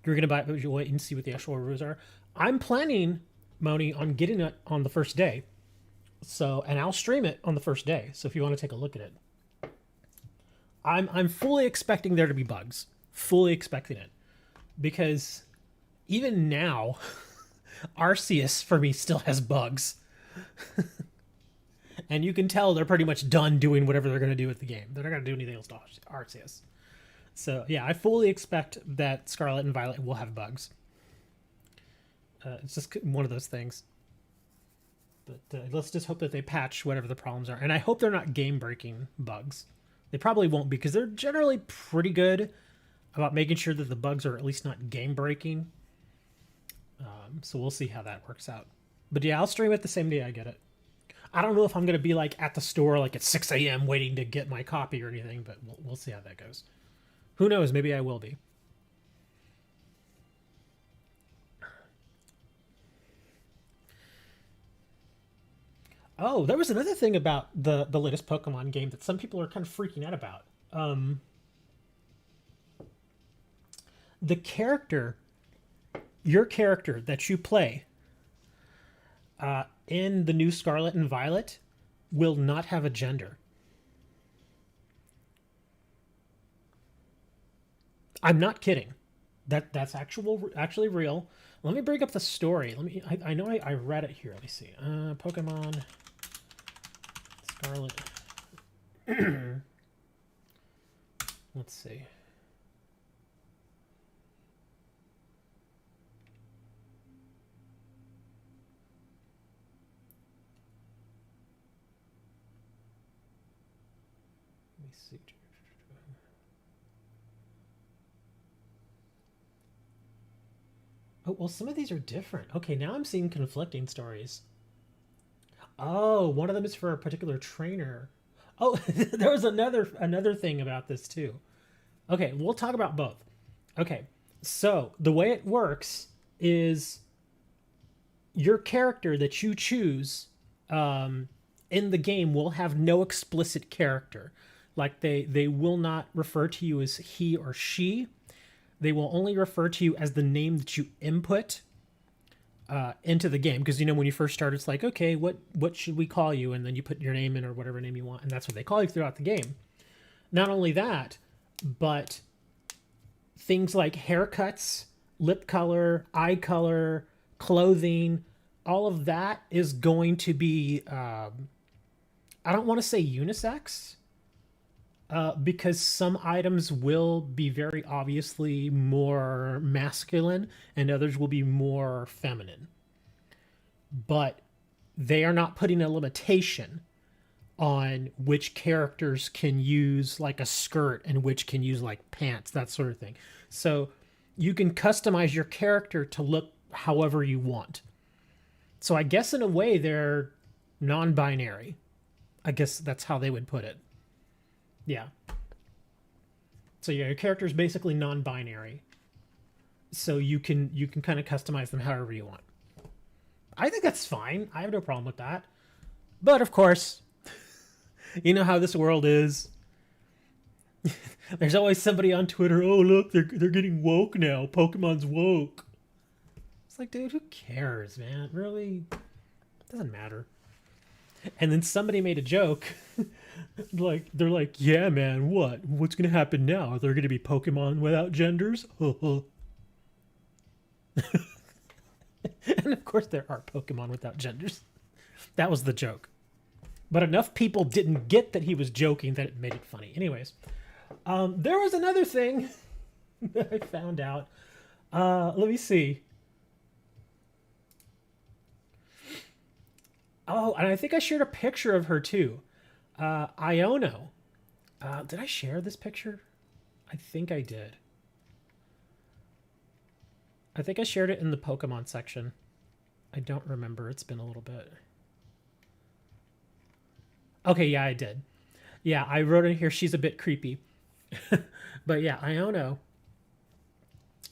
You're gonna buy it, but you'll wait and see what the actual reviews are. I'm planning, Moni, on getting it on the first day. So, and I'll stream it on the first day. So if you want to take a look at it, I'm fully expecting there to be bugs. Fully expecting it, because even now, Arceus for me still has bugs, and you can tell they're pretty much done doing whatever they're going to do with the game. They're not going to do anything else to Arceus. So yeah, I fully expect that Scarlet and Violet will have bugs. It's just one of those things. But let's just hope that they patch whatever the problems are, and I hope they're not game-breaking bugs. They probably won't, because they're generally pretty good about making sure that the bugs are at least not game-breaking. So we'll see how that works out. But yeah, I'll stream it the same day I get it. I don't know if I'm going to be like at the store like at 6 a.m. waiting to get my copy or anything, but we'll see how that goes. Who knows? Maybe I will be. Oh, there was another thing about the latest Pokemon game that some people are kind of freaking out about. The character, your character that you play in the new Scarlet and Violet will not have a gender. I'm not kidding. That's actually real. Let me bring up the story. I know I read it here. Let me see. Pokemon Scarlet. Let's see. Let me see. Oh, well, some of these are different. Okay, now I'm seeing conflicting stories. Oh, one of them is for a particular trainer. Oh, there was another thing about this too. Okay, we'll talk about both. Okay, so the way it works is your character that you choose in the game will have no explicit character. Like they will not refer to you as he or she. They will only refer to you as the name that you input into the game. Because, you know, when you first start, it's like, okay, what should we call you? And then you put your name in or whatever name you want. And that's what they call you throughout the game. Not only that, but things like haircuts, lip color, eye color, clothing, all of that is going to be, I don't want to say unisex, because some items will be very obviously more masculine and others will be more feminine. But they are not putting a limitation on which characters can use like a skirt and which can use like pants, that sort of thing. So you can customize your character to look however you want. So I guess in a way they're non-binary. I guess that's how they would put it. Yeah. So yeah, your character is basically non-binary. So you can kind of customize them however you want. I think that's fine. I have no problem with that. But of course, you know how this world is. There's always somebody on Twitter, oh look, they're getting woke now. Pokemon's woke. It's like, dude, who cares, man? Really? It doesn't matter. And then somebody made a joke. Like, they're like, yeah, man, what's gonna happen now? Are there gonna be Pokemon without genders? And of course there are Pokemon without genders. That was the joke. But enough people didn't get that he was joking that it made it funny. Anyways, there was another thing that I found out. Let me see. Oh, and I think I shared a picture of her too. Iono. Did I share this picture? I think I did. I think I shared it in the Pokemon section. I don't remember. It's been a little bit. Okay, yeah, I did. Yeah, I wrote in here she's a bit creepy. But yeah, Iono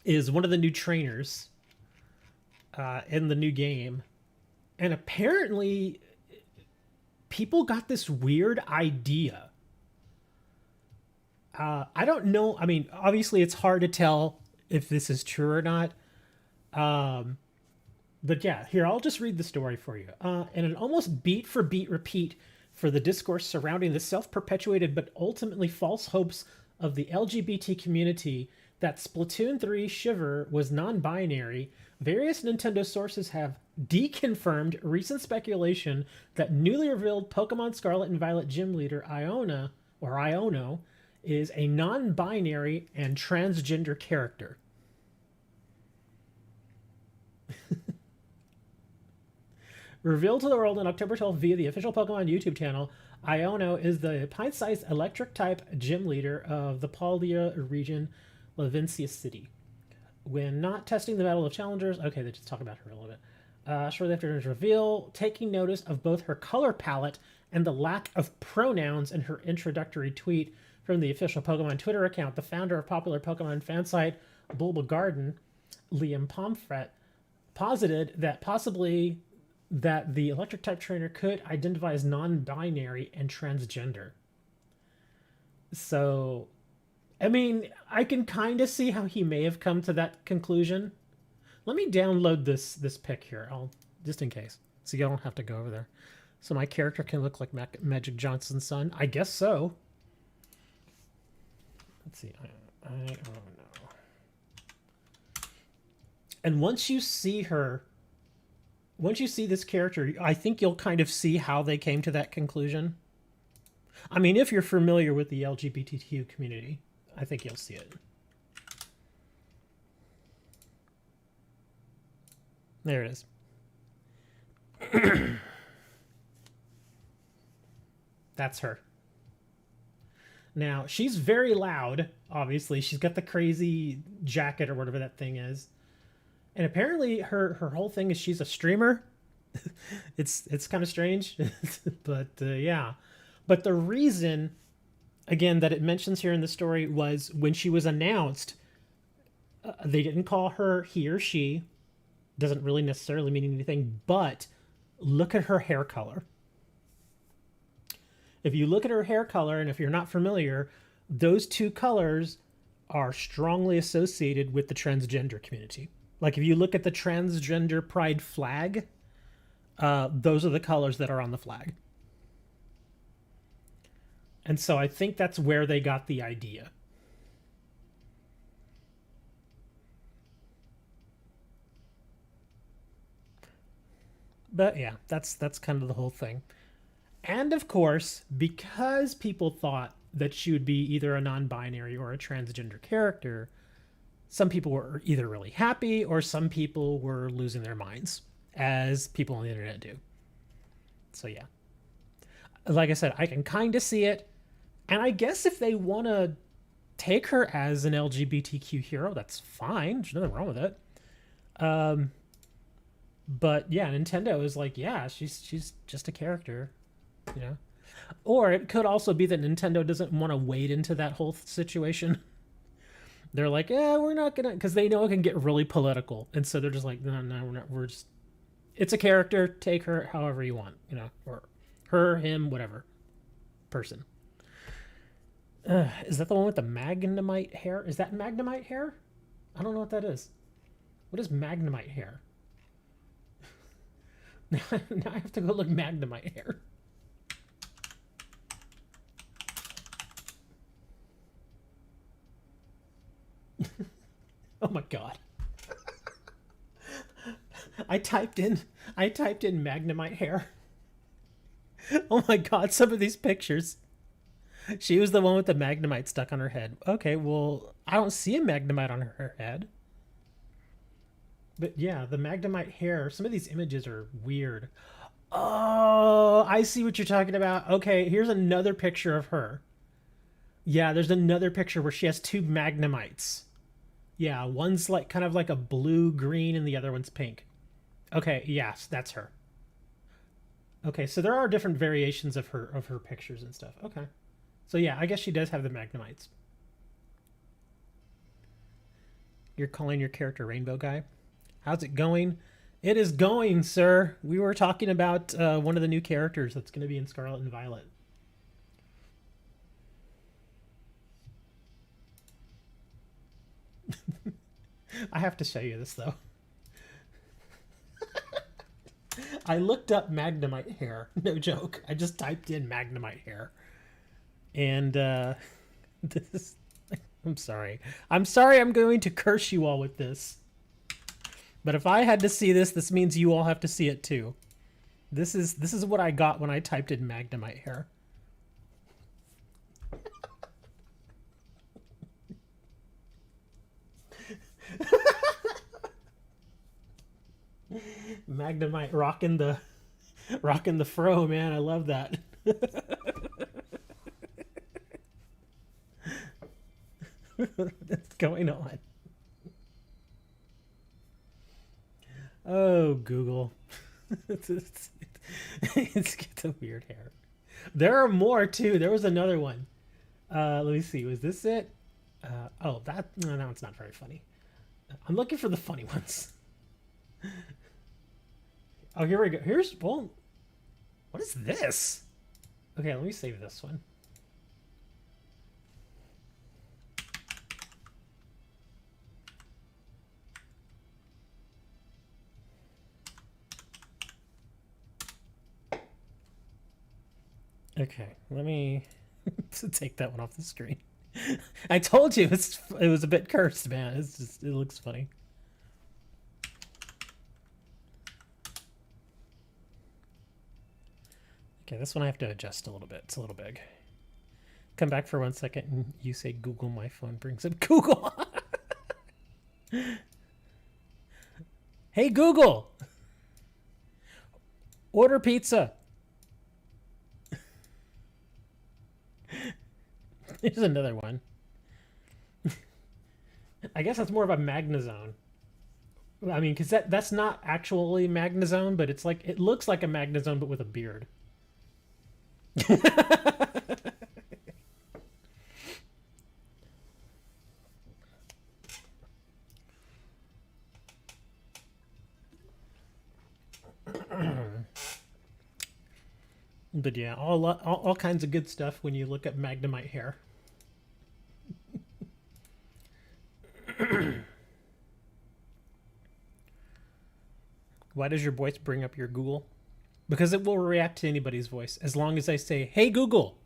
is one of the new trainers in the new game. And apparently people got this weird idea. I don't know. I mean, obviously it's hard to tell if this is true or not. But yeah, here, I'll just read the story for you. In an almost beat for beat repeat for the discourse surrounding the self-perpetuated but ultimately false hopes of the LGBT community that Splatoon 3 Shiver was non-binary, various Nintendo sources have deconfirmed recent speculation that newly revealed Pokemon Scarlet and Violet gym leader Iono is a non-binary and transgender character. Revealed to the world on October 12th via the official Pokemon YouTube channel, Iono is the pint-sized electric-type gym leader of the Paldea region, Levincia City. When not testing the Battle of Challengers... Okay, they just talk about her a little bit. Shortly after his reveal, taking notice of both her color palette and the lack of pronouns in her introductory tweet from the official Pokemon Twitter account, the founder of popular Pokemon fan site Bulba Garden, Liam Pomfret, posited that possibly that the electric type trainer could identify as non-binary and transgender. So, I mean, I can kind of see how he may have come to that conclusion. Let me download this pic here, just in case, so you don't have to go over there. So my character can look like Magic Johnson's son. I guess so. Let's see. I don't know. And once you see her, once you see this character, I think you'll kind of see how they came to that conclusion. I mean, if you're familiar with the LGBTQ community, I think you'll see it. There it is. That's her. Now, she's very loud, obviously. She's got the crazy jacket or whatever that thing is. And apparently her whole thing is she's a streamer. It's kind of strange. But yeah. But the reason, again, that it mentions here in the story was when she was announced, they didn't call her he or she. Doesn't really necessarily mean anything, but look at her hair color. If you look at her hair color, and if you're not familiar, those two colors are strongly associated with the transgender community. Like if you look at the transgender pride flag, those are the colors that are on the flag. And so I think that's where they got the idea. But yeah, that's kind of the whole thing. And of course, because people thought that she would be either a non-binary or a transgender character, some people were either really happy or some people were losing their minds, as people on the internet do. So yeah. Like I said, I can kind of see it. And I guess if they want to take her as an LGBTQ hero, that's fine. There's nothing wrong with it. But yeah, Nintendo is like, yeah, she's just a character, you know. Or it could also be that Nintendo doesn't want to wade into that whole situation. They're like, yeah, we're not gonna, because they know it can get really political, and so they're just like, no, we're not. We're just, it's a character. Take her however you want, you know, or her, him, whatever person. Is that the one with the Magnemite hair? Is that Magnemite hair? I don't know what that is. What is Magnemite hair? Now I have to go look Magnemite hair. Oh my god. I typed in Magnemite hair. Oh my god, some of these pictures. She was the one with the Magnemite stuck on her head. Okay, well, I don't see a Magnemite on her head. But yeah, the Magnemite hair, some of these images are weird. Oh, I see what you're talking about. Okay, here's another picture of her. Yeah, there's another picture where she has two Magnemites. Yeah, one's like kind of like a blue-green and the other one's pink. Okay, yes, that's her. Okay, so there are different variations of her pictures and stuff. Okay. So yeah, I guess she does have the Magnemites. You're calling your character Rainbow Guy? How's it going? It is going, sir. We were talking about one of the new characters that's going to be in Scarlet and Violet. I have to show you this, though. I looked up Magnemite hair. No joke. I just typed in Magnemite hair. And this is... I'm sorry. I'm sorry I'm going to curse you all with this. But if I had to see this, this means you all have to see it too. This is what I got when I typed in Magnemite hair. Magnemite rocking the fro, man. I love that. What's going on? Oh, Google. It's got the weird hair. There are more too. There was another one. Let me see. Was this it? Oh, that no, no, it's not very funny. I'm looking for the funny ones. Oh, here we go. Here's well, what is this? Okay, let me save this one. Okay, let me take that one off the screen. I told you it was a bit cursed, man. It's just it looks funny. Okay, this one I have to adjust a little bit. It's a little big. Come back for 1 second and you say Google, my phone brings up Google. Hey Google, order pizza. Here's another one. I guess that's more of a Magnazone. I mean, because that's not actually Magnazone, but it's like it looks like a Magnazone, but with a beard. But yeah, all kinds of good stuff when you look at Magnemite hair. Why does your voice bring up your Google? Because it will react to anybody's voice as long as I say, "Hey Google."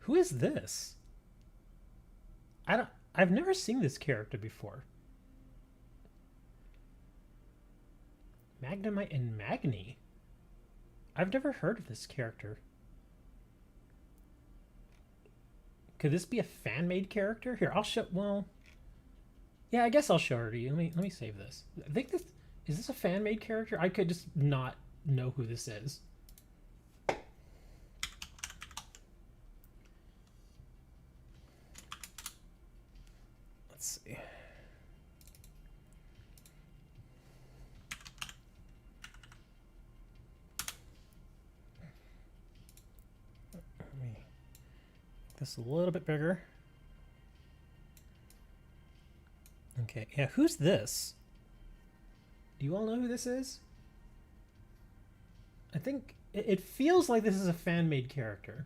Who is this? I've never seen this character before. Magnemite and Magni. I've never heard of this character. Could this be a fan-made character? Here, I'll show. Well, yeah, I guess I'll show her to you. Let me save this. I think this is this a fan-made character. I could just not know who this is. Let's see. Let me make this a little bit bigger. Okay, yeah, who's this? Do you all know who this is? I think it feels like this is a fan-made character,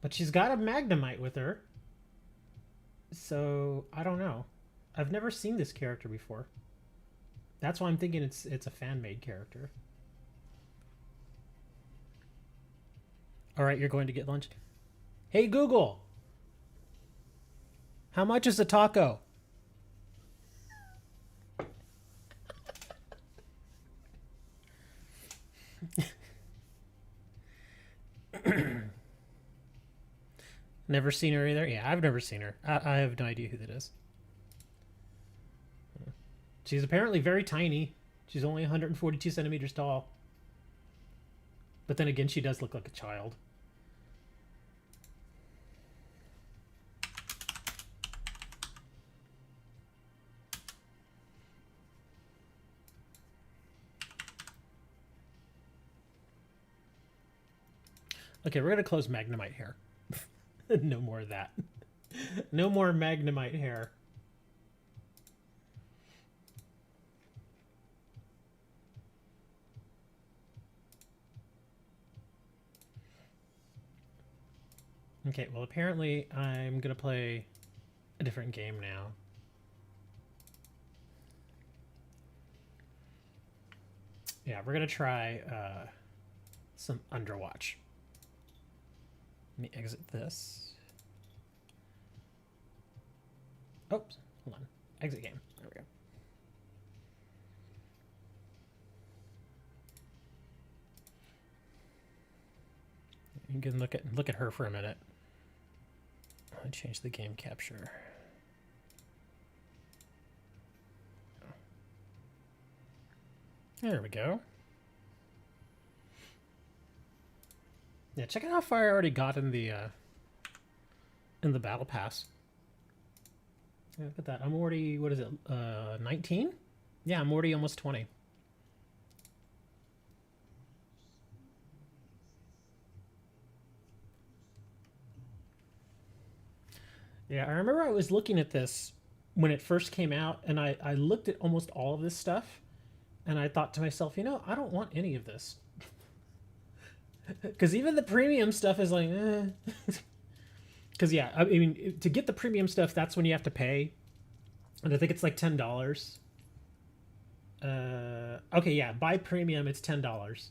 but she's got a Magnemite with her. So I don't know. I've never seen this character before. That's why I'm thinking it's a fan-made character. All right, you're going to get lunch. Hey Google, how much is a taco? Never seen her either? Yeah, I've never seen her. I have no idea who that is. She's apparently very tiny. She's only 142 centimeters tall. But then again, she does look like a child. Okay, we're going to close Magnemite hair. No more of that. No more Magnemite hair. Okay, well apparently I'm going to play a different game now. Yeah, we're going to try some Underwatch. Let me exit this. Oops, hold on. Exit game. There we go. You can look at her for a minute. I'll change the game capture. There we go. Yeah, check out how far I already got in the battle pass. Yeah, look at that. I'm already, what is it, 19? Yeah, I'm already almost 20. Yeah, I remember I was looking at this when it first came out, and I looked at almost all of this stuff, and I thought to myself, you know, I don't want any of this. Because even the premium stuff is like, eh. Because, yeah, I mean, to get the premium stuff, that's when you have to pay. And I think it's like $10. Okay, yeah, buy premium, it's $10.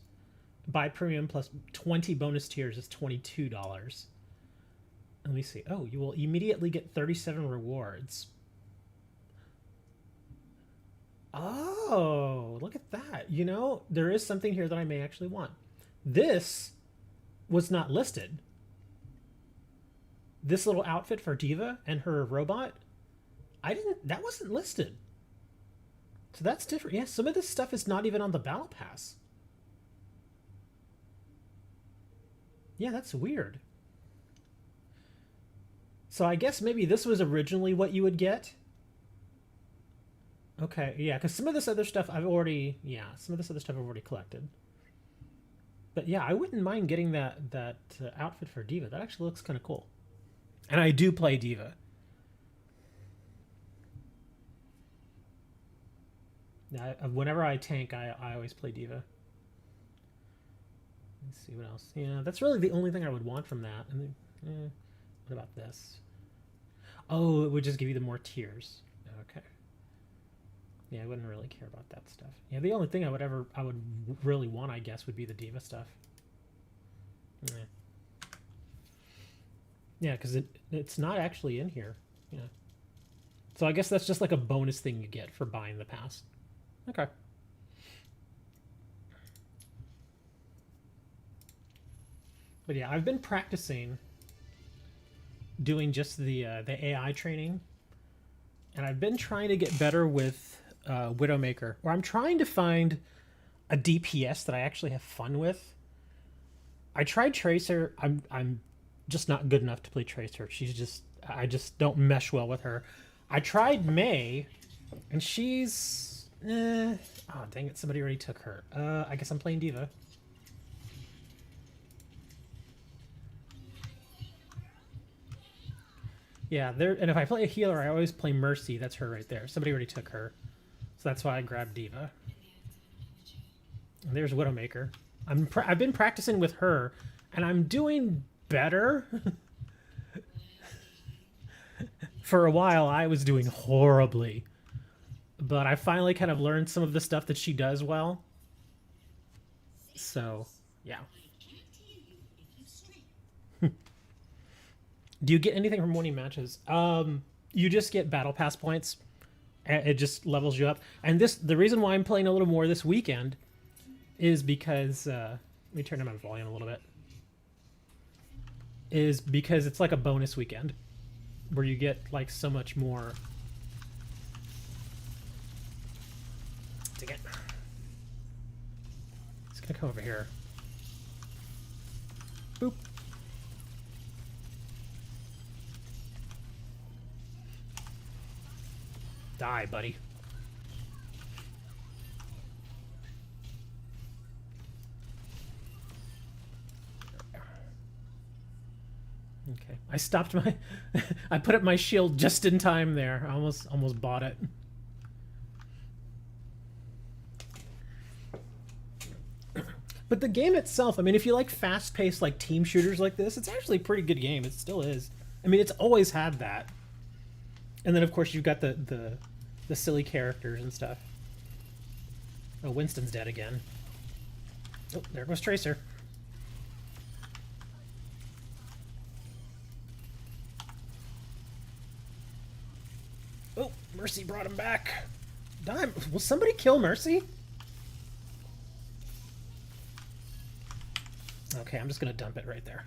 Buy premium plus 20 bonus tiers is $22. Let me see. Oh, you will immediately get 37 rewards. Oh, look at that. You know, there is something here that I may actually want. This was not listed. This little outfit for Diva and her robot, that wasn't listed. So that's different. Yeah, some of this stuff is not even on the Battle Pass. Yeah, that's weird. So I guess maybe this was originally what you would get. Okay, yeah, because some of this other stuff I've already, collected. But yeah, I wouldn't mind getting that outfit for Diva. That actually looks kind of cool. And I do play Diva. Whenever I tank, I always play Diva. Let's see what else. Yeah, that's really the only thing I would want from that. And then, what about this? Oh, it would just give you the more tiers. Okay. Yeah, I wouldn't really care about that stuff. Yeah, the only thing I would really want, I guess, would be the Diva stuff. Yeah, because it's not actually in here. Yeah. So I guess that's just like a bonus thing you get for buying the pass. Okay. But yeah, I've been practicing doing just the AI training, and I've been trying to get better with Widowmaker, where I'm trying to find a DPS that I actually have fun with. I tried Tracer. I'm just not good enough to play Tracer. I just don't mesh well with her. I tried May, and she's oh dang it, somebody already took her. I guess I'm playing Diva. Yeah, and if I play a healer, I always play Mercy. That's her right there. Somebody already took her. So that's why I grabbed Diva. And there's Widowmaker. I've been practicing with her, and I'm doing better. For a while, I was doing horribly. But I finally kind of learned some of the stuff that she does well. So, yeah. Do you get anything from winning matches? You just get battle pass points. It just levels you up. And the reason why I'm playing a little more this weekend is because let me turn down my volume a little bit. Is because it's like a bonus weekend where you get like so much more. Dang it. It's gonna come over here. Boop. Die, buddy. Okay, I stopped my I put up my shield just in time there. I almost bought it. But the game itself, I mean, if you like fast-paced like team shooters like this, it's actually a pretty good game. It still is. I mean, it's always had that. And then of course you've got the silly characters and stuff. Oh, Winston's dead again. Oh, there goes Tracer. Oh, Mercy brought him back. Will somebody kill Mercy? Okay, I'm just gonna dump it right there.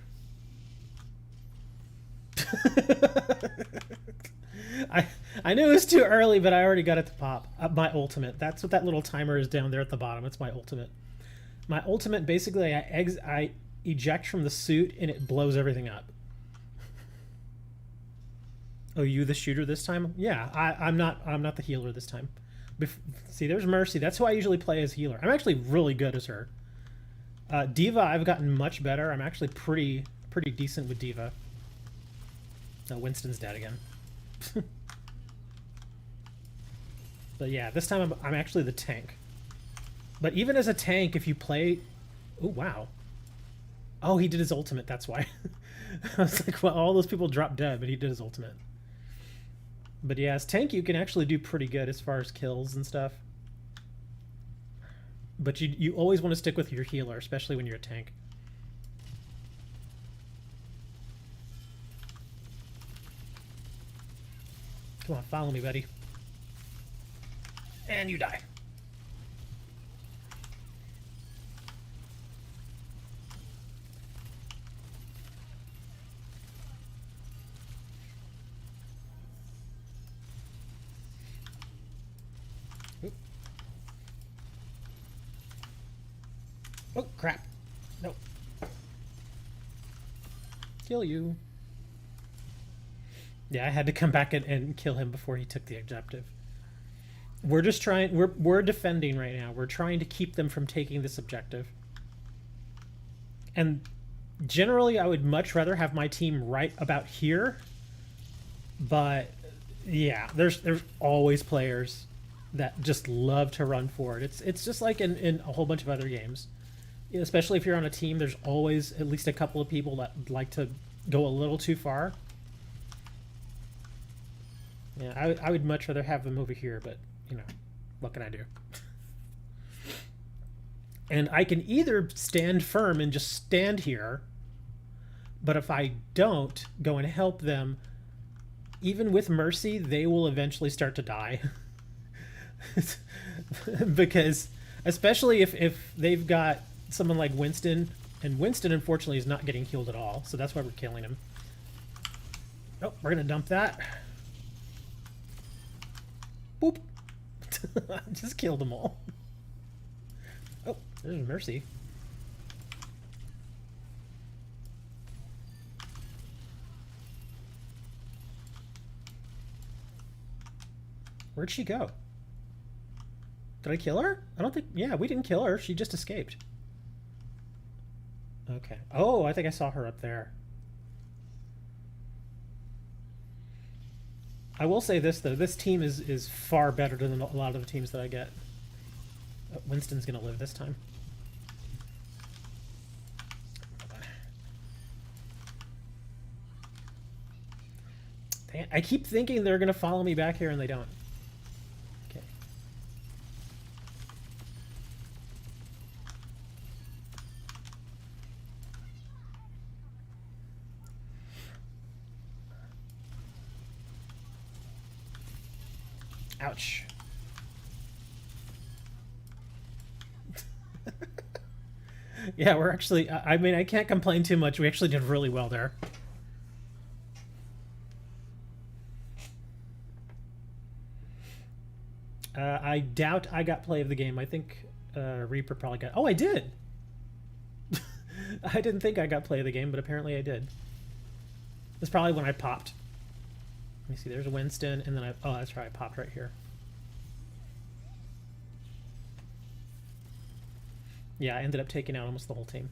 I knew it was too early, but I already got it to pop. My ultimate. That's what that little timer is down there at the bottom. It's my ultimate. My ultimate, basically, I eject from the suit and it blows everything up. Oh, you the shooter this time? Yeah, I'm not the healer this time. See, there's Mercy. That's who I usually play as healer. I'm actually really good as her. Diva, I've gotten much better. I'm actually pretty decent with Diva. Winston's dead again. But yeah, this time I'm actually the tank. But even as a tank, if you play... Oh, wow. Oh, he did his ultimate, that's why. I was like, well, all those people dropped dead, but he did his ultimate. But yeah, as tank, you can actually do pretty good as far as kills and stuff. But you always want to stick with your healer, especially when you're a tank. Come on, follow me, buddy. And you die. Oop. Oh, crap. No. Kill you. Yeah, I had to come back and kill him before he took the objective. We're just trying... We're defending right now. We're trying to keep them from taking this objective. And generally, I would much rather have my team right about here. But, yeah, there's always players that just love to run forward. It's just like in a whole bunch of other games. Especially if you're on a team, there's always at least a couple of people that like to go a little too far. Yeah, I would much rather have them over here, but, you know, what can I do? And I can either stand firm and just stand here, but if I don't go and help them, even with Mercy, they will eventually start to die. Because, especially if they've got someone like Winston, and Winston, unfortunately, is not getting healed at all, so that's why we're killing him. Oh, we're going to dump that. Boop. Just killed them all. Oh, there's Mercy. Where'd she go? Did I kill her? I don't think... Yeah, we didn't kill her. She just escaped. Okay. Oh, I think I saw her up there. I will say this, though. This team is far better than a lot of the teams that I get. Oh, Winston's going to live this time. I keep thinking they're going to follow me back here, and they don't. Okay. Ouch. Yeah, we're actually... I mean, I can't complain too much. We actually did really well there. I doubt I got play of the game. I think Reaper probably got... Oh, I did! I didn't think I got play of the game, but apparently I did. That's probably when I popped. Let me see, there's Winston, and then I... Oh, that's right, I popped right here. Yeah, I ended up taking out almost the whole team.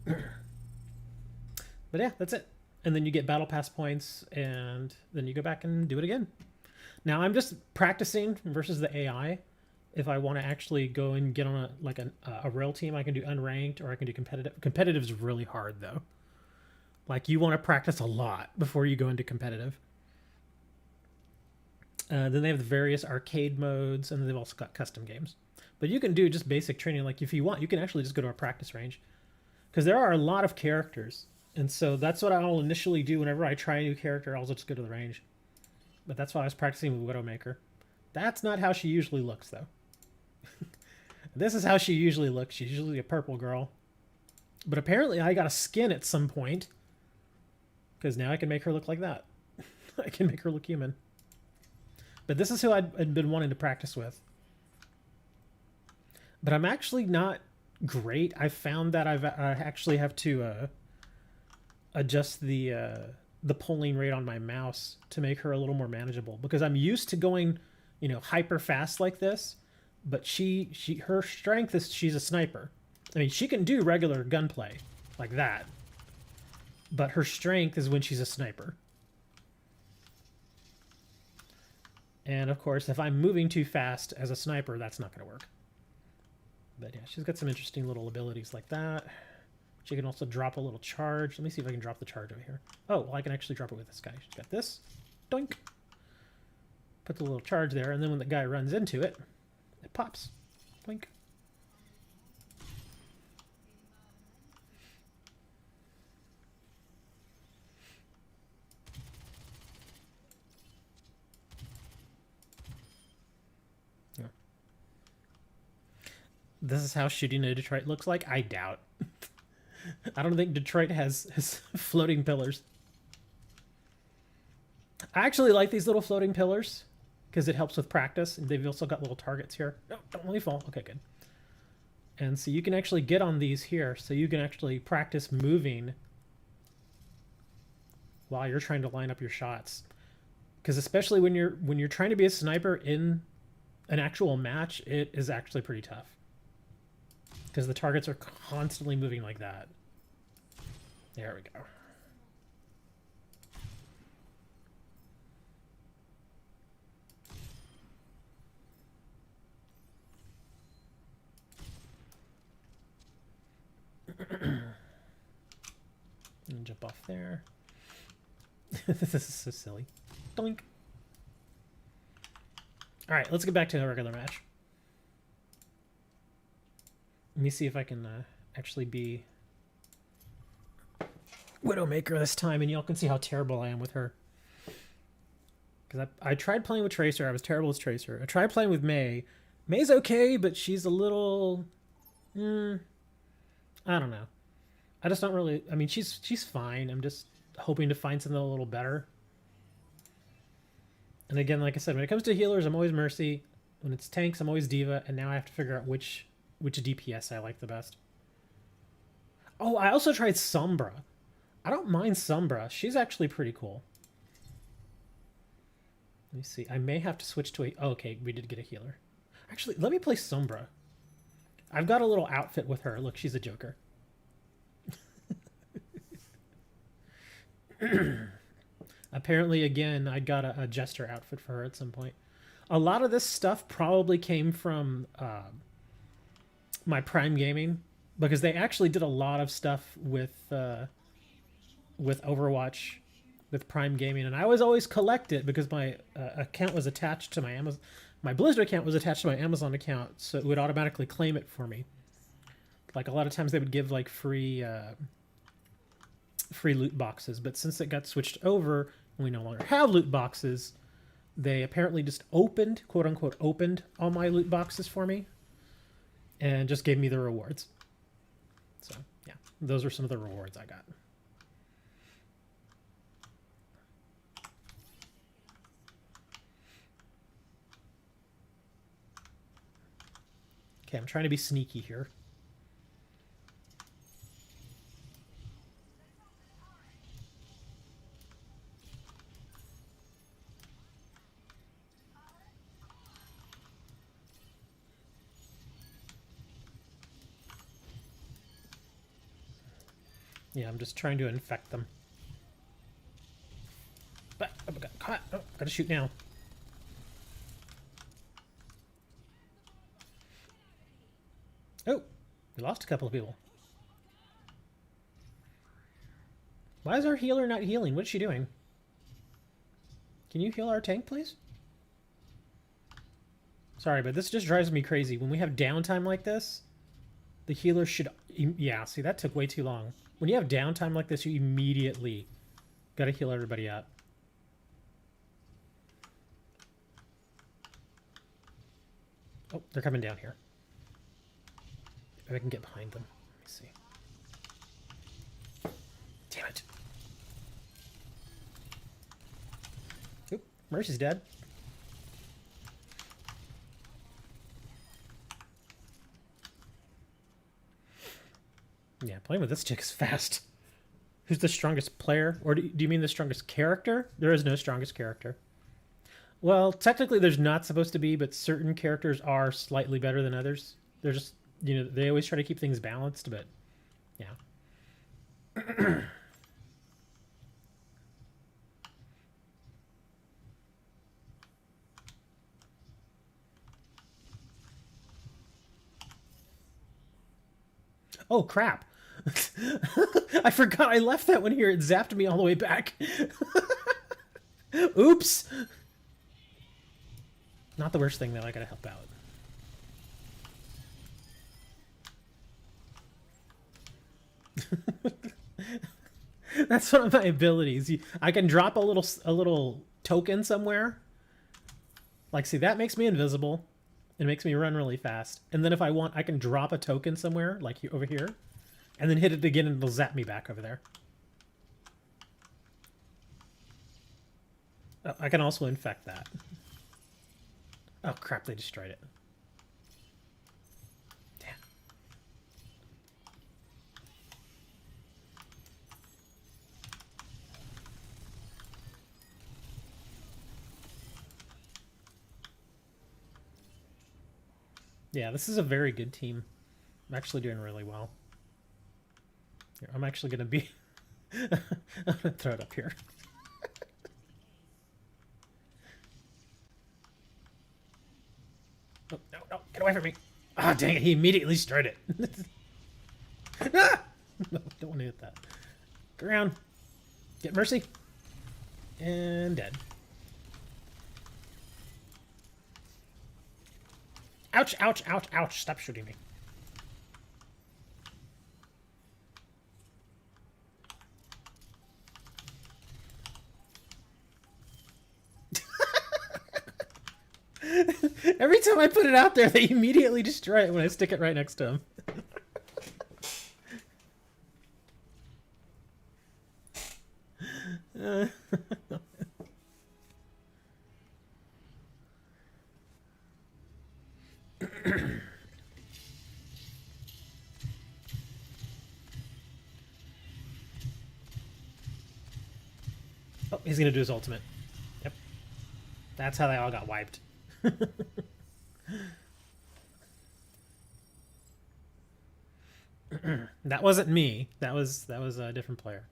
But yeah, that's it. And then you get battle pass points, and then you go back and do it again. Now I'm just practicing versus the AI. If I want to actually go and get on a real team, I can do unranked or I can do competitive. Competitive is really hard though. Like you want to practice a lot before you go into competitive. Then they have the various arcade modes, and then they've also got custom games. But you can do just basic training. Like if you want, you can actually just go to a practice range, because there are a lot of characters, and so that's what I'll initially do whenever I try a new character. I'll just go to the range. But that's why I was practicing with Widowmaker. That's not how she usually looks, though. This is how she usually looks. She's usually a purple girl. But apparently I got a skin at some point, because now I can make her look like that. I can make her look human. But this is who I'd been wanting to practice with. But I'm actually not great. I found that I actually have to adjust the polling rate on my mouse to make her a little more manageable, because I'm used to going, you know, hyper fast like this, but her strength is she's a sniper. I mean, she can do regular gunplay like that, but her strength is when she's a sniper. And of course, if I'm moving too fast as a sniper, that's not going to work. But yeah, she's got some interesting little abilities like that. She can also drop a little charge. Let me see if I can drop the charge over here. Oh, well, I can actually drop it with this guy. She's got this. Doink. Put the little charge there, and then when the guy runs into it, it pops. Doink. Yeah. This is how shooting a Detroit looks like? I doubt. I don't think Detroit has floating pillars. I actually like these little floating pillars because it helps with practice. And they've also got little targets here. No, don't let me fall. Okay, good. And so you can actually get on these here, so you can actually practice moving while you're trying to line up your shots. Because especially when you're trying to be a sniper in an actual match, it is actually pretty tough. Because the targets are constantly moving like that. There we go. And jump off there. This is so silly. Doink. Alright, let's get back to a regular match. Let me see if I can actually be Widowmaker this time, and y'all can see how terrible I am with her. Because I tried playing with Tracer. I was terrible as Tracer. I tried playing with Mei. Mei's okay, but she's a little... I don't know. I just don't really... I mean, she's fine. I'm just hoping to find something a little better. And again, like I said, when it comes to healers, I'm always Mercy. When it's tanks, I'm always Diva. And now I have to figure out which DPS I like the best. Oh, I also tried Sombra. I don't mind Sombra. She's actually pretty cool. Let me see. I may have to switch to a... Oh, okay, we did get a healer. Actually, let me play Sombra. I've got a little outfit with her. Look, she's a Joker. Apparently, again, I got a Jester outfit for her at some point. A lot of this stuff probably came from my Prime Gaming, because they actually did a lot of stuff with Overwatch, with Prime Gaming, and I was always collect it because my account was attached to my Amazon. My Blizzard account was attached to my Amazon account, so it would automatically claim it for me. Like, a lot of times they would give like free loot boxes, but since it got switched over and we no longer have loot boxes, they apparently just opened, quote unquote, opened all my loot boxes for me and just gave me the rewards. So yeah, those are some of the rewards I got. Okay, I'm trying to be sneaky here. Yeah, I'm just trying to infect them. But I got caught. Oh, gotta shoot now. Oh, we lost a couple of people. Why is our healer not healing? What is she doing? Can you heal our tank, please? Sorry, but this just drives me crazy. When we have downtime like this, the healer should... Yeah, see, that took way too long. When you have downtime like this, you immediately gotta heal everybody up. Oh, they're coming down here. Maybe I can get behind them. Let me see. Damn it. Oop, Mercy's dead. Yeah, playing with this chick is fast. Who's the strongest player? Or do you mean the strongest character? There is no strongest character. Well, technically there's not supposed to be, but certain characters are slightly better than others. They're just, you know, they always try to keep things balanced, but yeah. Oh, crap. I forgot I left that one here. It zapped me all the way back. Oops. Not the worst thing, though. I gotta help out. That's one of my abilities. I can drop a little token somewhere. Like, see, that makes me invisible. It makes me run really fast. And then if I want, I can drop a token somewhere, like over here, and then hit it again and it'll zap me back over there. Oh, I can also infect that. Oh, crap, they destroyed it. Damn. Yeah, this is a very good team. I'm actually doing really well. Here, I'm actually going to be... I'm going to throw it up here. Oh, no, no, get away from me. Ah, oh, dang it, he immediately destroyed it. Ah! No, don't want to hit that. Go around. Get mercy. And dead. Ouch, ouch, ouch, ouch. Stop shooting me. Every time I put it out there, they immediately destroy it when I stick it right next to him. Oh, he's gonna do his ultimate. Yep. That's how they all got wiped. That wasn't me. That was a different player.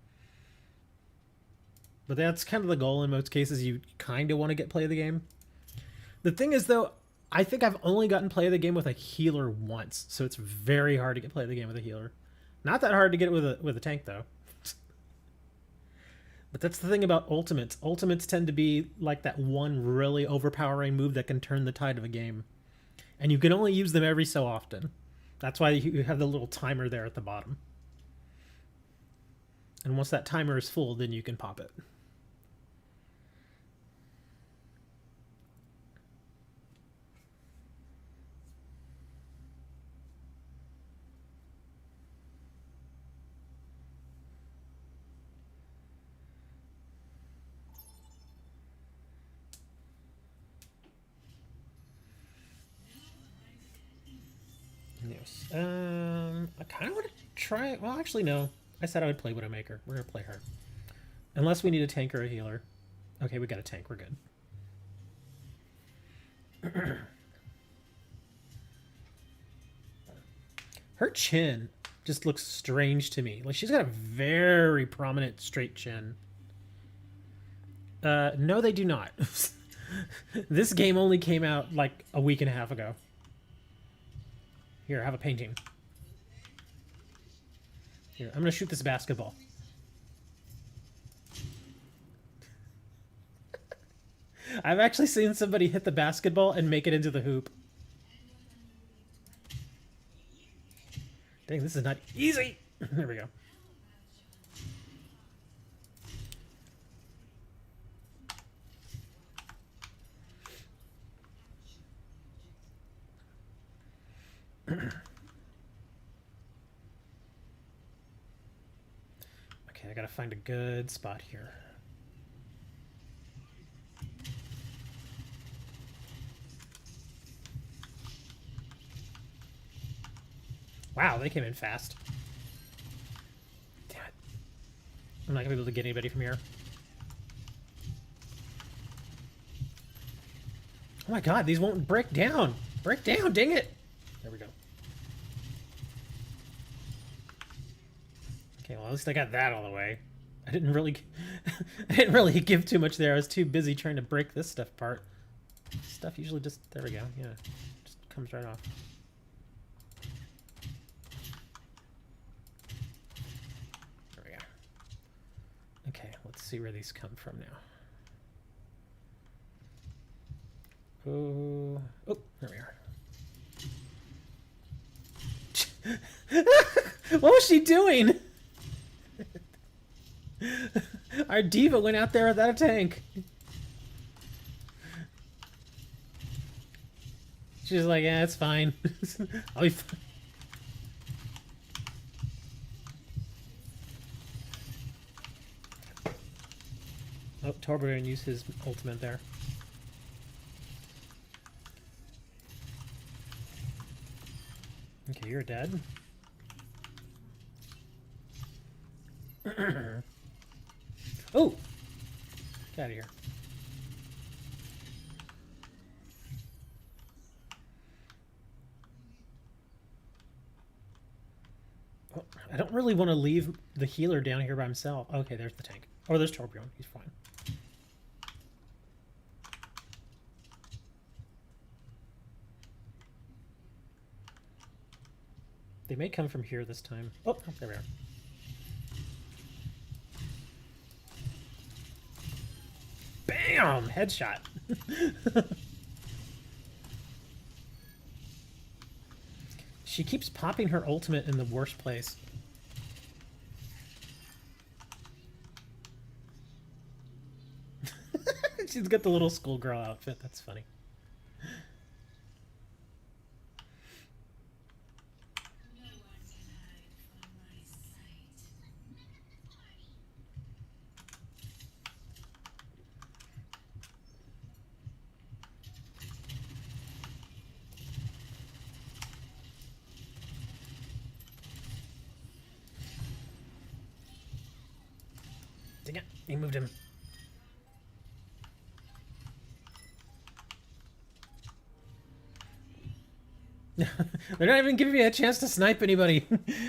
But that's kind of the goal in most cases. You kind of want to get play of the game. The thing is, though, I think I've only gotten play of the game with a healer once, so it's very hard to get play of the game with a healer. Not that hard to get it with a tank, though. But that's the thing about ultimates. Ultimates tend to be like that one really overpowering move that can turn the tide of a game. And you can only use them every so often. That's why you have the little timer there at the bottom. And once that timer is full, then you can pop it. Yes. I kind of want to try it. Well, actually, no. I said I would play Widowmaker. We're going to play her. Unless we need a tank or a healer. Okay, we got a tank. We're good. Her chin just looks strange to me. Like, she's got a very prominent straight chin. No, they do not. This game only came out like a week and a half ago. Here, have a painting. Here, I'm gonna shoot this basketball. I've actually seen somebody hit the basketball and make it into the hoop. Dang, this is not easy. There we go. Okay, I gotta find a good spot here. Wow, they came in fast. I'm not gonna be able to get anybody from here. Oh my god, these won't break down! Break down, dang it! There we go. Okay, well at least I got that all the way. I didn't really I didn't really give too much there. I was too busy trying to break this stuff apart. Stuff usually just, there we go, yeah. Just comes right off. There we go. Okay, let's see where these come from now. Oh, oh, there we are. What was she doing? Our diva went out there without a tank. She's like, yeah, it's fine. I'll be fine. Oh, Torbjorn used his ultimate there. Okay, you're dead. Oh! Get out of here. Oh, I don't really want to leave the healer down here by himself. Okay, there's the tank. Oh, there's Torbjorn. He's fine. They may come from here this time. Oh, there we are. Bam! Headshot. She keeps popping her ultimate in the worst place. She's got the little schoolgirl outfit. That's funny. Dang it, he moved him. They're not even giving me a chance to snipe anybody.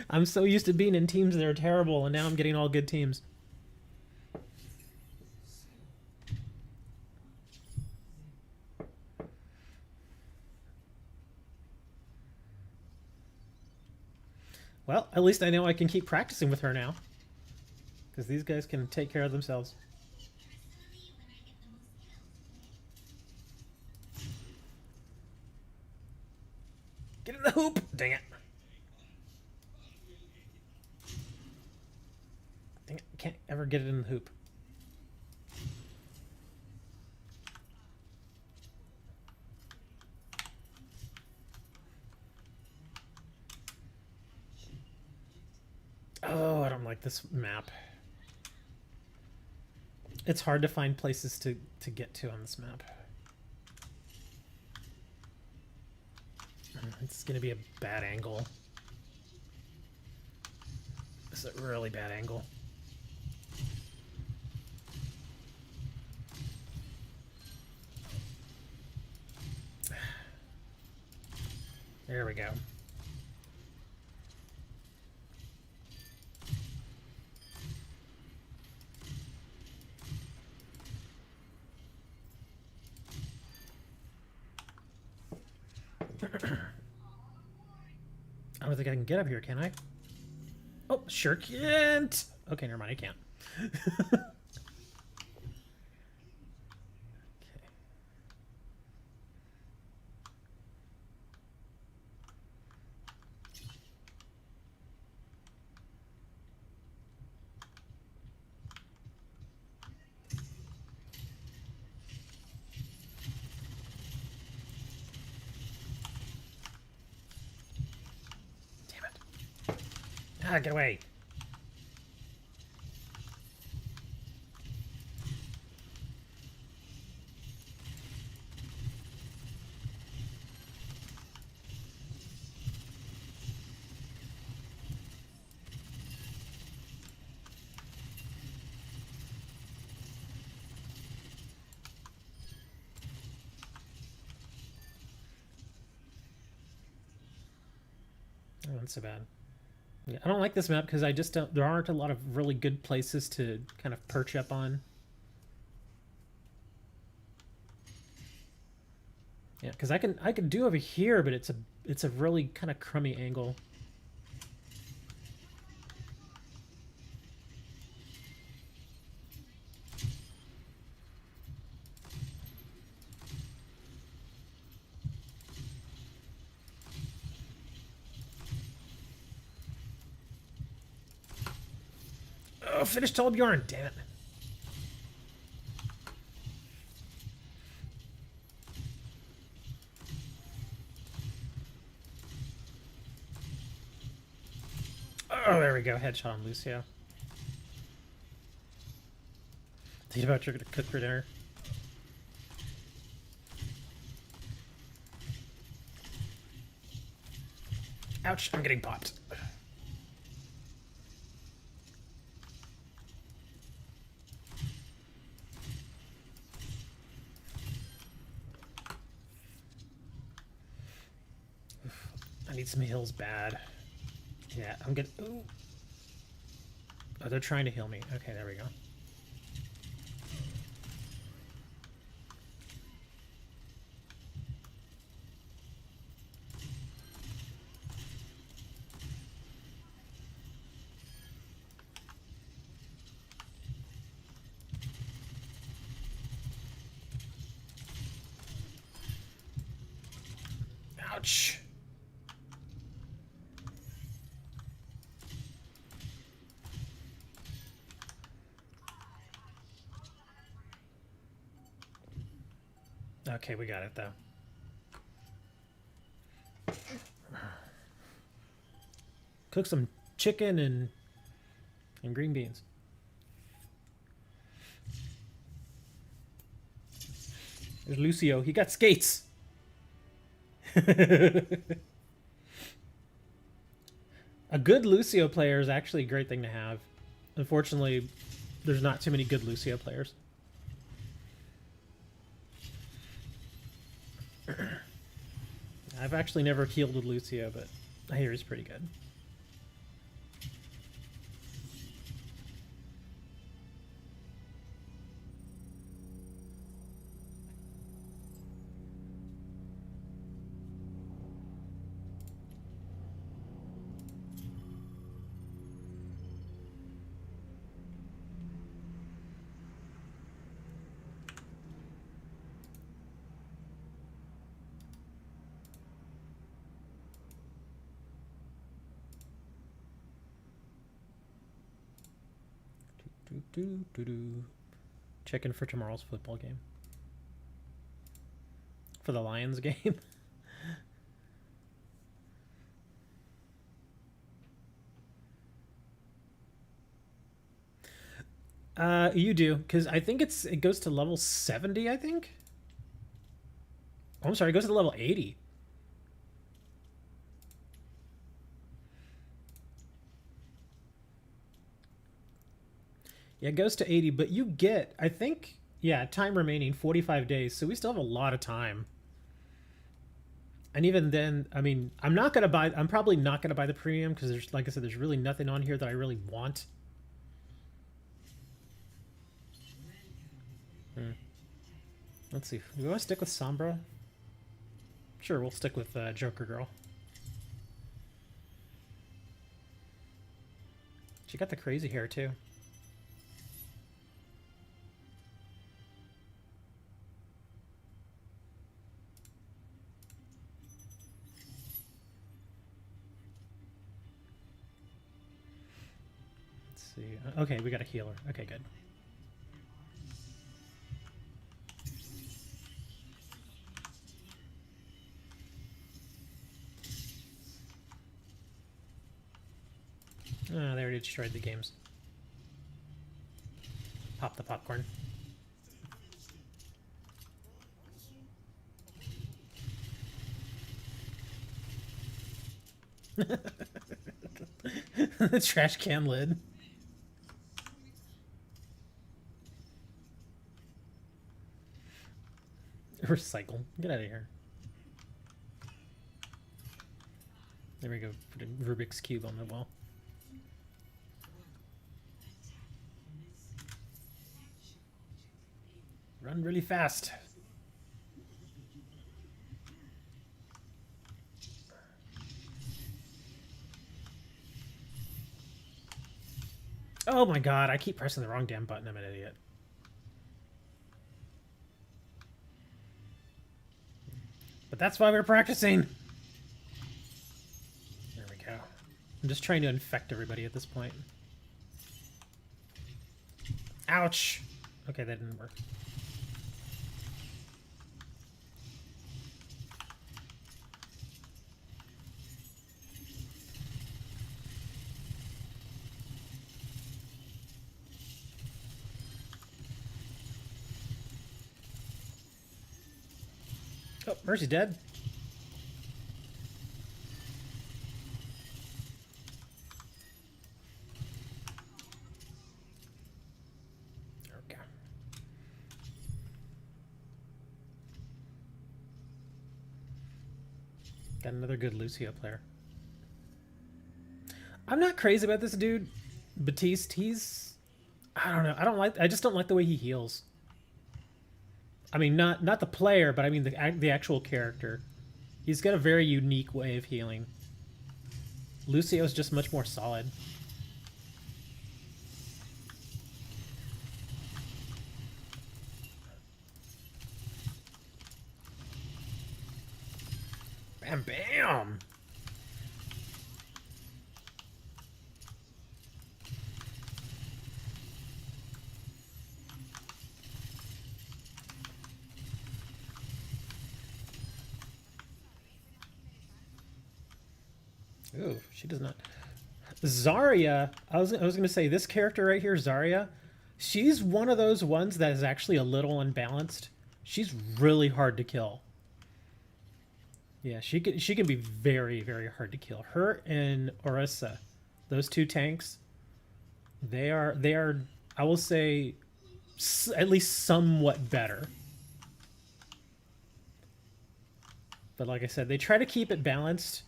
I'm so used to being in teams that are terrible, and now I'm getting all good teams. Well, at least I know I can keep practicing with her now. Because these guys can take care of themselves. Get in the hoop! Dang it. Dang it, I can't ever get it in the hoop. Oh, I don't like this map. It's hard to find places to get to on this map. It's gonna be a bad angle. This is a really bad angle. There we go. I don't think I can get up here, can I? Oh, sure can't. Okay, never mind, I can't. Okay. Ah, get away. Oh, not so bad. Yeah, I don't like this map because I just don't. There aren't a lot of really good places to kind of perch up on. Yeah, because I can do over here, but it's a really kind of crummy angle. Oh, finish Torbjorn, damn it. Oh, there we go. Headshot on Lucio. Think about you're gonna cook for dinner. Ouch, I'm getting popped. I need some heals bad. Yeah, I'm gonna... Ooh. Oh, they're trying to heal me. Okay, there we go. Ouch. Okay, we got it though. Cook some chicken and green beans. There's Lucio. He got skates. A good Lucio player is actually a great thing to have. Unfortunately, there's not too many good Lucio players. I've actually never healed with Lucio, but I hear he's pretty good. Checking for tomorrow's football game. For the Lions game. You do, because I think it goes to level 70, I think. Oh, I'm sorry, it goes to level 80. Yeah, it goes to 80, but you get, I think, yeah, time remaining 45 days, so we still have a lot of time. And even then, I mean, I'm probably not gonna buy the premium because there's, like I said, there's really nothing on here that I really want. Let's see. Do we want to stick with Sombra? Sure, we'll stick with Joker Girl. She got the crazy hair too. Let's see. Okay, we got a healer. Okay, good. Oh, they already destroyed the games. Pop the popcorn. The trash can lid. Recycle. Get out of here. There we go. Put a Rubik's Cube on the wall. Run really fast. Oh my god, I keep pressing the wrong damn button. I'm an idiot. But that's why we're practicing. There we go. I'm just trying to infect everybody at this point. Ouch! Okay, that didn't work. Oh, Mercy's dead. There we go. Got another good Lucio player. I'm not crazy about this dude. Batiste, he's... I don't know. I just don't like the way he heals. I mean, not the player, but I mean the actual character. He's got a very unique way of healing. Lucio's just much more solid. Bam, bam! Ooh, she does not. Zarya, I was going to say, this character right here, Zarya, she's one of those ones that is actually a little unbalanced. She's really hard to kill. Yeah, she can be very, very hard to kill. Her and Orisa, those two tanks, they are I will say at least somewhat better. But like I said, they try to keep it balanced.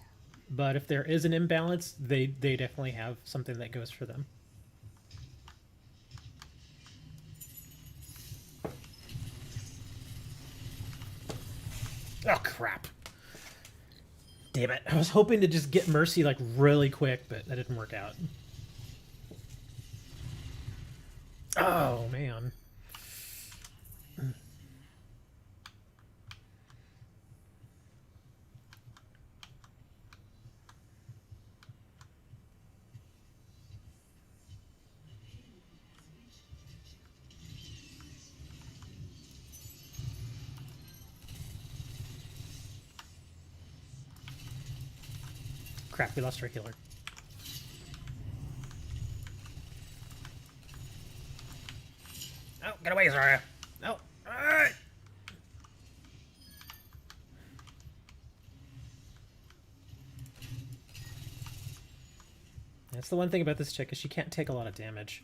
But if there is an imbalance, they definitely have something that goes for them. Oh, crap. Damn it. I was hoping to just get Mercy, like, really quick, but that didn't work out. Oh, man. Crap, we lost our healer. Oh, get away, Zarya. No. Alright. That's the one thing about this chick, is she can't take a lot of damage.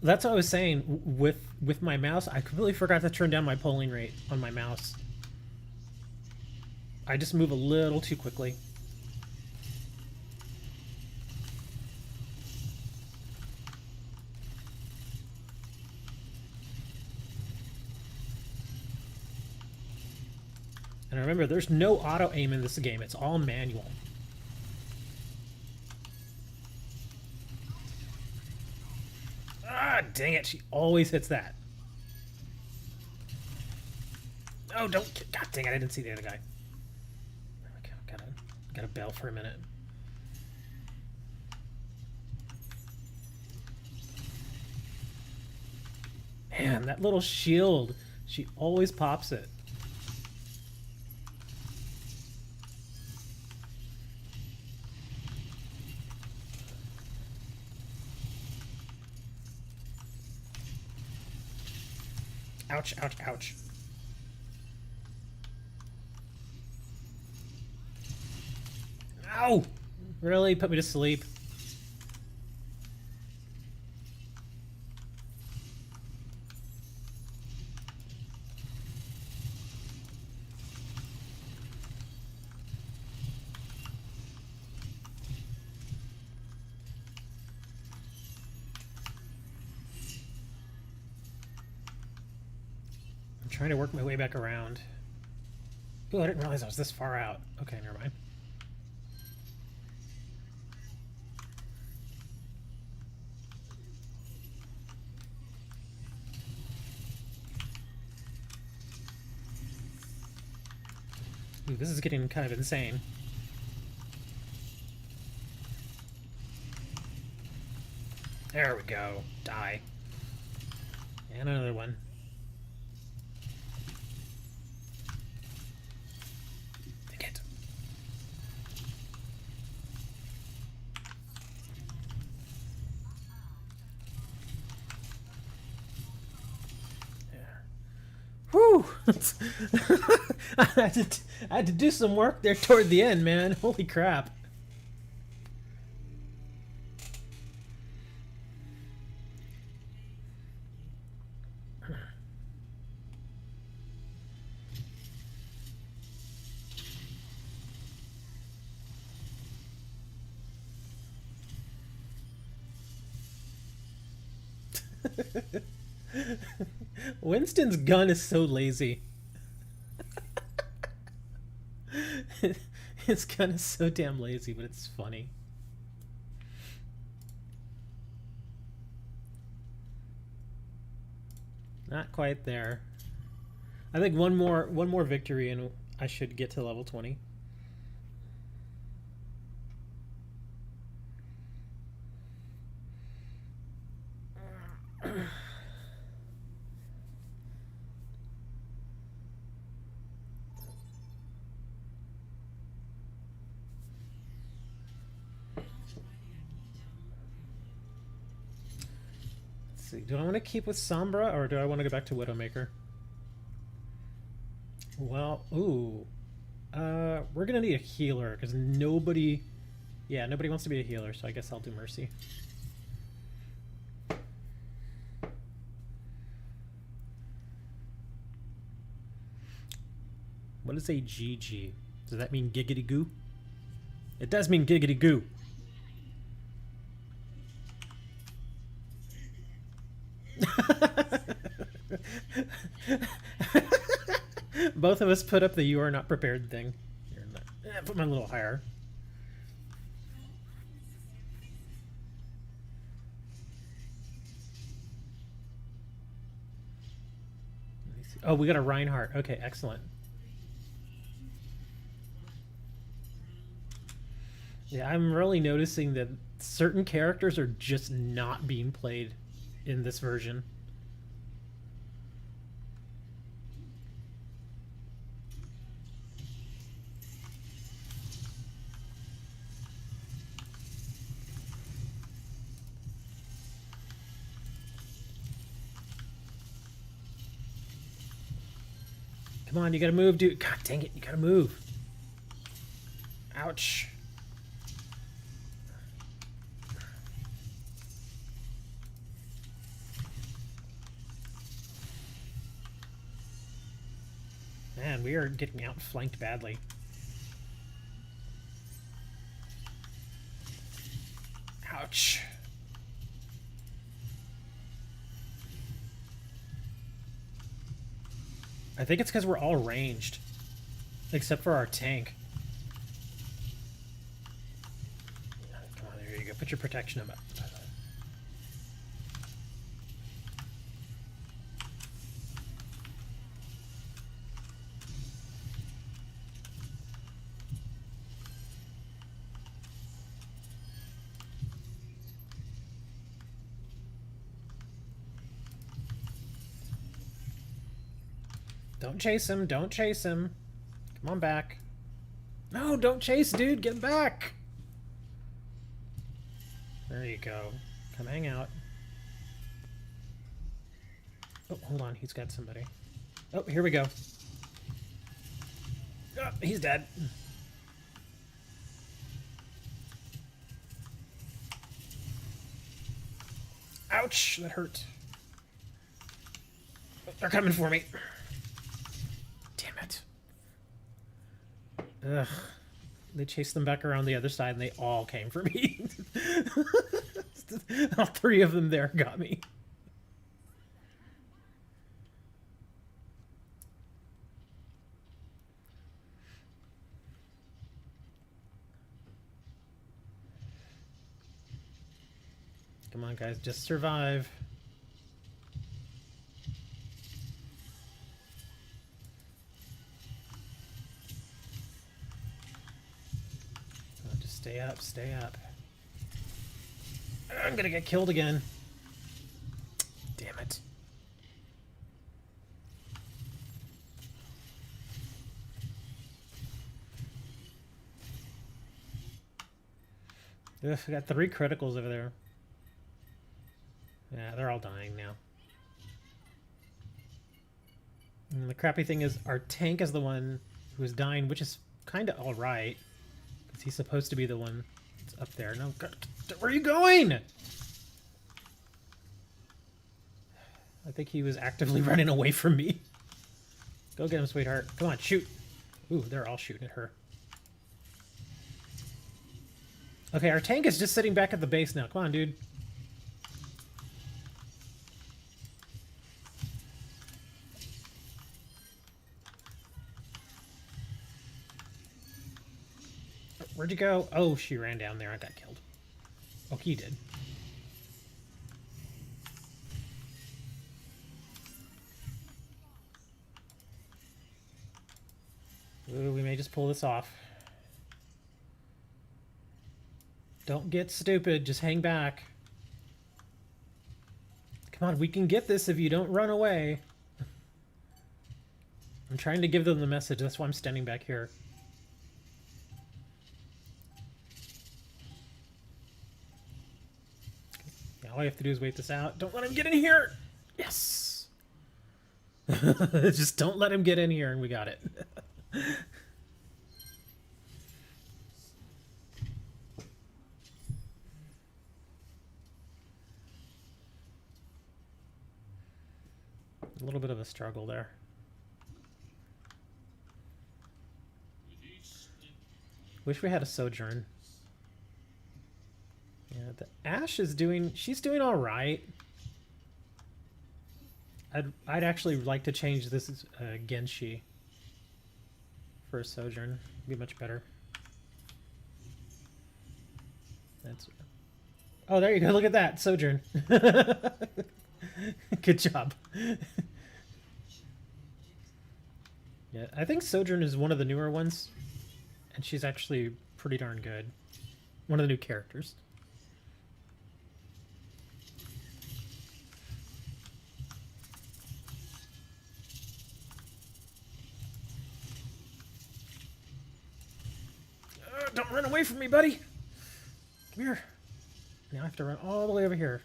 That's what I was saying with my mouse. I completely forgot to turn down my polling rate on my mouse. I just move a little too quickly. And remember, there's no auto aim in this game. It's all manual. Ah, dang it. She always hits that. Oh, don't. God dang it. I didn't see the other guy. Okay, gotta bail for a minute. Man, that little shield. She always pops it. Ouch, ouch, ouch. Ow! Really? Put me to sleep. I'm trying to work my way back around. Ooh, I didn't realize I was this far out. Okay, never mind. Ooh, this is getting kind of insane. There we go. Die. And another one. Take it. Whew! I had to do some work there toward the end, man. Holy crap. Winston's gun is so lazy. His gun is so damn lazy, but it's funny. Not quite there. I think one more victory and I should get to level 20. Do I want to keep with Sombra or do I want to go back to Widowmaker? Well, ooh. We're gonna need a healer because nobody wants to be a healer, so I guess I'll do Mercy. What is a GG? Does that mean giggity goo? It does mean giggity goo. Both of us put up the "you are not prepared" thing. Put mine a little higher. Oh, we got a Reinhardt. Okay, excellent. Yeah, I'm really noticing that certain characters are just not being played in this version. Come on, you gotta move, dude. God dang it, you gotta move. Ouch. Man, we are getting outflanked badly. Ouch. I think it's because we're all ranged. Except for our tank. Come on, there you go. Put your protection up. Don't chase him. Don't chase him. Come on back. No, don't chase, dude. Get back. There you go. Come hang out. Oh, hold on. He's got somebody. Oh, here we go. Oh, he's dead. Ouch, that hurt. Oh, they're coming for me. Damn it. Ugh. They chased them back around the other side and they all came for me. All three of them there got me. Come on, guys, just survive. Oh, just stay up, stay up. I'm gonna get killed again. Damn it. Ugh, I got 3 criticals over there. Yeah, they're all dying now. And the crappy thing is our tank is the one who is dying, which is kind of alright. Because he's supposed to be the one that's up there. No, God, where are you going? I think he was actively running away from me. Go get him, sweetheart. Come on, shoot. Ooh, they're all shooting at her. Okay, our tank is just sitting back at the base now. Come on, dude. Where'd you go? Oh, she ran down there. I got killed. Oh, he did. Ooh, we may just pull this off. Don't get stupid. Just hang back. Come on, we can get this if you don't run away. I'm trying to give them the message. That's why I'm standing back here. All I have to do is wait this out. Don't let him get in here! Yes! Just don't let him get in here and we got it. A little bit of a struggle there. Wish we had a Sojourn. Yeah, the Ashe is doing... She's doing all right. I'd actually like to change this Genshi for a Sojourn. Be much better. That's... Oh, there you go. Look at that. Sojourn. Good job. Yeah, I think Sojourn is one of the newer ones. And she's actually pretty darn good. One of the new characters. Don't run away from me, buddy! Come here. Now I have to run all the way over here.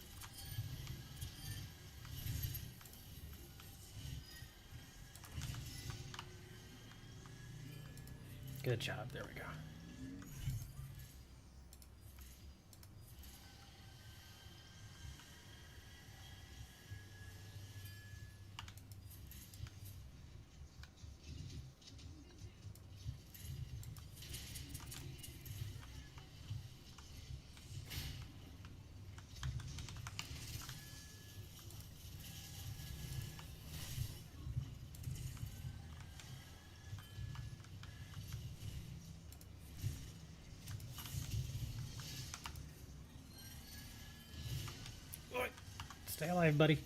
Good job. There we go. Stay alive, buddy.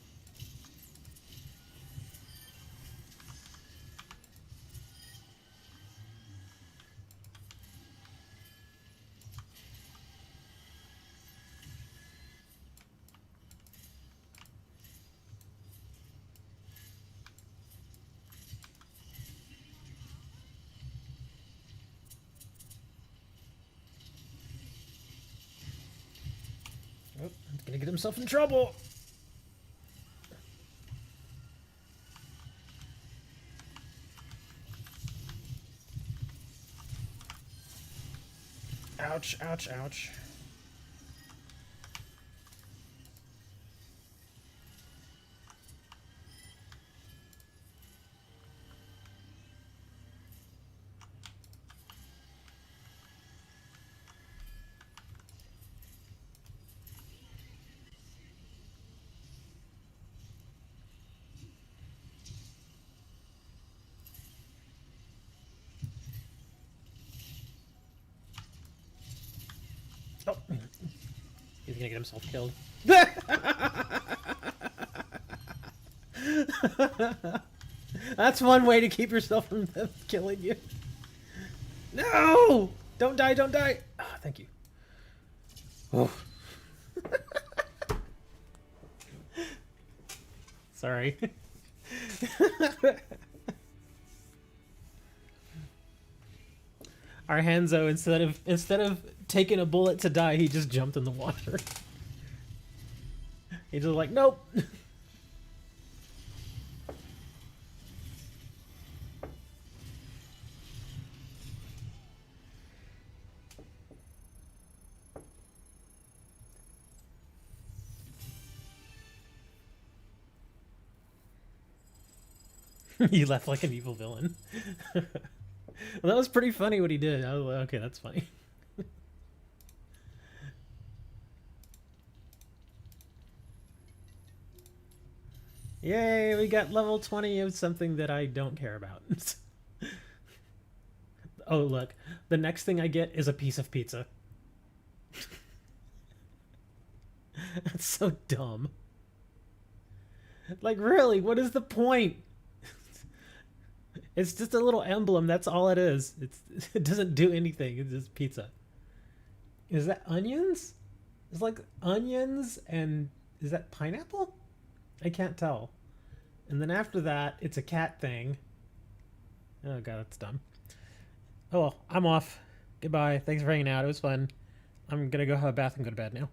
Oh, he's gonna get himself in trouble. Ouch, ouch, ouch. gonna get himself killed. That's one way to keep yourself from them killing you. No! Don't die, don't die! Oh, thank you. Oh. Sorry. Our Hanzo, instead of taking a bullet to die, he just jumped in the water. He's just like, nope. He left like an evil villain. Well, that was pretty funny what he did. I was like, okay, that's funny. Yay, we got level 20 of something that I don't care about. Oh, look. The next thing I get is a piece of pizza. That's so dumb. Like, really, what is the point? It's just a little emblem, that's all it is. It doesn't do anything, it's just pizza. Is that onions? It's like onions and... is that pineapple? I can't tell. And then after that, it's a cat thing. Oh god, that's dumb. Oh well, I'm off. Goodbye. Thanks for hanging out. It was fun. I'm gonna go have a bath and go to bed now.